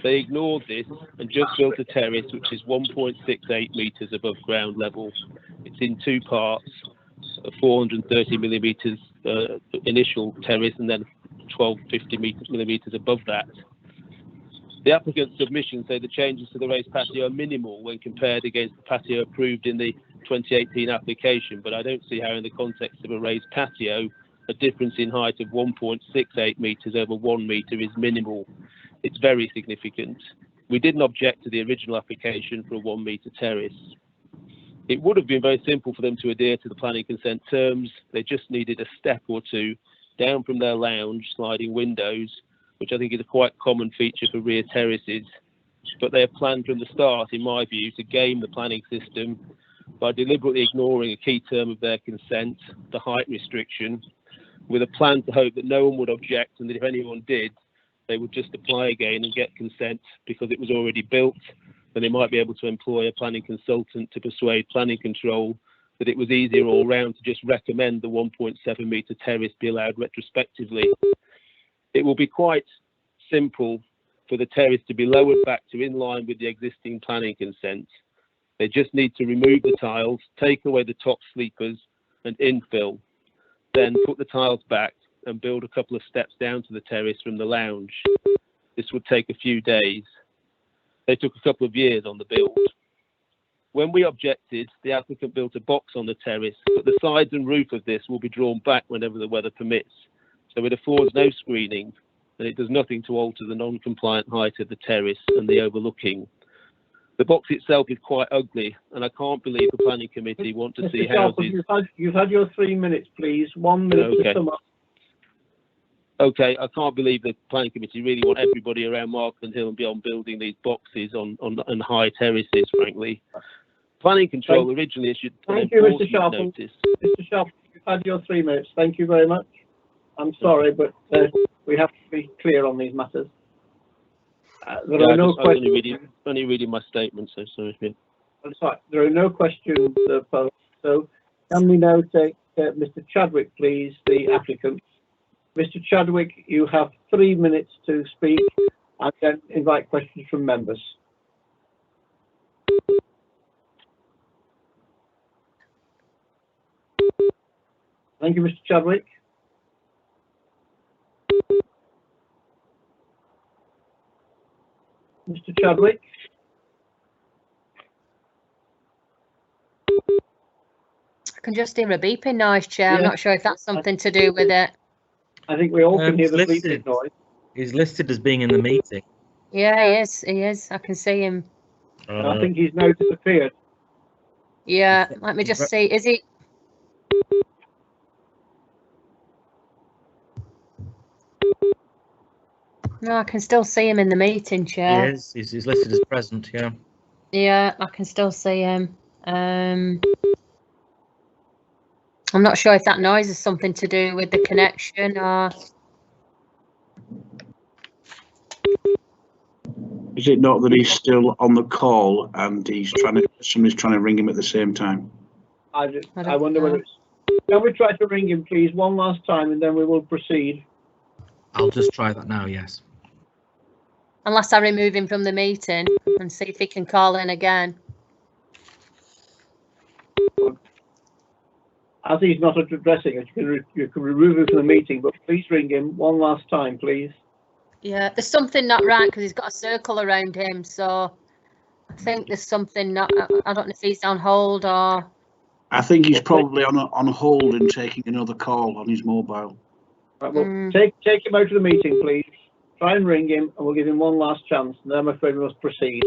They ignored this and just built a terrace which is 1.68 metres above ground level. It's in 2 parts, a 430 millimetres initial terrace and then 1250 millimetres above that. The applicant's submissions say the changes to the raised patio are minimal when compared against the patio approved in the 2018 application, but I don't see how in the context of a raised patio a difference in height of 1.68 metres over 1 metre is minimal. It's very significant. We didn't object to the original application for a 1 metre terrace. It would have been very simple for them to adhere to the planning consent terms. They just needed a step or two down from their lounge sliding windows, which I think is a quite common feature for rear terraces. But they have planned from the start, in my view, to game the planning system by deliberately ignoring a key term of their consent, the height restriction, with a plan to hope that no one would object, and that if anyone did, they would just apply again and get consent because it was already built, and they might be able to employ a planning consultant to persuade planning control that it was easier all round to just recommend the 1.7 metre terrace be allowed retrospectively. It will be quite simple for the terrace to be lowered back to in line with the existing planning consent. They just need to remove the tiles, take away the top sleepers and infill, then put the tiles back and build a couple of steps down to the terrace from the lounge. This would take a few days. They took a couple of years on the build. When we objected, the applicant built a box on the terrace, but the sides and roof of this will be drawn back whenever the weather permits. So it affords no screening, and it does nothing to alter the non-compliant height of the terrace and the overlooking. The box itself is quite ugly, and I can't believe the planning committee want to see houses. You've had your 3 minutes, please. 1 minute to sum up. Okay, I can't believe the planning committee really want everybody around Markland Hill and beyond building these boxes on high terraces, frankly. Planning control originally issued an enforcement notice. Mr. Sharp, you've had your 3 minutes. Thank you very much. I'm sorry, but we have to be clear on these matters. There are no questions. Only reading my statement, so sorry. I'm sorry. There are no questions posed. So can we now take Mr. Chadwick, please, the applicant. Mr. Chadwick, you have 3 minutes to speak and then invite questions from members. Thank you, Mr. Chadwick. Mr. Chadwick. I can just hear a beeping noise, Chair. I'm not sure if that's something to do with it. I think we all can hear the beeping noise. He's listed as being in the meeting. Yeah, he is. He is. I can see him. I think he's now disappeared. Yeah, let me just see. Is he? No, I can still see him in the meeting, Chair. He is. He's listed as present, yeah. Yeah, I can still see him. I'm not sure if that noise is something to do with the connection or... Is it not that he's still on the call and somebody's trying to ring him at the same time? I wonder whether it's... Can we try to ring him, please, one last time, and then we will proceed? I'll just try that now, yes. Unless I remove him from the meeting and see if he can call in again. As he's not addressing it, you can remove him from the meeting, but please ring him one last time, please. Yeah, there's something not right because he's got a circle around him, so I think there's something not... I don't know if he's on hold or... I think he's probably on hold and taking another call on his mobile. Right, well, take him out of the meeting, please. Try and ring him, and we'll give him one last chance, and then I'm afraid we must proceed.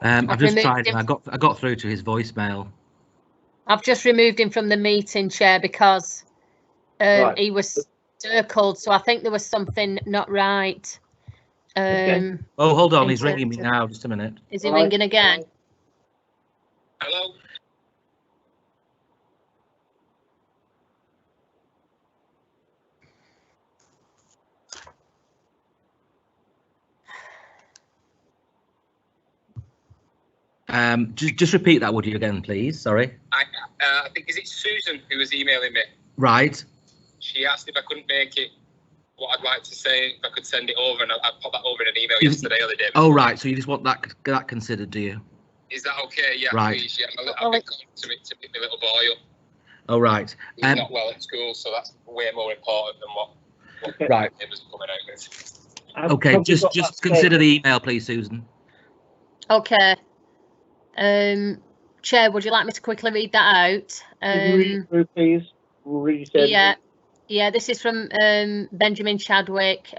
I've just tried and I got through to his voicemail. I've just removed him from the meeting, Chair, because he was circled, so I think there was something not right. Oh, hold on, he's ringing me now. Just a minute. Is he ringing again? Hello? Just repeat that, would you, again, please? Sorry. I think, is it Susan who was emailing me? Right. She asked if I couldn't make it, what I'd like to say, if I could send it over, and I popped that over in an email yesterday or the day before. Oh, right. So you just want that considered, do you? Is that okay? Yeah, right. Please. Yeah, I've been going to pick my little boy up. Oh, right. He's not well at school, so that's way more important than what right. neighbours are coming out with. Okay, just consider the email, please, Susan. Okay. Chair, would you like me to quickly read that out? Read through, please. We'll read it. Yeah, this is from Benjamin Chadwick.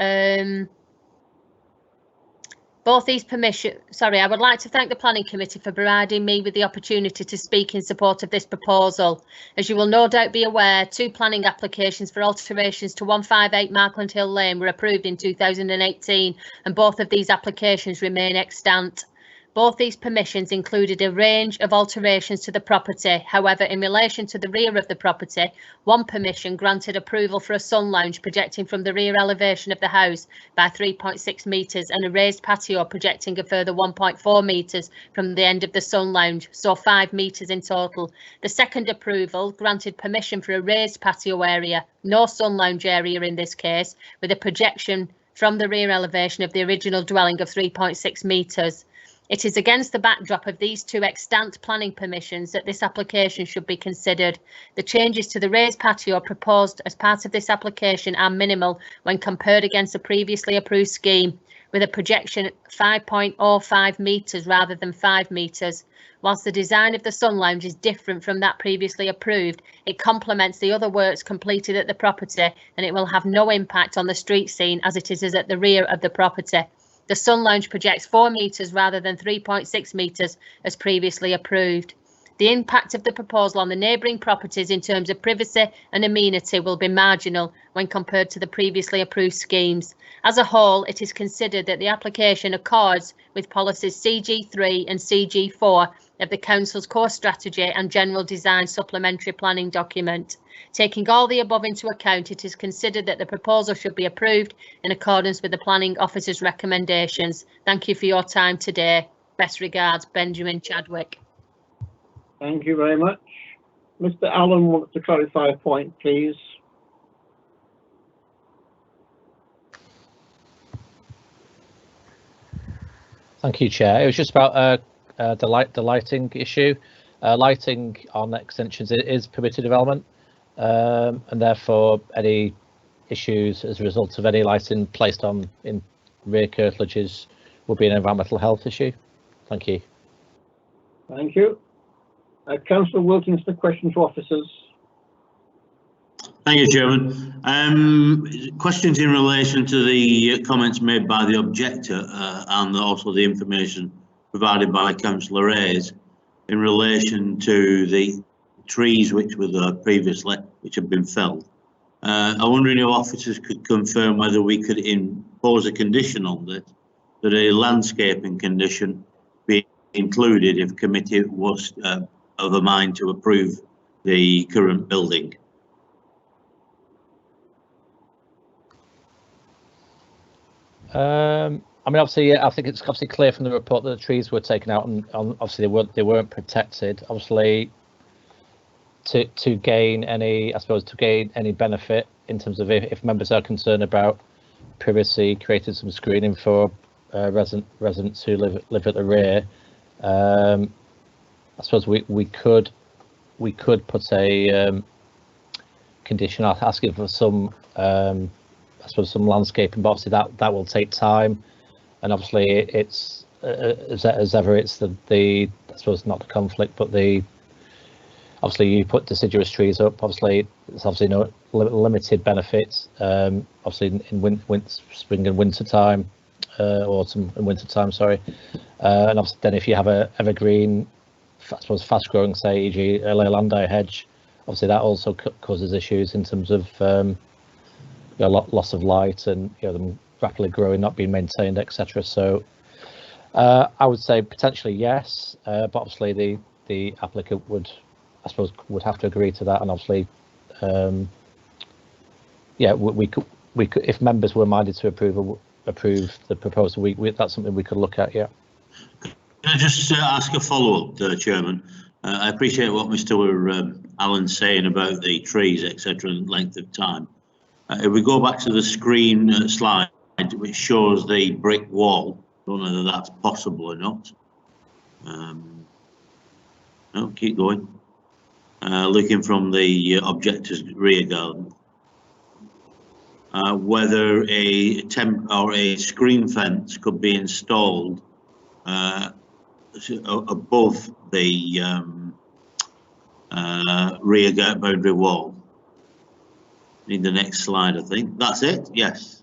Both these I would like to thank the Planning Committee for providing me with the opportunity to speak in support of this proposal. As you will no doubt be aware, 2 planning applications for alterations to 158 Markland Hill Lane were approved in 2018, and both of these applications remain extant. Both these permissions included a range of alterations to the property. However, in relation to the rear of the property, one permission granted approval for a sun lounge projecting from the rear elevation of the house by 3.6 metres and a raised patio projecting a further 1.4 metres from the end of the sun lounge, so 5 metres in total. The second approval granted permission for a raised patio area, no sun lounge area in this case, with a projection from the rear elevation of the original dwelling of 3.6 metres. It is against the backdrop of these 2 extant planning permissions that this application should be considered. The changes to the raised patio proposed as part of this application are minimal when compared against a previously approved scheme, with a projection 5.05 metres rather than 5 metres. Whilst the design of the sun lounge is different from that previously approved, it complements the other works completed at the property, and it will have no impact on the street scene as it is at the rear of the property. The sun lounge projects 4 metres rather than 3.6 metres as previously approved. The impact of the proposal on the neighbouring properties in terms of privacy and amenity will be marginal when compared to the previously approved schemes. As a whole, it is considered that the application accords with policies CG3 and CG4 of the Council's core strategy and general design supplementary planning document. Taking all the above into account, it is considered that the proposal should be approved in accordance with the Planning Officer's recommendations. Thank you for your time today. Best regards, Benjamin Chadwick. Thank you very much. Mr. Allen wants to clarify a point, please. Thank you, Chair. It was just about the lighting issue. Lighting on extensions is permitted development, and therefore any issues as a result of any lighting placed on in rear curtilages will be an environmental health issue. Thank you. Thank you. Councillor Wilkins, the question to officers. Thank you, Chairman. Questions in relation to the comments made by the objector and also the information provided by Councillor Hayes in relation to the trees which were there previously, which have been felled. I'm wondering if officers could confirm whether we could impose a condition on this, that a landscaping condition be included if committee was of a mind to approve the current building. I mean, obviously, I think it's obviously clear from the report that the trees were taken out, and obviously they weren't protected. Obviously, to gain any, I suppose, to gain any benefit in terms of if members are concerned about privacy, creating some screening for residents who live at the rear. I suppose we could put a condition asking for some I suppose some landscaping, but obviously that will take time, and obviously it's as ever it's the I suppose not the conflict, but the obviously you put deciduous trees up. Obviously it's obviously no limited benefits. Obviously in spring and winter time, autumn and winter time, sorry, and obviously then if you have a evergreen, I suppose fast growing, say e.g. a Leylandii hedge, obviously that also causes issues in terms of loss of light and them rapidly growing, not being maintained, etc. So I would say potentially yes, but obviously the applicant would, I suppose, would have to agree to that, and obviously, yeah, we could, if members were minded to approve the proposal, that's something we could look at. Yeah. Can I just ask a follow-up, Chairman? I appreciate what Mr. Allen's saying about the trees, etc., and length of time. If we go back to the screen slide, which shows the brick wall, I don't know whether that's possible or not. No, keep going. Looking from the objector's rear garden. Whether a temp or a screen fence could be installed above the rear boundary wall. In the next slide, I think that's it. Yes.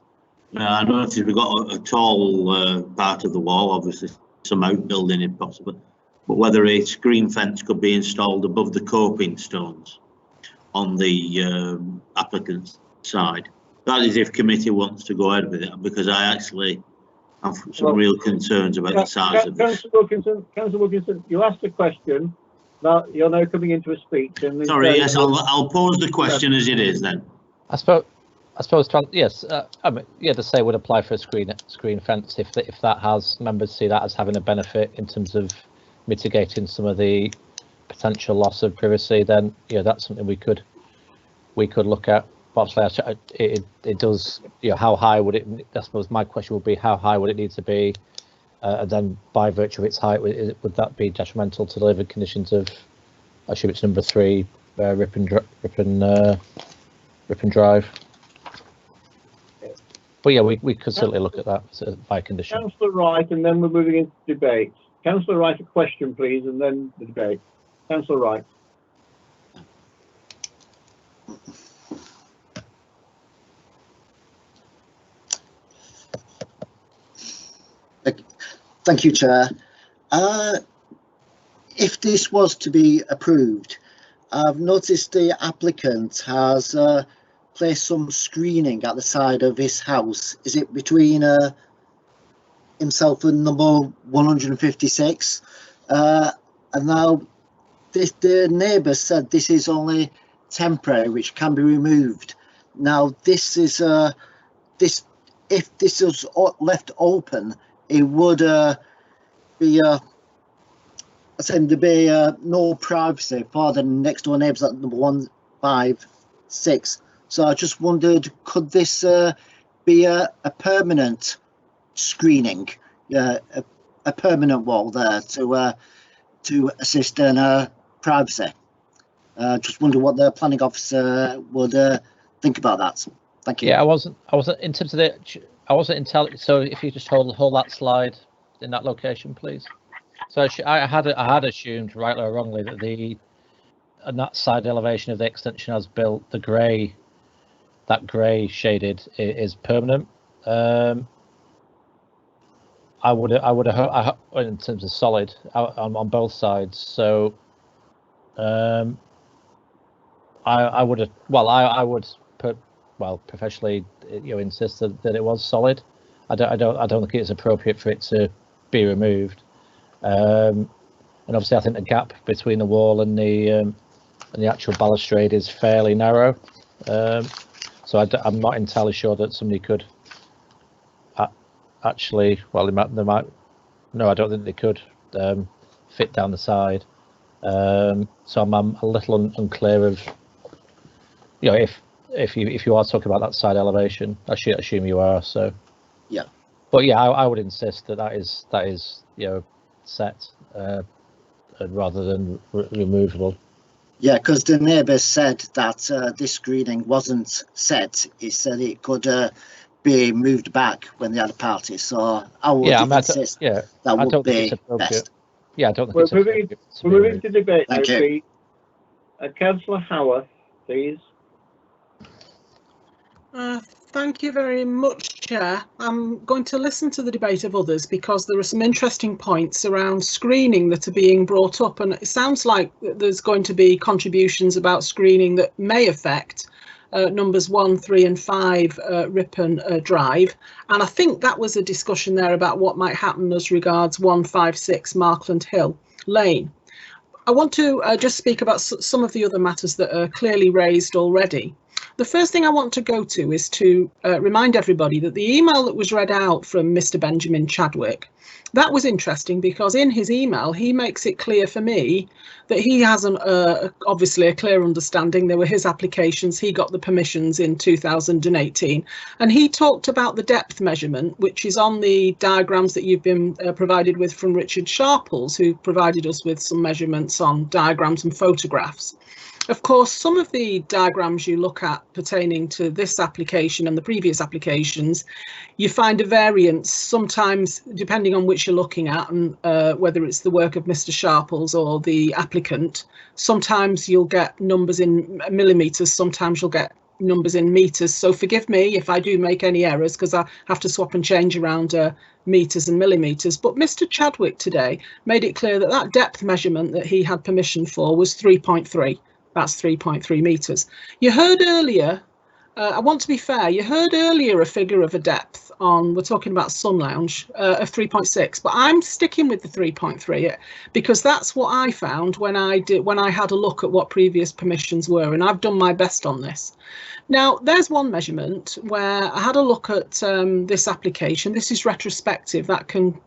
I noticed we've got a tall part of the wall, obviously some outbuilding if possible, but whether a screen fence could be installed above the coping stones on the applicant's side. That is if committee wants to go ahead with it, because I actually have some real concerns about the size of this. Councillor Wilkinson, you asked a question. Now you're now coming into a speech. And sorry, yes, I'll pose the question as it is then. I suppose, yes. I mean, yeah, the say would apply for a screen fence if that has members see that as having a benefit in terms of mitigating some of the potential loss of privacy. Then yeah, that's something we could look at. Obviously, it does. You know, how high would it? I suppose my question would be how high would it need to be, and then by virtue of its height, would that be detrimental to the living conditions of? I assume it's number 3, Ripon Drive. But yeah, we could certainly look at that by condition. Councillor Wright, and then we're moving into debate. Councillor Wright, a question, please, and then the debate. Councillor Wright. Thank you, Chair. If this was to be approved, I've noticed the applicant has placed some screening at the side of his house. Is it between himself and number 156? And now the neighbour said this is only temporary, which can be removed. Now this is if this was left open, it would be no privacy for the next door neighbours at number 156. So I just wondered, could this be a permanent screening, a permanent wall there to assist in privacy? Just wonder what the planning officer would think about that. Thank you. Yeah, I wasn't in terms of I wasn't intelligent. So if you just hold that slide in that location, please. So I had assumed, rightly or wrongly, that on that side elevation of the extension as built, that grey shaded is permanent. I would have in terms of solid on both sides. So I would professionally, insist that it was solid. I don't think it's appropriate for it to be removed. And obviously, I think the gap between the wall and the actual balustrade is fairly narrow. So I'm not entirely sure that somebody could actually. Well, they might. No, I don't think they could fit down the side. So I'm a little unclear of. If you are talking about that side elevation, I assume you are. So yeah. But yeah, I would insist that is set rather than removable. Yeah, because the neighbour said that this screening wasn't set. He said it could be moved back when they had a party. So I would insist that would be best. Yeah, I don't think we're moving to debate now, Thank you. please. Councillor Howarth, please. Thank you very much, Chair. I'm going to listen to the debate of others because there are some interesting points around screening that are being brought up, and it sounds like there's going to be contributions about screening that may affect numbers 1, 3 and 5 Ripon Drive, and I think that was a discussion there about what might happen as regards 156 Markland Hill Lane. I want to just speak about some of the other matters that are clearly raised already. The first thing I want to go to is to remind everybody that the email that was read out from Mr. Benjamin Chadwick, that was interesting because in his email he makes it clear for me that he has obviously a clear understanding. There were his applications, he got the permissions in 2018, and he talked about the depth measurement, which is on the diagrams that you've been provided with from Richard Sharples, who provided us with some measurements on diagrams and photographs. Of course, some of the diagrams you look at pertaining to this application and the previous applications, you find a variance sometimes depending on which you're looking at, and whether it's the work of Mr. Sharples or the applicant. Sometimes you'll get numbers in millimetres, sometimes you'll get numbers in metres. So forgive me if I do make any errors, because I have to swap and change around metres and millimetres. But Mr. Chadwick today made it clear that that depth measurement that he had permission for was 3.3. That's 3.3 metres. You heard earlier, I want to be fair, you heard earlier a figure of a depth on, we're talking about Sun Lounge, of 3.6, but I'm sticking with the 3.3 because that's what I found when I had a look at what previous permissions were, and I've done my best on this. Now, there's one measurement where I had a look at this application. This is retrospective, that can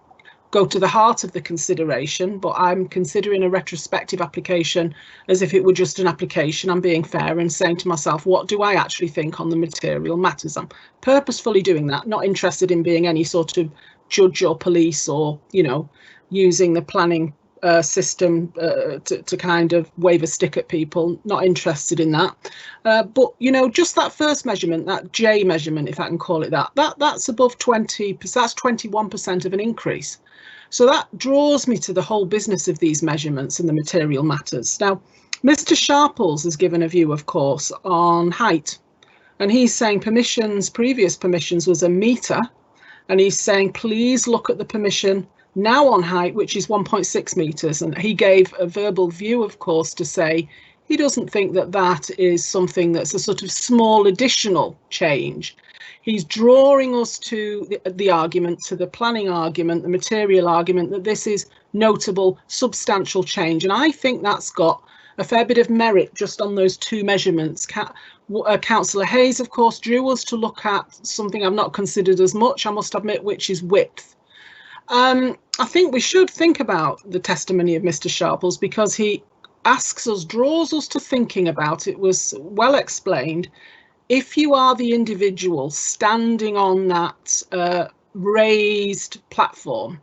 go to the heart of the consideration, but I'm considering a retrospective application as if it were just an application. I'm being fair and saying to myself, what do I actually think on the material matters? I'm purposefully doing that, not interested in being any sort of judge or police or, you know, using the planning system to kind of wave a stick at people, not interested in that. But, you know, just that first measurement, that J measurement, if I can call it that, that's above 20%, that's 21% of an increase. So that draws me to the whole business of these measurements and the material matters. Now, Mr. Sharples has given a view, of course, on height, and he's saying previous permissions was a metre, and he's saying, please look at the permission now on height, which is 1.6 metres. And he gave a verbal view, of course, to say he doesn't think that that is something that's a sort of small additional change. He's drawing us to the argument, to the planning argument, the material argument, that this is notable, substantial change. And I think that's got a fair bit of merit just on those two measurements. Councillor Hayes, of course, drew us to look at something I've not considered as much, I must admit, which is width. I think we should think about the testimony of Mr. Sharples because he asks us, draws us to thinking about, it was well explained, if you are the individual standing on that raised platform,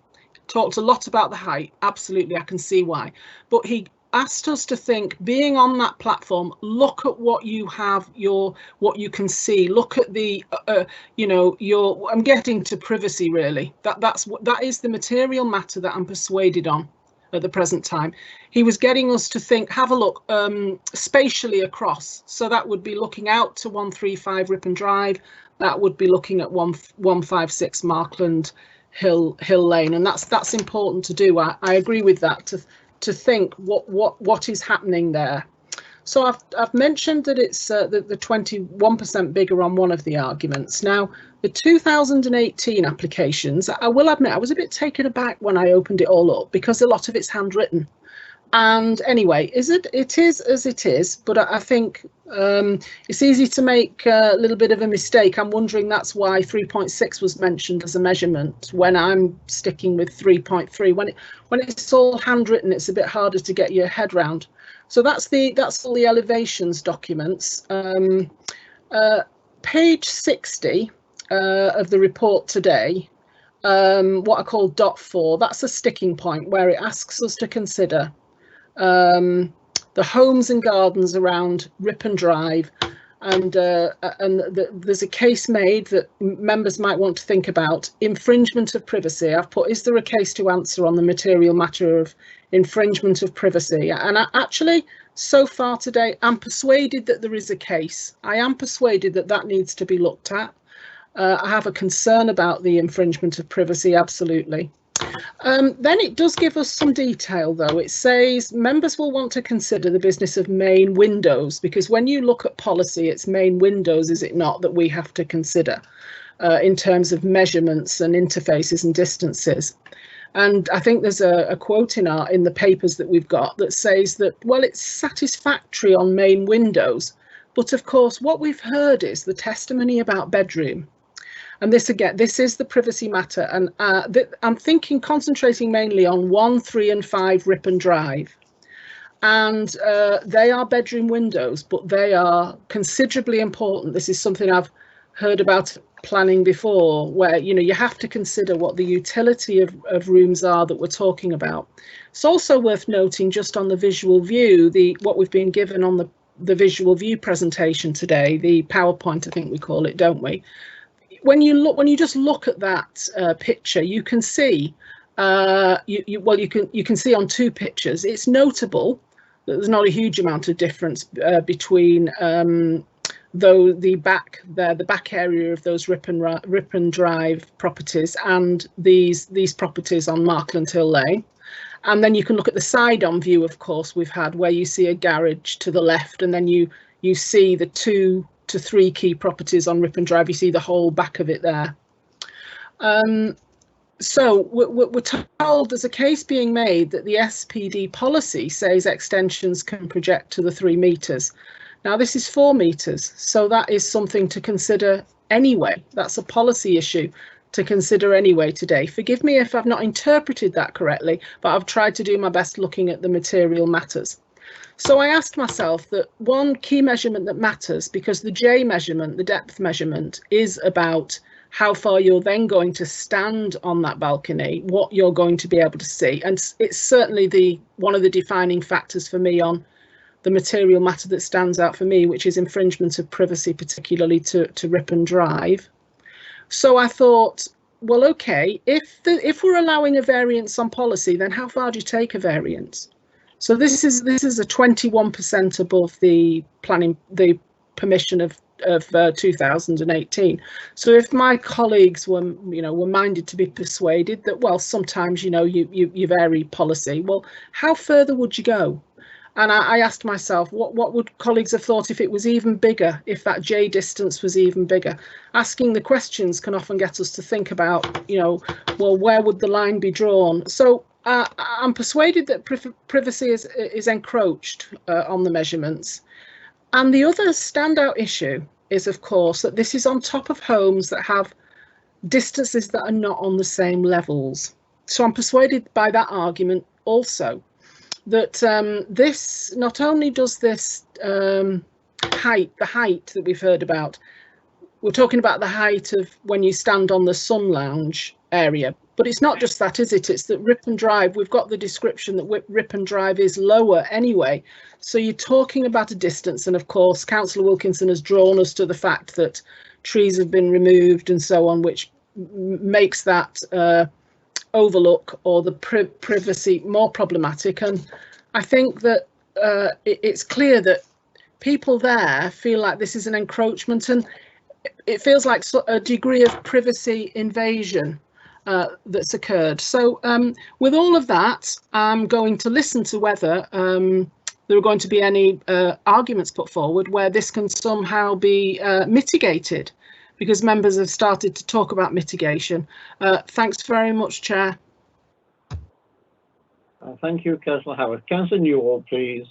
talked a lot about the height, absolutely, I can see why, but he asked us to think, being on that platform, look at what you have, what you can see, look at the you know, I'm getting to privacy really, that is the material matter that I'm persuaded on at the present time. He was getting us to think, have a look spatially across, so that would be looking out to 135 Ripon Drive, that would be looking at 156 Markland Hill Lane, and that's important to do. I agree with that, to think what is happening there. So I've mentioned that it's the 21% bigger on one of the arguments. Now, the 2018 applications, I will admit, I was a bit taken aback when I opened it all up because a lot of it's handwritten. And anyway, it is as it is, but I think it's easy to make a little bit of a mistake. I'm wondering that's why 3.6 was mentioned as a measurement when I'm sticking with 3.3. When it's all handwritten, it's a bit harder to get your head round. So that's all the elevations documents. Page 60 of the report today, what I call dot 4, that's a sticking point where it asks us to consider the homes and gardens around Ripon Drive, and there's a case made that members might want to think about infringement of privacy. I've put, is there a case to answer on the material matter of infringement of privacy? And actually, so far today, I'm persuaded that there is a case. I am persuaded that that needs to be looked at. I have a concern about the infringement of privacy, absolutely. Then it does give us some detail, though. It says members will want to consider the business of main windows, because when you look at policy, it's main windows, is it not, that we have to consider in terms of measurements and interfaces and distances. And I think there's a quote in the papers that we've got that says that, well, it's satisfactory on main windows. But of course, what we've heard is the testimony about bedroom. And this again, this is the privacy matter. And I'm concentrating mainly on 1, 3 and 5 Ripon Drive. And they are bedroom windows, but they are considerably important. This is something I've heard about planning before, where you have to consider what the utility of rooms are that we're talking about. It's also worth noting, just on the visual view, what we've been given on the visual view presentation today, the PowerPoint, I think we call it, don't we? When you just look at that picture, you can see you can see on 2 pictures. It's notable that there's not a huge amount of difference between though the back area of those Ripon Drive properties and these properties on Markland Hill Lane. And then you can look at the side-on view, of course, we've had, where you see a garage to the left, and then you see the 2 to 3 key properties on Ripon Drive. You see the whole back of it there. So we're told there's a case being made that the SPD policy says extensions can project to the 3 metres. Now this is 4 metres, so that is something to consider anyway. That's a policy issue to consider anyway today. Forgive me if I've not interpreted that correctly, but I've tried to do my best looking at the material matters. So I asked myself that one key measurement that matters, because the J measurement, the depth measurement, is about how far you're then going to stand on that balcony, what you're going to be able to see. And it's certainly one of the defining factors for me on the material matter that stands out for me, which is infringement of privacy, particularly to Ripon Drive. So I thought, well, OK, if we're allowing a variance on policy, then how far do you take a variance? So this is a 21% above the permission of 2018. So if my colleagues were minded to be persuaded that, well, sometimes you vary policy, well, how further would you go? And I asked myself, what would colleagues have thought if it was even bigger, if that J distance was even bigger? Asking the questions can often get us to think about, well, where would the line be drawn? So I'm persuaded that privacy is encroached on the measurements. And the other standout issue is, of course, that this is on top of homes that have distances that are not on the same levels. So I'm persuaded by that argument also that this not only does this the height that we've heard about, we're talking about the height of when you stand on the sun lounge area, but it's not just that, is it? It's that Ripon Drive, we've got the description that Ripon Drive is lower anyway. So you're talking about a distance, and of course Councillor Wilkinson has drawn us to the fact that trees have been removed and so on, which makes that overlook or the privacy more problematic. And I think that it's clear that people there feel like this is an encroachment, and it feels like a degree of privacy invasion that's occurred. So with all of that, I'm going to listen to whether there are going to be any arguments put forward where this can somehow be mitigated, because members have started to talk about mitigation. Thanks very much, Chair. Thank you, Councillor Howard. Councillor Newell, please.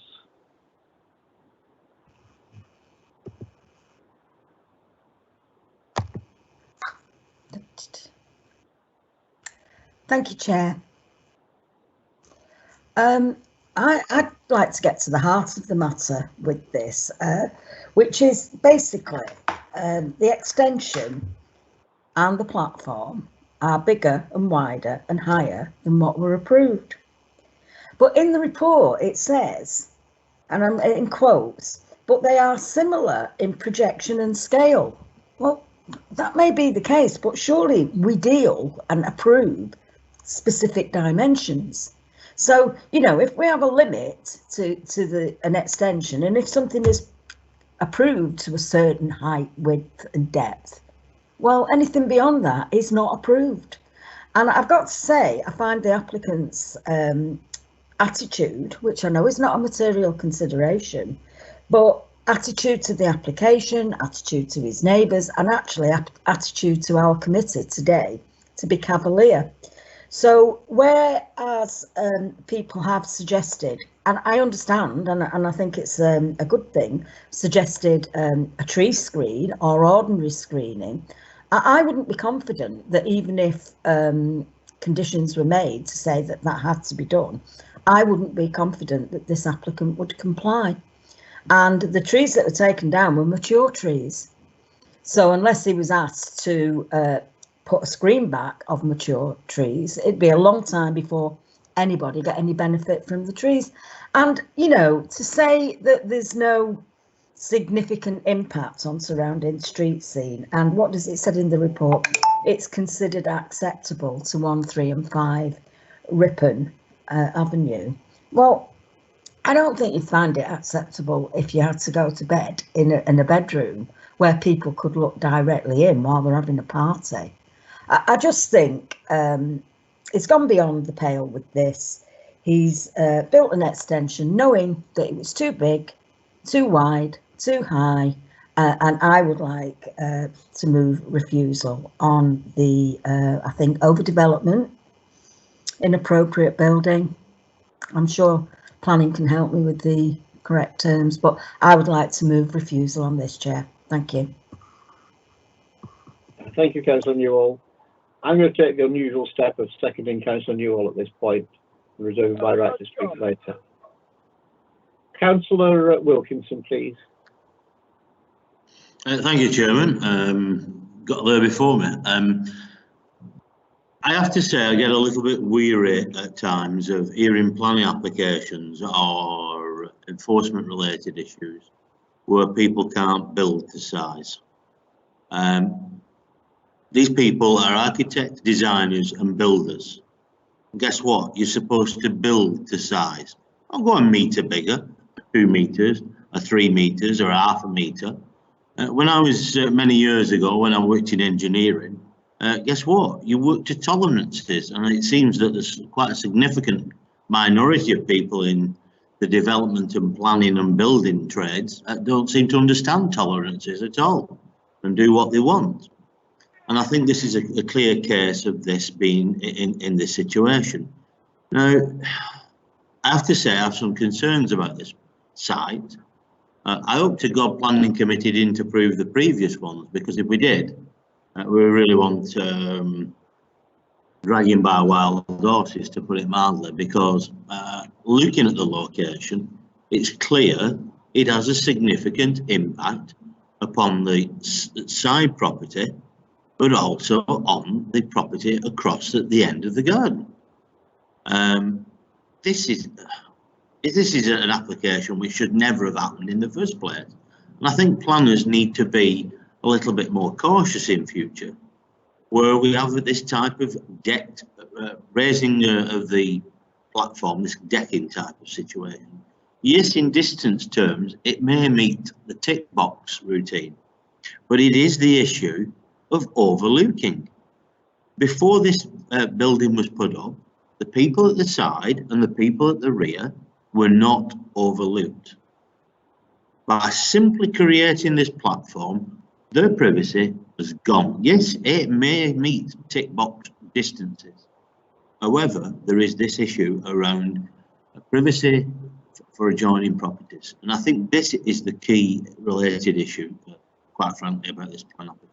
Thank you, Chair. I'd like to get to the heart of the matter with this, which is basically the extension and the platform are bigger and wider and higher than what were approved. But in the report it says, and I'm in quotes, but they are similar in projection and scale. Well, that may be the case, but surely we deal and approve specific dimensions. So, if we have a limit to an extension, and if something is approved to a certain height, width and depth, well, anything beyond that is not approved. And I've got to say, I find the applicant's attitude, which I know is not a material consideration, but attitude to the application, attitude to his neighbours, and actually attitude to our committee today, to be cavalier. So whereas people have suggested, and I understand, and I think it's a good thing, suggested a tree screen or ordinary screening, I wouldn't be confident that even if conditions were made to say that that had to be done, I wouldn't be confident that this applicant would comply. And the trees that were taken down were mature trees. So unless he was asked to put a screen back of mature trees, it'd be a long time before anybody got any benefit from the trees. And, you know, to say that there's no significant impact on surrounding street scene, and what does it said in the report? It's considered acceptable to 1, 3 and 5 Ripon Avenue. Well, I don't think you'd find it acceptable if you had to go to bed in a bedroom where people could look directly in while they're having a party. I just think it's gone beyond the pale with this. He's built an extension knowing that it was too big, too wide, too high, and I would like to move refusal on the, I think, overdevelopment, inappropriate building. I'm sure planning can help me with the correct terms, but I would like to move refusal on this, Chair. Thank you. Thank you, Councillor Newall. I'm going to take the unusual step of seconding Councillor Newall at this point, reserving my right to speak later. Councillor Wilkinson, please. Thank you, Chairman. Got there before me. I have to say I get a little bit weary at times of hearing planning applications or enforcement related issues where people can't build to size. These people are architects, designers and builders. And guess what? You're supposed to build to size. I'll go a metre bigger, 2 metres, or 3 metres, or half a metre. When I was many years ago, when I worked in engineering, guess what? You work to tolerances, and it seems that there's quite a significant minority of people in the development and planning and building trades that don't seem to understand tolerances at all and do what they want. And I think this is a clear case of this being in this situation. Now, I have to say I have some concerns about this site. I hope to God Planning Committee didn't approve the previous ones, because if we did, we really want dragging by wild horses, to put it mildly, because looking at the location, it's clear it has a significant impact upon the side property, but also on the property across at the end of the garden. This is an application which should never have happened in the first place. And I think planners need to be a little bit more cautious in future, where we have this type of deck raising of the platform, this decking type of situation. Yes, in distance terms, it may meet the tick box routine, but it is the issue of overlooking. Before this building was put up, the people at the side and the people at the rear were not overlooked. By simply creating this platform, their privacy has gone. Yes, it may meet tick box distances. However, there is this issue around privacy for adjoining properties. And I think this is the key related issue, quite frankly, about this plan application.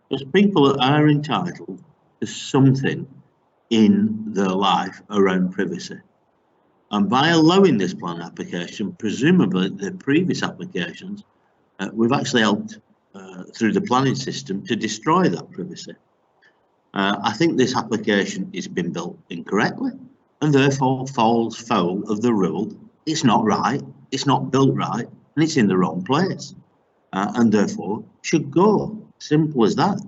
Because people are entitled to something in their life around privacy. And by allowing this plan application, presumably the previous applications, we've actually helped through the planning system to destroy that privacy. I think this application has been built incorrectly and therefore falls foul of the rule. It's not right, it's not built right, and it's in the wrong place, and therefore should go. Simple as that.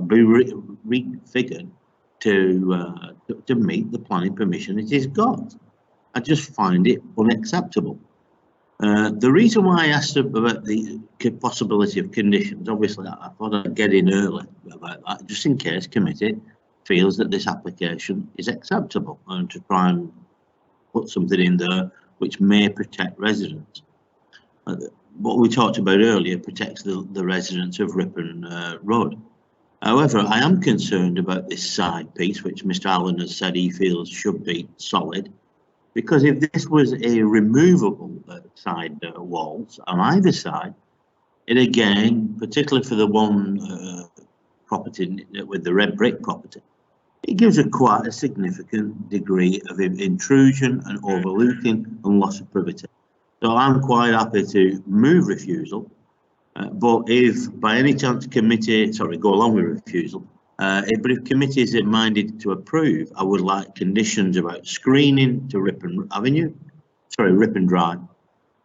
Be refigured to meet the planning permission it has got. I just find it unacceptable. The reason why I asked about the possibility of conditions, obviously I thought I'd get in early about that, just in case committee feels that this application is acceptable, and to try and put something in there which may protect residents. What we talked about earlier protects the residents of Ripon Road. However, I am concerned about this side piece, which Mr. Allen has said he feels should be solid, because if this was a removable side walls on either side, it again, particularly for the one property with the red brick property, it gives quite a significant degree of intrusion and overlooking and loss of privacy. So I'm quite happy to move refusal, but if by any chance committee, go along with refusal, but if committee is minded to approve, I would like conditions about screening to Ripon Drive,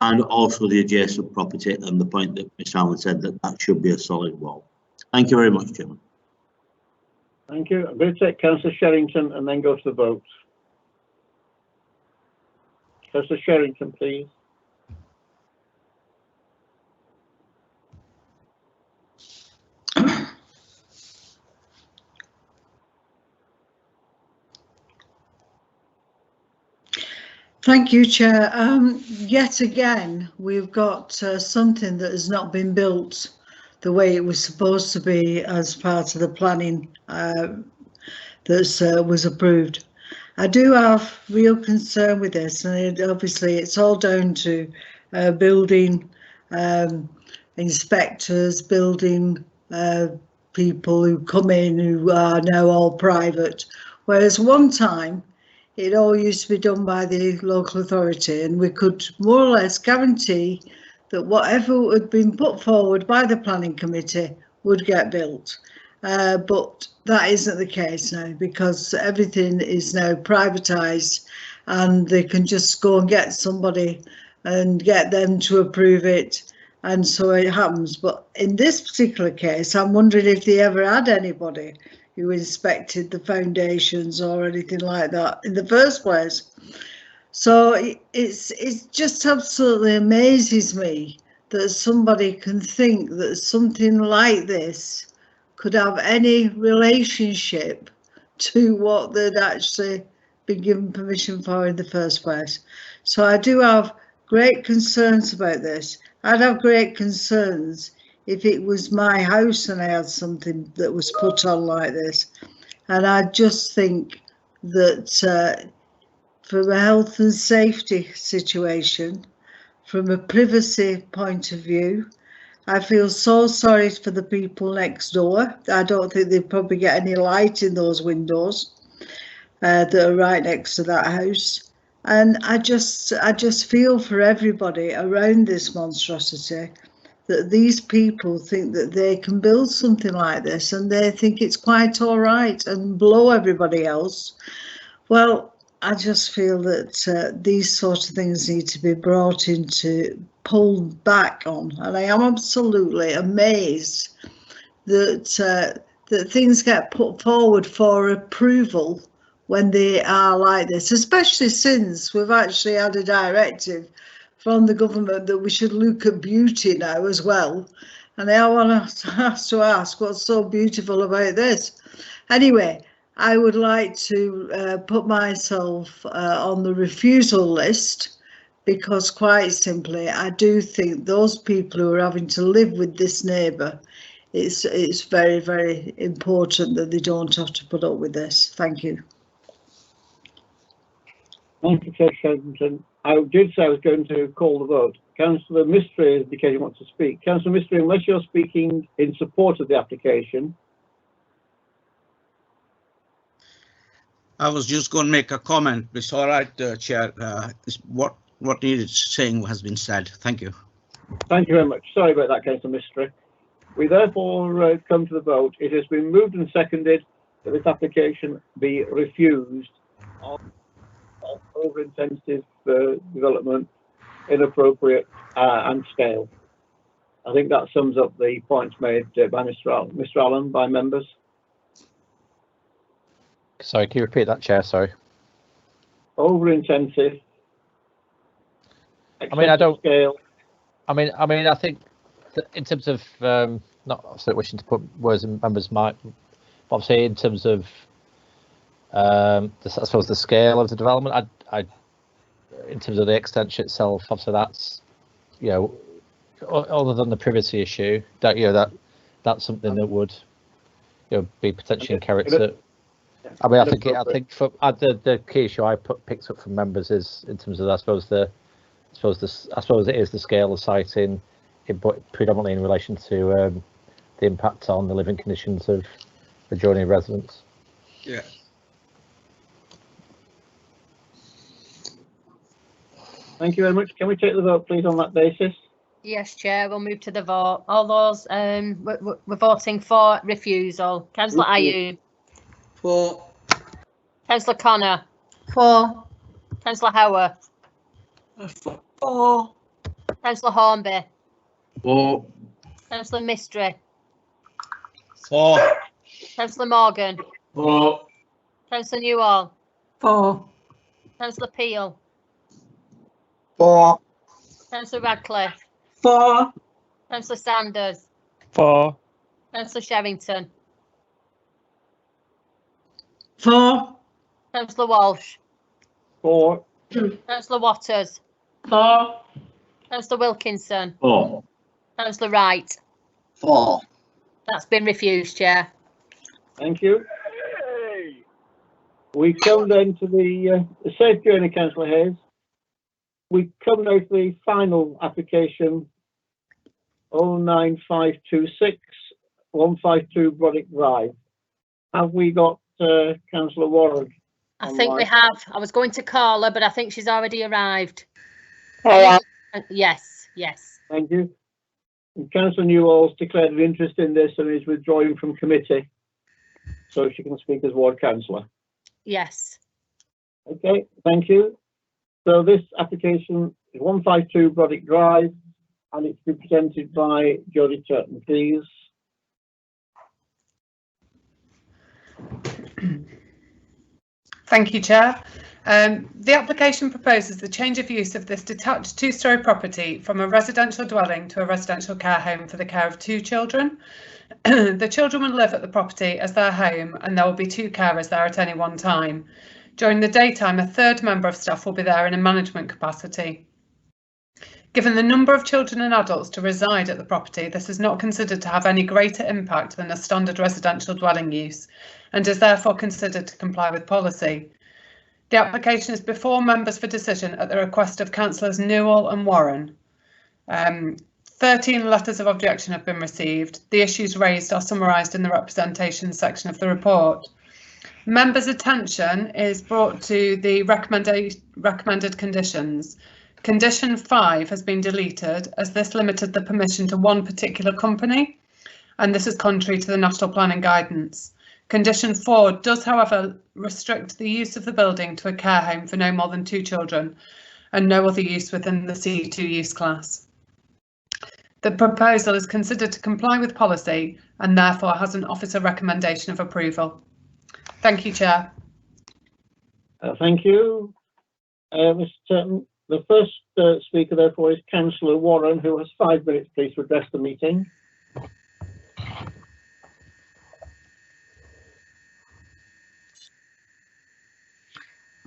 and also the adjacent property, and the point that Mr. Allen said that should be a solid wall. Thank you very much, Chairman. Thank you. I'm going to take Councillor Sherrington and then go to the vote. Councillor Sherrington, please. Thank you, Chair. Yet again, we've got something that has not been built the way it was supposed to be as part of the planning that was approved. I do have real concern with this, and obviously it's all down to building inspectors, building people who come in who are now all private, whereas one time it all used to be done by the local authority, and we could more or less guarantee that whatever had been put forward by the planning committee would get built. But that isn't the case now, because everything is now privatised, and they can just go and get somebody and get them to approve it, and so it happens. But in this particular case, I'm wondering if they ever had anybody who inspected the foundations or anything like that in the first place. So it just absolutely amazes me that somebody can think that something like this could have any relationship to what they'd actually been given permission for in the first place. So I do have great concerns about this. I'd have great concerns if it was my house and I had something that was put on like this. And I just think that from a health and safety situation, from a privacy point of view, I feel so sorry for the people next door. I don't think they probably get any light in those windows that are right next to that house. And I just feel for everybody around this monstrosity, that these people think that they can build something like this and they think it's quite all right and blow everybody else. Well, I just feel that these sort of things need to be brought into, pulled back on, and I am absolutely amazed that that things get put forward for approval when they are like this, especially since we've actually had a directive from the government that we should look at beauty now as well. And I want to ask what's so beautiful about this. Anyway, I would like to put myself on the refusal list, because quite simply, I do think those people who are having to live with this neighbour, it's very, very important that they don't have to put up with this. Thank you. Thank you, Chair Sherrington. I did say I was going to call the vote. Councillor Mystery is indicating he wants to speak. Councillor Mystery, unless you're speaking in support of the application. I was just going to make a comment. It's all right, Chair. What needed saying has been said. Thank you. Thank you very much. Sorry about that, Councillor Mystery. We therefore come to the vote. It has been moved and seconded that this application be refused of over-intensive development, inappropriate and stale. I think that sums up the points made by Mr. Allen by members. Sorry, can you repeat that, Chair? Sorry. Over-intensive. I mean, I don't. Scale. I mean, I think in terms of not obviously wishing to put words in members' mind, but obviously in terms of I suppose the scale of the development, I in terms of the extension itself, obviously that's, you know, other than the privacy issue, that, you know, that's something that would, be potentially in character. I mean, I think for the key issue I picked up from members is in terms of I suppose it is the scale of siting, but predominantly in relation to the impact on the living conditions of adjoining residents. Yeah. Thank you very much. Can we take the vote, please, on that basis? Yes, Chair, we'll move to the vote. All those we're voting for refusal. Councillor Ayoub. For. Councillor Connor. For. Councillor Howarth. For. Councillor Hornby. For. Councillor Mistry. For. Councillor Morgan. For. Councillor Newall. For. Councillor Peel. For. Councillor Radcliffe. For. Councillor Sanders. For. Councillor Sherrington. For. Councillor Walsh. For. Councillor Waters. For. Councillor Wilkinson. For. Councillor Wright. For. That's been refused, Chair. Thank you. We come then to the safe journey, Councillor Hayes. We come now to the final application, 09526 152 Broddick Drive. Have we got Councillor Warren? I think we have. I was going to call her, but I think she's already arrived. Yes, yes. Thank you. And Councillor Newall's declared an interest in this and is withdrawing from committee, so she can speak as ward councillor. Yes. Okay, thank you. So this application is 152 Broddick Drive, and it's been presented by Jodie Turton, please. Thank you, Chair. The application proposes the change of use of this detached two-storey property from a residential dwelling to a residential care home for the care of 2 children. The children will live at the property as their home, and there will be 2 carers there at any one time. During the daytime, a 3rd member of staff will be there in a management capacity. Given the number of children and adults to reside at the property, this is not considered to have any greater impact than a standard residential dwelling use, and is therefore considered to comply with policy. The application is before members for decision at the request of Councillors Newall and Warren. 13 letters of objection have been received. The issues raised are summarised in the representation section of the report. Members' attention is brought to the recommended conditions. Condition 5 has been deleted as this limited the permission to one particular company, and this is contrary to the National Planning Guidance. Condition 4 does, however, restrict the use of the building to a care home for no more than 2 children and no other use within the C2 use class. The proposal is considered to comply with policy and therefore has an officer recommendation of approval. Thank you, Chair. Thank you. Mr. Turton, the first speaker, therefore, is Councillor Warren, who has 5 minutes, please, to address the meeting.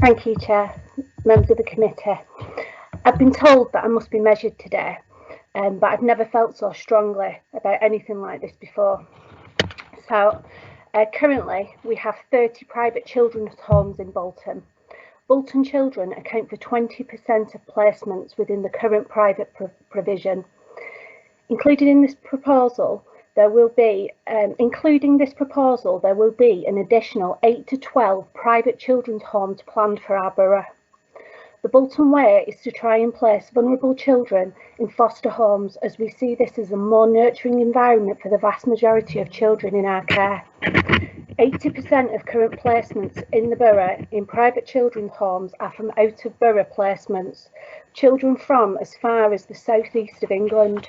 Thank you, Chair, members of the committee. I've been told that I must be measured today, but I've never felt so strongly about anything like this before. So, currently, we have 30 private children's homes in Bolton. Bolton children account for 20% of placements within the current private provision. Included in this proposal, there will be, including this proposal, there will be an additional 8 to 12 private children's homes planned for our borough. The Bolton way is to try and place vulnerable children in foster homes, as we see this as a more nurturing environment for the vast majority of children in our care. 80% of current placements in the borough in private children's homes are from out of borough placements, children from as far as the southeast of England.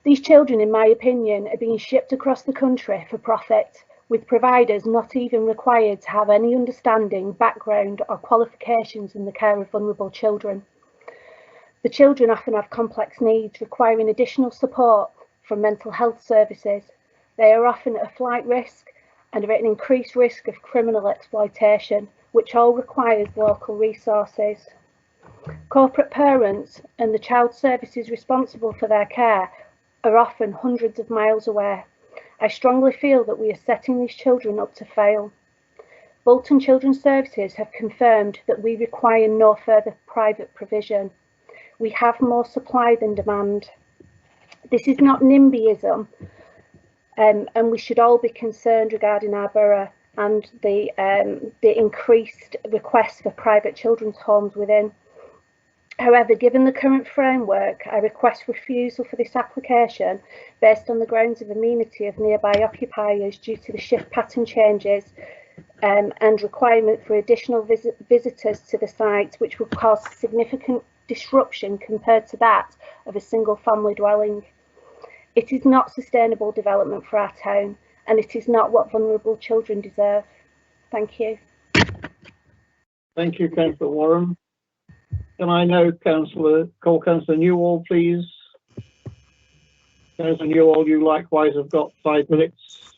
These children, in my opinion, are being shipped across the country for profit, with providers not even required to have any understanding, background or qualifications in the care of vulnerable children. The children often have complex needs requiring additional support from mental health services. They are often at a flight risk and are at an increased risk of criminal exploitation, which all requires local resources. Corporate parents and the child services responsible for their care are often hundreds of miles away, I strongly feel that we are setting these children up to fail. Bolton Children's Services have confirmed that we require no further private provision. We have more supply than demand. This is not NIMBYism, and we should all be concerned regarding our borough and the increased requests for private children's homes within. However, given the current framework, I request refusal for this application based on the grounds of amenity of nearby occupiers due to the shift pattern changes and requirement for additional visitors to the site, which would cause significant disruption compared to that of a single family dwelling. It is not sustainable development for our town, and it is not what vulnerable children deserve. Thank you. Thank you, Councillor Warren. Can I now call Councillor Newall, please? Councillor Newall, you likewise have got 5 minutes.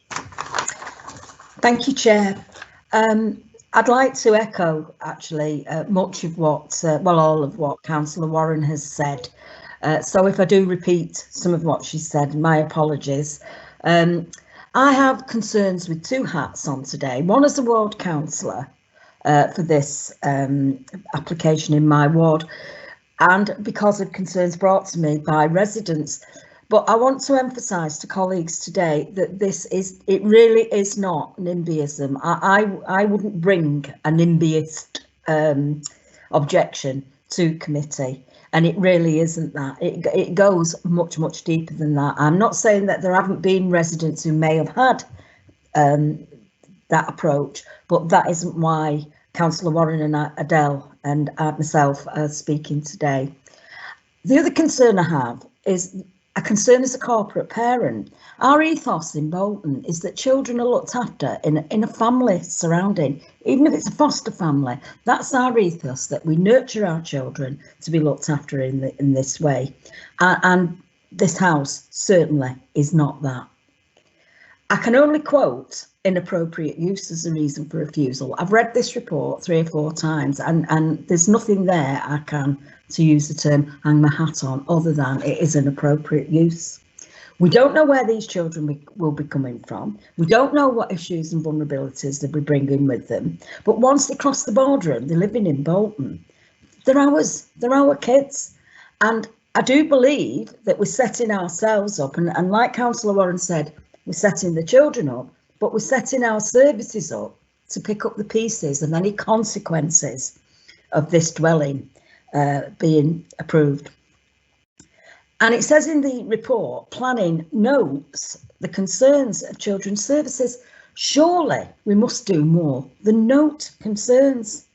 Thank you, Chair. I'd like to echo actually much of what, well, all of what Councillor Warren has said. So if I do repeat some of what she said, my apologies. I have concerns with 2 hats on today. One as a ward councillor for this application in my ward, and because of concerns brought to me by residents. But I want to emphasise to colleagues today that it really is not NIMBYism. I wouldn't bring a NIMBYist objection to committee, and it really isn't that. It goes much, much deeper than that. I'm not saying that there haven't been residents who may have had that approach, but that isn't why Councillor Warren and Adele and myself are speaking today. The other concern I have is a concern as a corporate parent. Our ethos in Bolton is that children are looked after in a family surrounding, even if it's a foster family. That's our ethos, that we nurture our children to be looked after in this way. And this house certainly is not that. I can only quote inappropriate use as a reason for refusal. I've read this report 3 or 4 times and there's nothing there I can, to use the term, hang my hat on, other than it is an appropriate use. We don't know where these children will be coming from. We don't know what issues and vulnerabilities they'll be bringing with them. But once they cross the border and they're living in Bolton, they're ours, they're our kids. And I do believe that we're setting ourselves up, and like Councillor Warren said, we're setting the children up, but we're setting our services up to pick up the pieces of any consequences of this dwelling being approved. And it says in the report, planning notes the concerns of children's services. Surely we must do more than note concerns.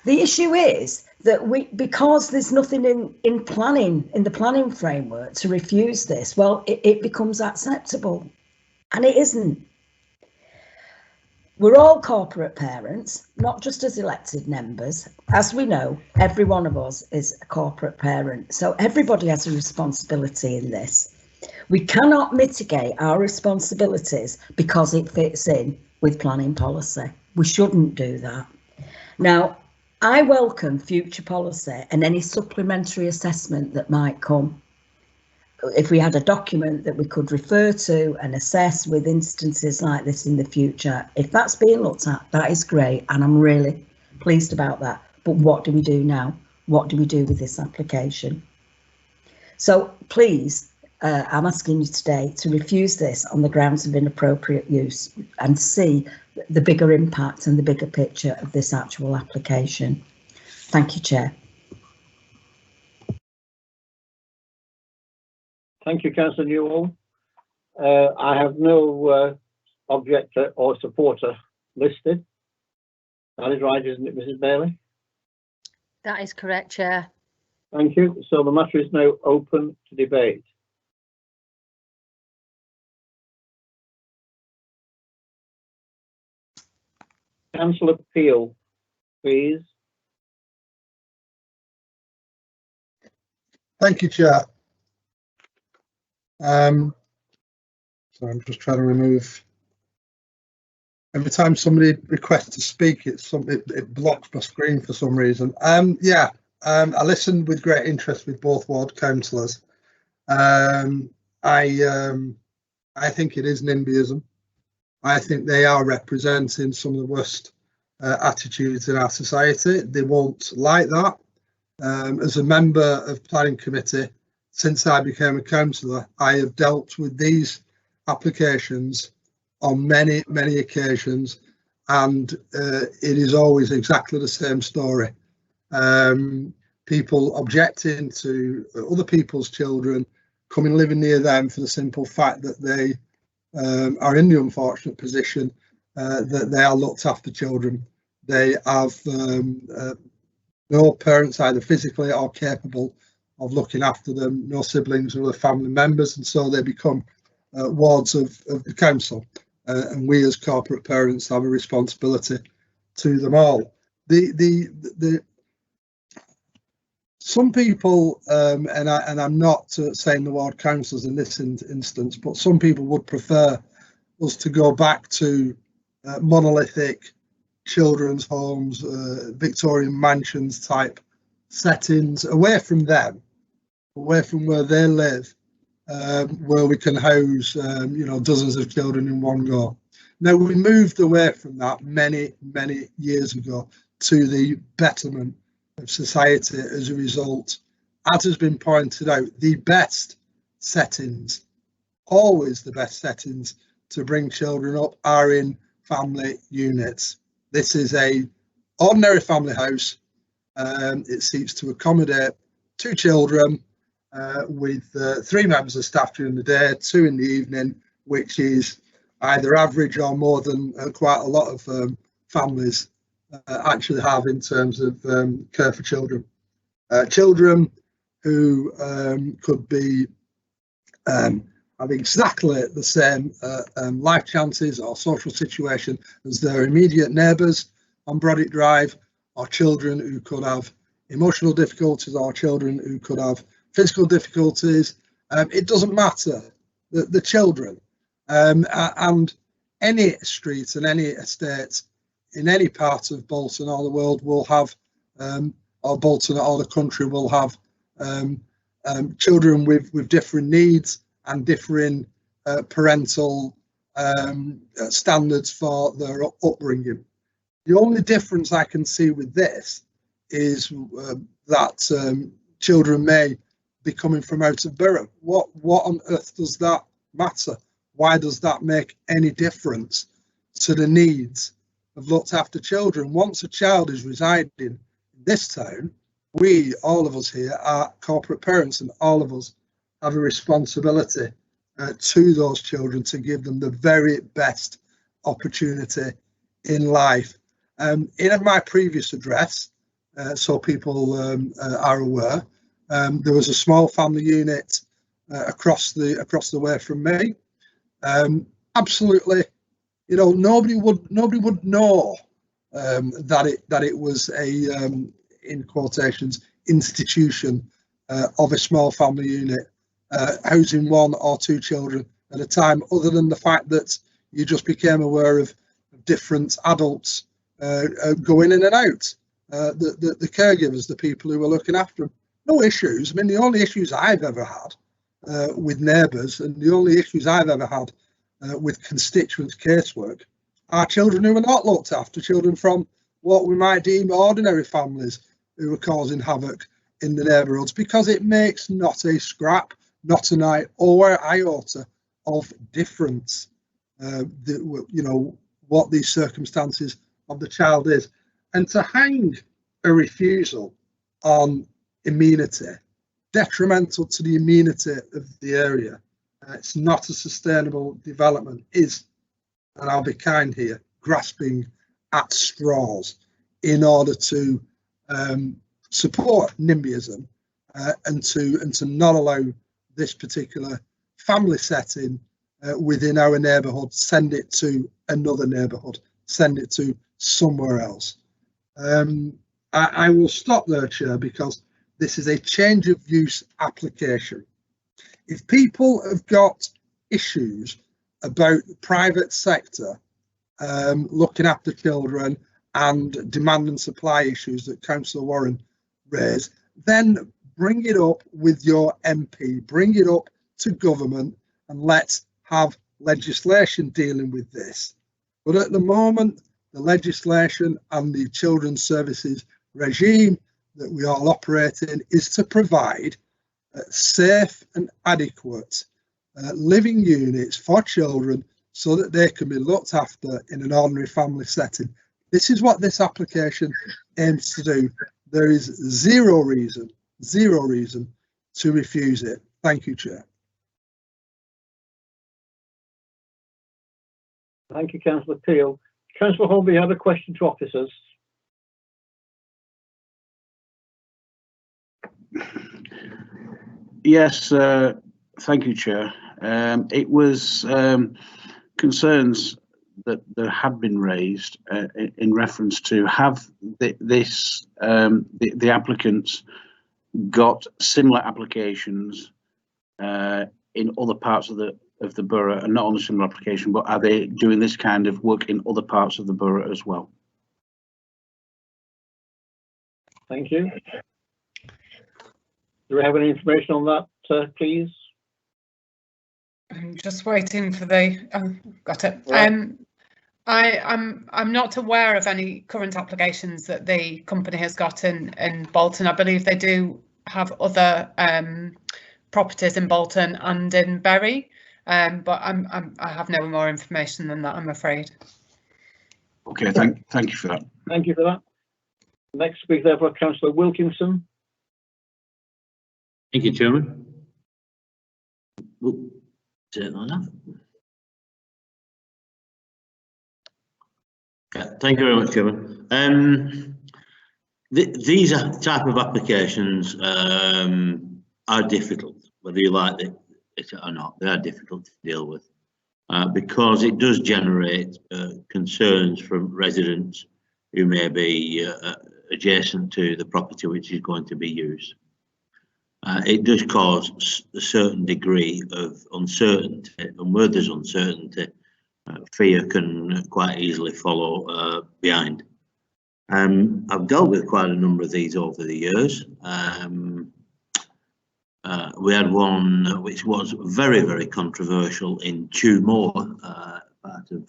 The issue is that because there's nothing in planning, in the planning framework to refuse this, well, it becomes acceptable, and it isn't. We're all corporate parents, not just as elected members. As we know, every one of us is a corporate parent, so everybody has a responsibility in this. We cannot mitigate our responsibilities because it fits in with planning policy. We shouldn't do that. Now, I welcome future policy and any supplementary assessment that might come. If we had a document that we could refer to and assess with instances like this in the future, if that's being looked at, that is great, and I'm really pleased about that. But what do we do now? What do we do with this application? So please, I'm asking you today to refuse this on the grounds of inappropriate use and see the bigger impact and the bigger picture of this actual application. Thank you, Chair. Thank you, Councillor Newall. I have no objector or supporter listed. That is right, isn't it, Mrs. Bailey? That is correct, Chair. Thank you. So the matter is now open to debate. Councillor Peel, please. Thank you, Chair. So I'm just trying to remove. Every time somebody requests to speak, it blocks my screen for some reason. I listened with great interest with both ward councillors. I I think it is NIMBYism. I think they are representing some of the worst attitudes in our society. They won't like that. As a member of planning committee, since I became a councillor, I have dealt with these applications on many, many occasions, and it is always exactly the same story. People objecting to other people's children coming living near them for the simple fact that they are in the unfortunate position that they are looked after children. They have no parents either physically or capable of looking after them, no siblings or other family members, and so they become wards of the council. And we as corporate parents have a responsibility to them all. Some people, and I'm not saying the word councillors in this instance, but some people would prefer us to go back to monolithic children's homes, Victorian mansions type settings, away from them, away from where they live, where we can house, dozens of children in one go. Now, we moved away from that many, many years ago to the betterment of society as a result. As has been pointed out, the best settings, always the best settings to bring children up are in family units. This is a ordinary family house. It seeks to accommodate 2 children with 3 members of staff during the day, 2 in the evening, which is either average or more than quite a lot of families actually have in terms of care for children. Children who could be have exactly the same life chances or social situation as their immediate neighbours on Broddick Drive, or children who could have emotional difficulties, or children who could have physical difficulties. It doesn't matter, the children. And any street and any estate in any part of Bolton or the world will have, or Bolton or the country will have children with different needs and differing parental standards for their upbringing. The only difference I can see with this is that children may be coming from out of borough. What on earth does that matter? Why does that make any difference to the needs of looked after children? Once a child is residing in this town, we, all of us here, are corporate parents, and all of us have a responsibility to those children to give them the very best opportunity in life. In my previous address, so people are aware, there was a small family unit across the way from me. Absolutely, nobody would know that it was a in quotations institution of a small family unit housing 1 or 2 children at a time, other than the fact that you just became aware of different adults going in and out, the caregivers, the people who were looking after them. No issues. I mean, the only issues I've ever had with neighbours, and the only issues I've ever had with constituents casework, are children who are not looked after, children from what we might deem ordinary families who are causing havoc in the neighbourhoods, because it makes not a scrap, not an iota of difference, what these circumstances of the child is. And to hang a refusal on amenity, detrimental to the amenity of the area, it's not a sustainable development, is, and I'll be kind here, grasping at straws in order to support NIMBYism and to not allow this particular family setting within our neighbourhood, send it to another neighbourhood, send it to somewhere else. I will stop there, Chair, because this is a change of use application. If people have got issues about the private sector looking after children and demand and supply issues that Councillor Warren raised, then bring it up with your MP, bring it up to government, and let's have legislation dealing with this. But at the moment, the legislation and the children's services regime that we all operate in is to provide safe and adequate living units for children so that they can be looked after in an ordinary family setting. This is what this application aims to do. There is zero reason to refuse it. Thank you, Chair. Thank you, Councillor Peel. Councillor Holby, you have a question to officers. Yes, thank you, Chair. It was concerns that there had been raised in reference to have the applicants got similar applications in other parts of the borough, and not on a similar application, but are they doing this kind of work in other parts of the borough as well? Thank you. Do we have any information on that, please? I'm just waiting for the. Got it. Right. I'm not aware of any current applications that the company has got in Bolton. I believe they do have other properties in Bolton and in Bury, but I have no more information than that, I'm afraid. Okay, thank you for that. Thank you for that. Next speaker, therefore, Councillor Wilkinson. Thank you, Chairman. Turn on off. Yeah, thank you very much, Chairman. These type of applications are difficult, whether you like it or not. They are difficult to deal with because it does generate concerns from residents who may be adjacent to the property which is going to be used. It does cause a certain degree of uncertainty, and where there's uncertainty, fear can quite easily follow behind. I've dealt with quite a number of these over the years. We had one which was very, very controversial in Tumore, part of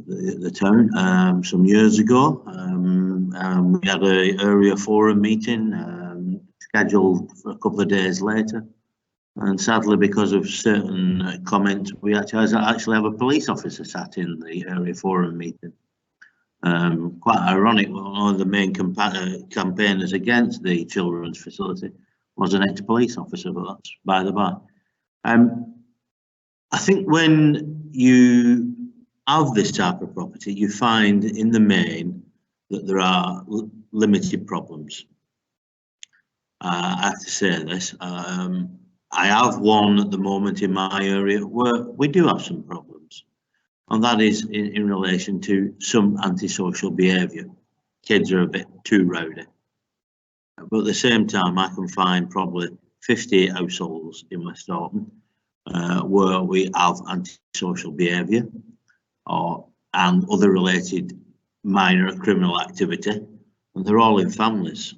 the town, some years ago. We had an area forum meeting scheduled for a couple of days later, and sadly, because of certain comments, we actually have a police officer sat in the area forum meeting. Quite ironic, one of the main campaigners against the children's facility was an ex-police officer, but that's by the by. I think when you have this type of property, you find in the main that there are limited problems. I have to say this. I have one at the moment in my area where we do have some problems, and that is in relation to some antisocial behaviour. Kids are a bit too rowdy. But at the same time, I can find probably 50 households in West Orton where we have antisocial behaviour and other related minor criminal activity, and they're all in families.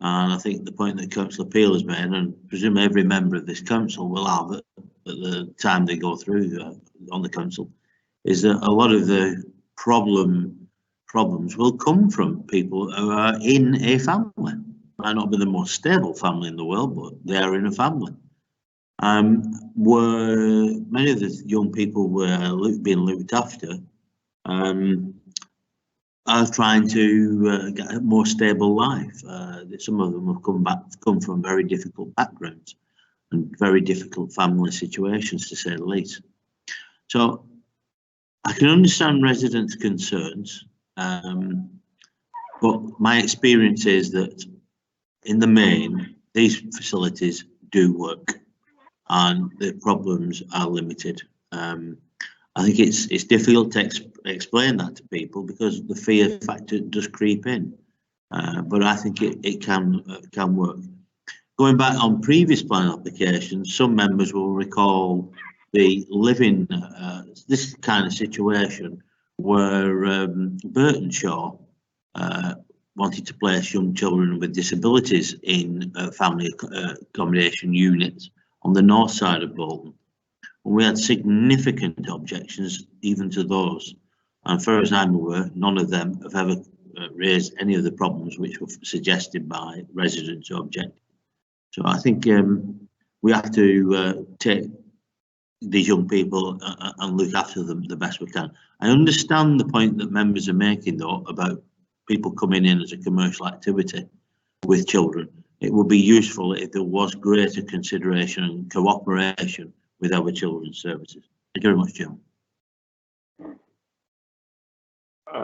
And I think the point that Councillor Peel has made, and presumably every member of this council will have at the time they go through on the council, is that a lot of the problems will come from people who are in a family. Might not be the most stable family in the world, but they are in a family. Where many of the young people were being looked after are trying to get a more stable life. Some of them have come from very difficult backgrounds and very difficult family situations, to say the least. So I can understand residents' concerns, but my experience is that in the main, these facilities do work and the problems are limited. I think it's difficult to explain that to people because the fear factor does creep in, but I think it can work. Going back on previous plan applications, some members will recall the living this kind of situation where Burton Shaw wanted to place young children with disabilities in family accommodation units on the north side of Bolton, We had significant objections even to those. And far as I'm aware, none of them have ever raised any of the problems which were suggested by residents who object. So I think we have to take these young people and look after them the best we can. I understand the point that members are making, though, about people coming in as a commercial activity with children. It would be useful if there was greater consideration and cooperation with our children's services. Thank you very much, Chairman.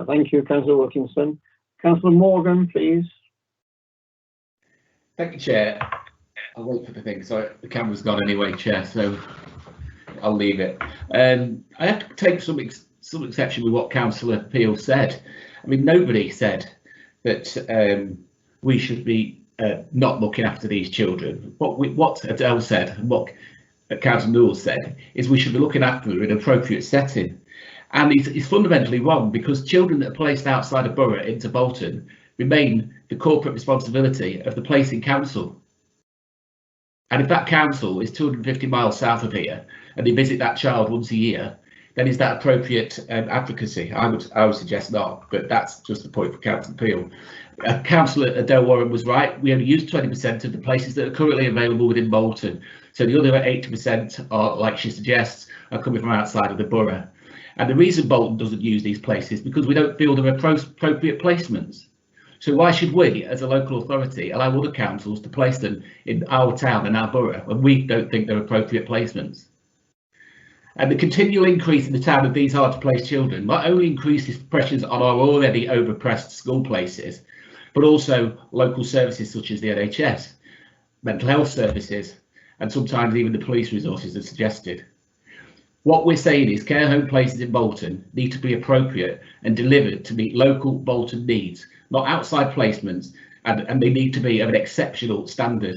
Thank you, Councillor Wilkinson. Councillor Morgan, please. Thank you, Chair. I'll wait for the thing. Sorry, the camera's gone anyway, Chair, so I'll leave it. I have to take some exception with what Councillor Peel said. I mean, nobody said that we should be not looking after these children. What Adele said and what Councillor Newell said is we should be looking after them in an appropriate setting. And it's fundamentally wrong, because children that are placed outside a borough into Bolton remain the corporate responsibility of the placing council. And if that council is 250 miles south of here and they visit that child once a year, then is that appropriate advocacy? I would suggest not, but that's just the point for Councillor Peel. Councillor Adele Warren was right. We only use 20% of the places that are currently available within Bolton. So the other 80% are, like she suggests, are coming from outside of the borough. And the reason Bolton doesn't use these places is because we don't feel they're appropriate placements. So why should we, as a local authority, allow other councils to place them in our town and our borough when we don't think they're appropriate placements? And the continual increase in the town of these hard to place children not only increases pressures on our already overpressed school places, but also local services such as the NHS, mental health services, and sometimes even the police resources are suggested. What we're saying is care home places in Bolton need to be appropriate and delivered to meet local Bolton needs, not outside placements, and they need to be of an exceptional standard.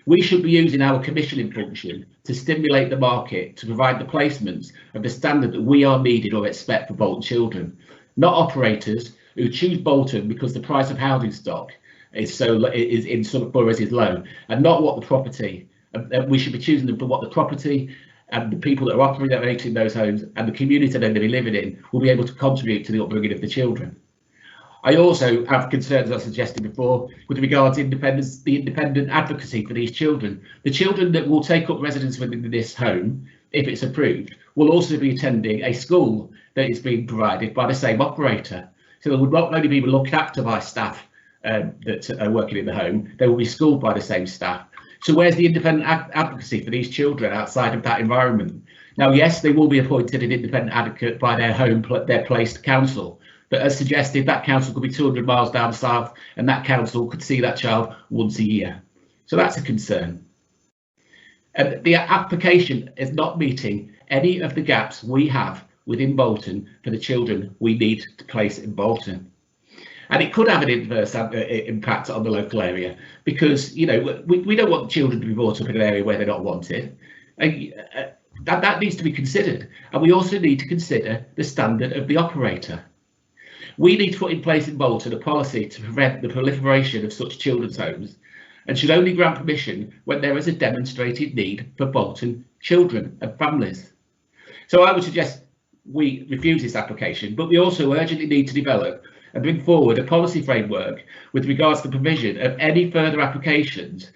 We should be using our commissioning function to stimulate the market to provide the placements of the standard that we are needed or expect for Bolton children, not operators who choose Bolton because the price of housing stock is in some boroughs is low, and not what the property. We should be choosing them for what the property and the people that are operating those homes and the community they're going to be living in will be able to contribute to the upbringing of the children. I also have concerns, as I suggested before, with regards to the independent advocacy for these children. The children that will take up residence within this home, if it's approved, will also be attending a school that is being provided by the same operator. So they will not only be looked after by staff that are working in the home, they will be schooled by the same staff. So where's the independent advocacy for these children outside of that environment? Now, yes, they will be appointed an independent advocate by their placed council, but as suggested, that council could be 200 miles down south and that council could see that child once a year. So that's a concern. And the application is not meeting any of the gaps we have within Bolton for the children we need to place in Bolton. And it could have an adverse impact on the local area because, you know, we don't want children to be brought up in an area where they're not wanted. That needs to be considered. And we also need to consider the standard of the operator. We need to put in place in Bolton a policy to prevent the proliferation of such children's homes and should only grant permission when there is a demonstrated need for Bolton children and families. So I would suggest we refuse this application, but we also urgently need to develop and bring forward a policy framework with regards to the provision of any further applications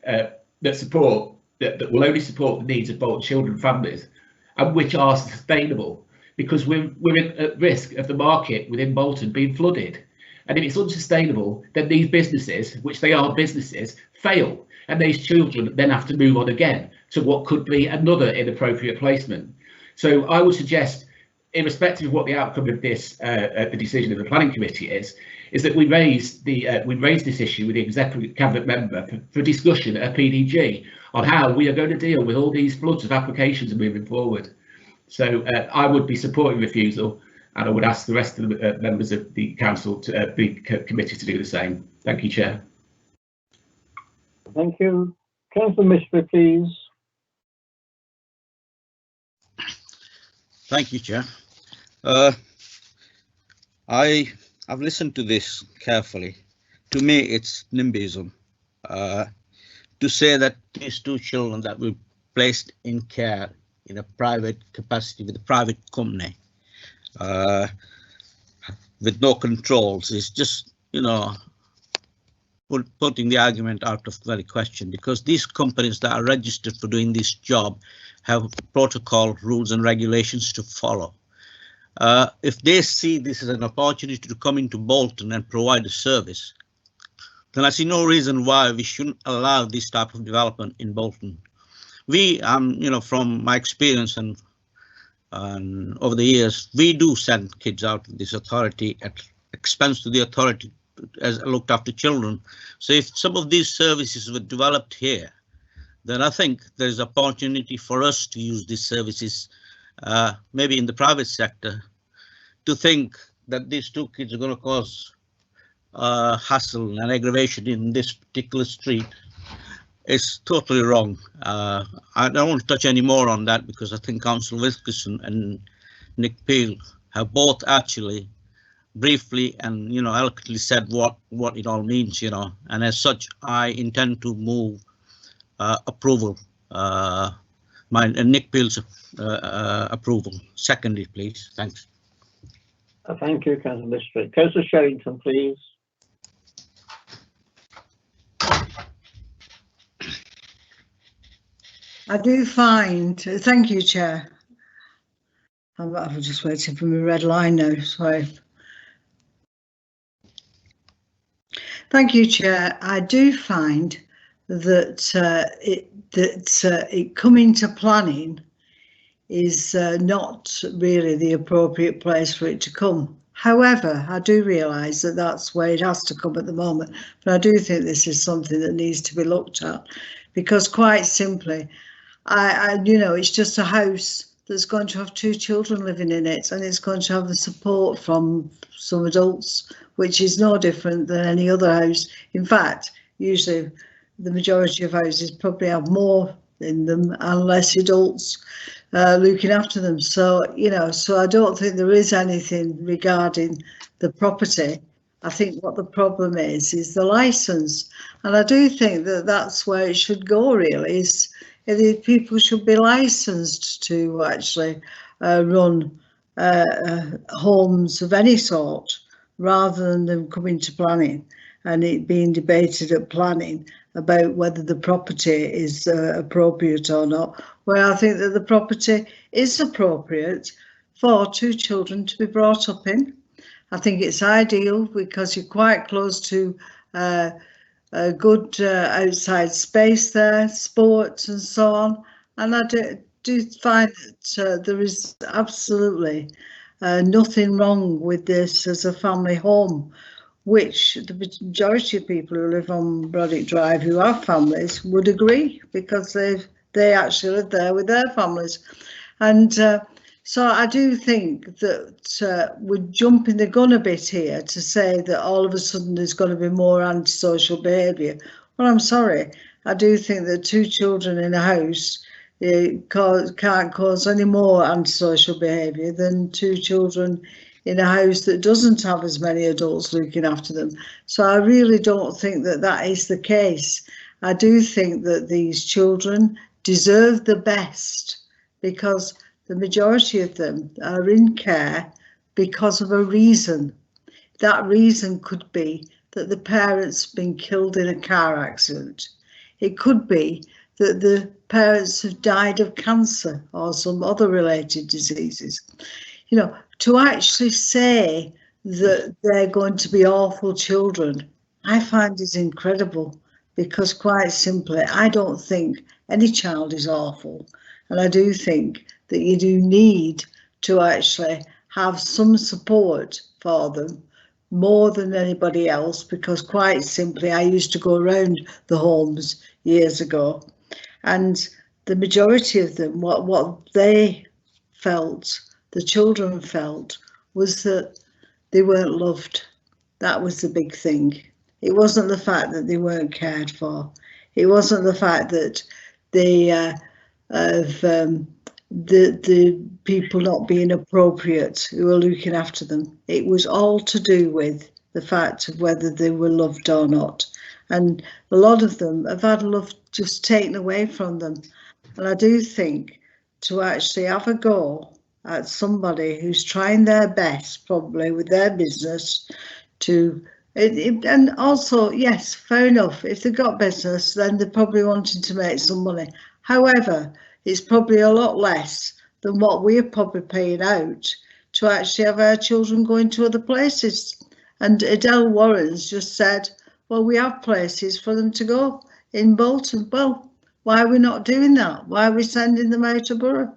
that will only support the needs of Bolton children and families and which are sustainable, because we're at risk of the market within Bolton being flooded. And if it's unsustainable, then these businesses, which they are businesses, fail, and these children then have to move on again to what could be another inappropriate placement. So I would suggest, irrespective of what the outcome of this, the decision of the planning committee is that we raise this issue with the executive cabinet member for discussion at PDG on how we are going to deal with all these floods of applications moving forward. So I would be supporting refusal, and I would ask the rest of the members of the council, the committee, to do the same. Thank you, Chair. Thank you. Councillor Mishra, please. Thank you, Chair. I've listened to this carefully. To me, it's NIMBYism to say that these two children that were placed in care in a private capacity with a private company with no controls is just, you know, putting the argument out of very question, because these companies that are registered for doing this job have protocol, rules and regulations to follow. If they see this as an opportunity to come into Bolton and provide a service, then I see no reason why we shouldn't allow this type of development in Bolton. We, you know, from my experience and over the years, we do send kids out to this authority at expense to the authority as looked after children. So if some of these services were developed here, then I think there's opportunity for us to use these services, maybe in the private sector. To think that these two kids are going to cause hassle and aggravation in this particular street is totally wrong. I don't want to touch any more on that, because I think Councillor Wilkinson and Nick Peel have both actually briefly and, you know, eloquently said what it all means, you know, and as such I intend to move approval, Nick Peel's approval. Secondly, please. Thanks. Thank you, Councillor Mistry. Councillor Sherrington, please. I do find, thank you, Chair. I'm just waiting for my red line now, sorry. Thank you, Chair. I do find that it coming to planning is not really the appropriate place for it to come. However, I do realise that that's where it has to come at the moment, but I do think this is something that needs to be looked at, because quite simply, you know, it's just a house that's going to have 2 children living in it, and it's going to have the support from some adults, which is no different than any other house. In fact, usually the majority of houses probably have more in them and less adults looking after them. So, you know, so I don't think there is anything regarding the property. I think what the problem is the licence, and I do think that that's where it should go, really, is people should be licensed to actually run homes of any sort, rather than them coming to planning and it being debated at planning about whether the property is appropriate or not, where I think that the property is appropriate for 2 children to be brought up in. I think it's ideal because you're quite close to a good outside space there, sports and so on. And I do find that there is absolutely nothing wrong with this as a family home, which the majority of people who live on Broddick Drive who have families would agree, because they actually live there with their families. And so I do think that we're jumping the gun a bit here to say that all of a sudden there's going to be more antisocial behaviour. Well, I'm sorry, I do think that 2 children in a house can't cause any more antisocial behaviour than 2 children in a house that doesn't have as many adults looking after them. So I really don't think that that is the case. I do think that these children deserve the best, because the majority of them are in care because of a reason. That reason could be that the parents have been killed in a car accident. It could be that the parents have died of cancer or some other related diseases. You know, to actually say that they're going to be awful children, I find is incredible, because quite simply, I don't think any child is awful. And I do think that you do need to actually have some support for them more than anybody else, because quite simply, I used to go around the homes years ago, and the majority of them, what they felt, the children felt, was that they weren't loved. That was the big thing. It wasn't the fact that they weren't cared for. It wasn't the fact that they the people not being appropriate who were looking after them. It was all to do with the fact of whether they were loved or not. And a lot of them have had love just taken away from them. And I do think to actually have a go at somebody who's trying their best, probably with their business, to and also, yes, fair enough, if they've got business, then they're probably wanting to make some money. However, it's probably a lot less than what we're probably paying out to actually have our children going to other places. And Adele Warren's just said, well, we have places for them to go in Bolton. Well, why are we not doing that? Why are we sending them out of borough?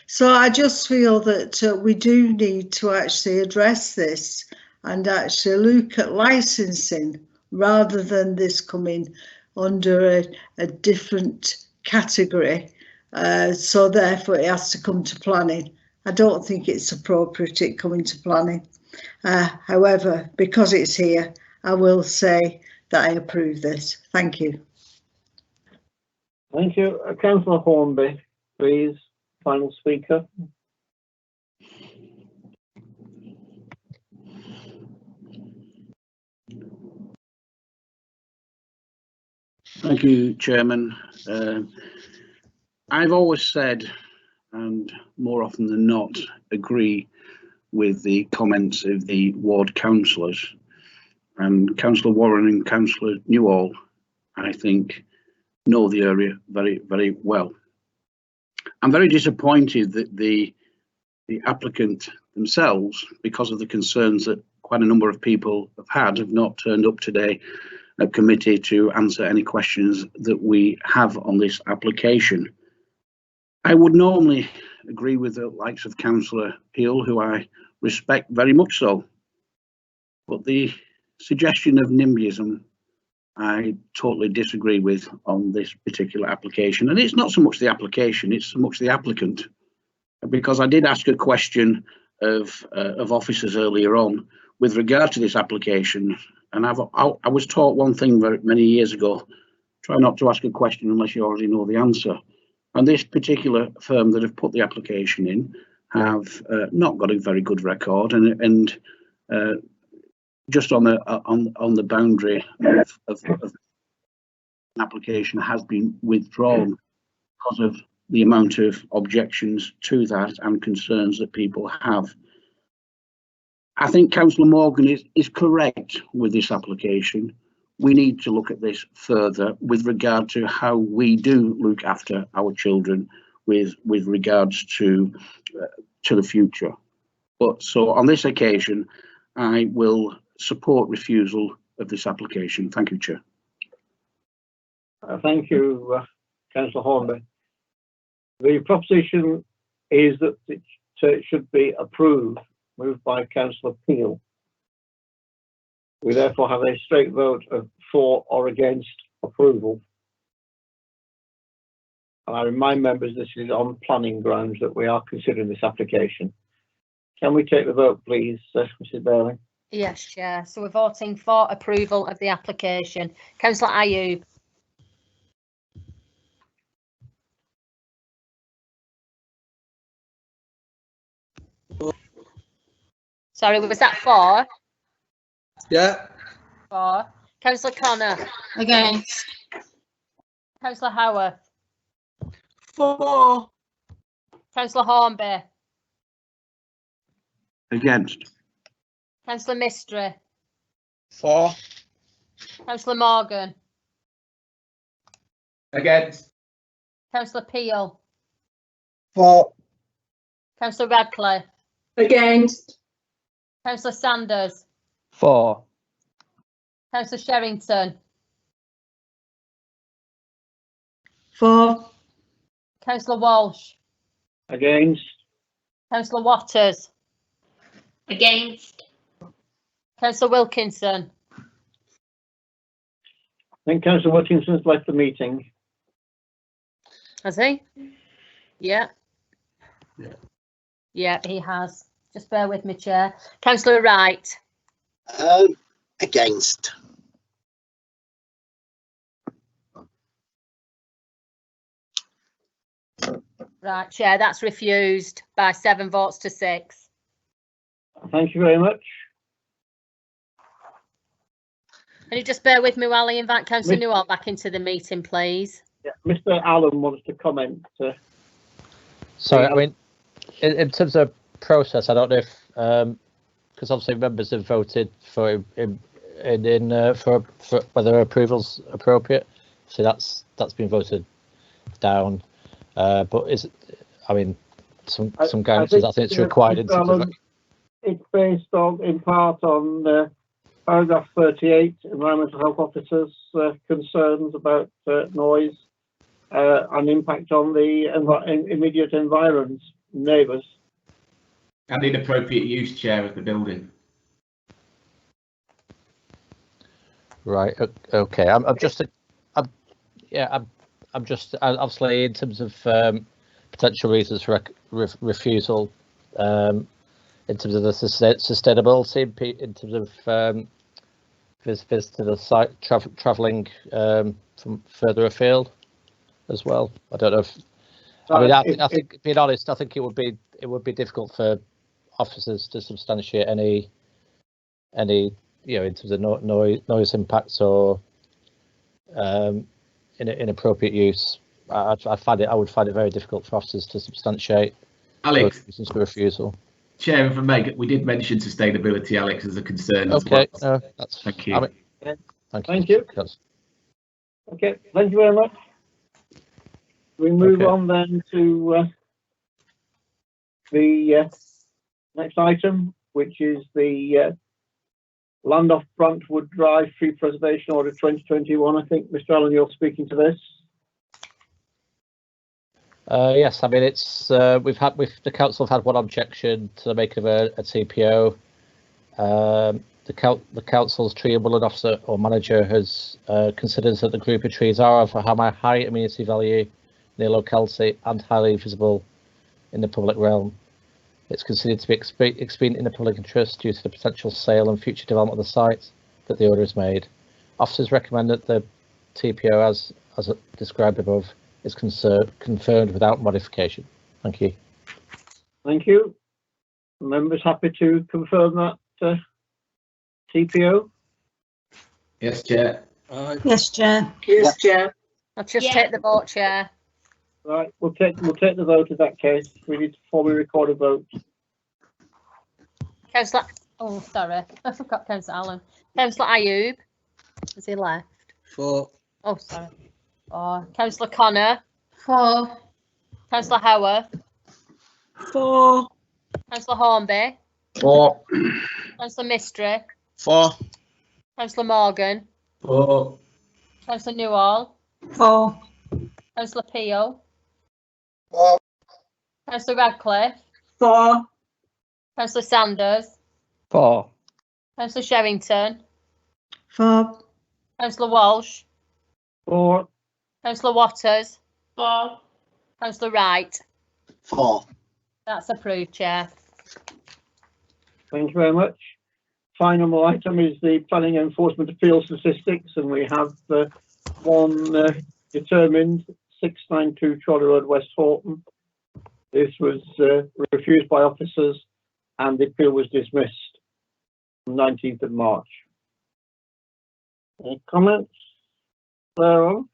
So I just feel that we do need to actually address this and actually look at licensing rather than this coming under a different category. So therefore it has to come to planning. I don't think it's appropriate it coming to planning. However, because it's here, I will say that I approve this. Thank you. Thank you. Councillor Hornby, please, final speaker. Thank you, Chairman. I've always said, and more often than not, agree with the comments of the ward councillors, and Councillor Warren and Councillor Newall, I think, know the area very, very well. I'm very disappointed that the applicant themselves, because of the concerns that quite a number of people have not turned up today at committee to answer any questions that we have on this application. I would normally agree with the likes of Councillor Peel, who I respect very much so, but the suggestion of NIMBYism I totally disagree with on this particular application. And it's not so much the application, it's so much the applicant, because I did ask a question of officers earlier on with regard to this application, and I was taught one thing very many years ago: try not to ask a question unless you already know the answer. And this particular firm that have put the application in have not got a very good record, and just on the boundary of an application has been withdrawn because of the amount of objections to that and concerns that people have. I think Councillor Morgan is correct with this application. We need to look at this further with regard to how we do look after our children with regards to the future. But so on this occasion, I will support refusal of this application. Thank you, Chair. Thank you, Councillor Hornby. The proposition is that it should be approved, moved by Councillor Peel. We therefore have a straight vote of for or against approval. And I remind members this is on planning grounds that we are considering this application. Can we take the vote, please, Mrs. Bailey? Yes, Chair. So we're voting for approval of the application. Councillor Ayoub. Sorry, was that for? Yeah. For. Councillor Connor. Against. Councillor Howarth. For. Councillor Hornby. Against. Councillor Mistry. For. Councillor Morgan. Against. Councillor Peel. For. Councillor Radcliffe. Against. Councillor Sanders. For. Councillor Sherrington. For. Councillor Walsh. Against. Councillor Waters. Against. Councillor Wilkinson. I think Councillor Wilkinson's left the meeting. Has he? Yeah. Yeah, he has. Just bear with me, Chair. Councillor Wright. Against. Right, Chair, that's refused by 7 votes to 6. Thank you very much. Can you just bear with me while I invite Councillor Newell back into the meeting, please? Yeah, Mr. Allen wants to comment. Sorry, I mean, in terms of process, I don't know if because obviously members have voted for for whether approval's appropriate. So that's been voted down. But is I mean, some guarantees. I think it's required in terms of. It's based on, in part, on paragraph 38, environmental health officers' concerns about noise and impact on the immediate environs, neighbours. And inappropriate use, Chair, of the building. Right. Okay. I'm just obviously in terms of potential reasons for refusal. In terms of the sustainability, in terms of visitors to the site, travelling from further afield as well. I don't know if. I mean, I think, being honest, I think it would be difficult for officers to substantiate any in terms of noise impacts or inappropriate use. I would find it very difficult for officers to substantiate reasons for refusal. Chair, if I may, we did mention sustainability, Alex, as a concern as well. Okay, that's thank you. I mean, Thank you. Okay, thank you very much. We move on then to the next item, which is the Land off Brantwood Drive Tree Preservation Order 2021. I think, Mr. Allen, you're speaking to this. Yes, I mean it's the council have had one objection to the making of a TPO. The council's tree and woodland officer or manager has considers that the group of trees are of a high amenity value near locality and highly visible in the public realm. It's considered to be expedient in the public interest due to the potential sale and future development of the site that the order is made. Officers recommend that the TPO, as described above, is confirmed without modification. Thank you. Thank you. Members happy to confirm that TPO? Yes, Chair. Yes, Chair. Yes, Chair. I'll just take the vote, Chair. Right, we'll take the vote in that case. We need to formally record a vote. Councillor, oh sorry, I forgot Councillor Allen. Councillor Ayub, has he left? 4. Oh sorry. Oh, Councillor Connor. 4. Councillor Howard. 4. Councillor Hornby. 4. Councillor Mistry. 4. Councillor Morgan. 4. Councillor Newall. 4. Councillor Peel. 4. Councillor Radcliffe. 4. Councillor Sanders. 4. Councillor Sherrington. 4. Councillor Walsh. 4. Councillor Waters. 4. Councillor Wright. 4. That's approved, Chair. Thank you very much. Final item is the Planning Enforcement Appeal Statistics, and we have one determined 692 Trolley Road, West Horton. This was refused by officers and the appeal was dismissed on 19th of March. Any comments thereon?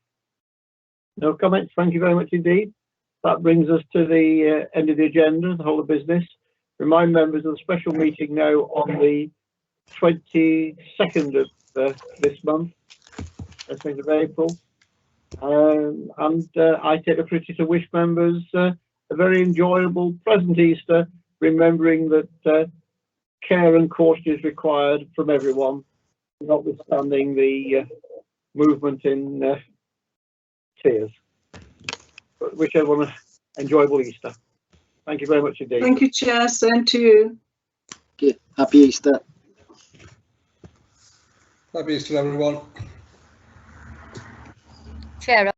No comments. Thank you very much indeed. That brings us to the end of the agenda, the whole of business. Remind members of the special meeting now on the 22nd of this month, 22nd of April. I take the opportunity to wish members a very enjoyable, pleasant Easter, remembering that care and caution is required from everyone, notwithstanding the movement in tears. But wish everyone an enjoyable Easter. Thank you very much indeed. Thank you, Chair. Same to you. Okay. Happy Easter. Happy Easter, everyone. Chair.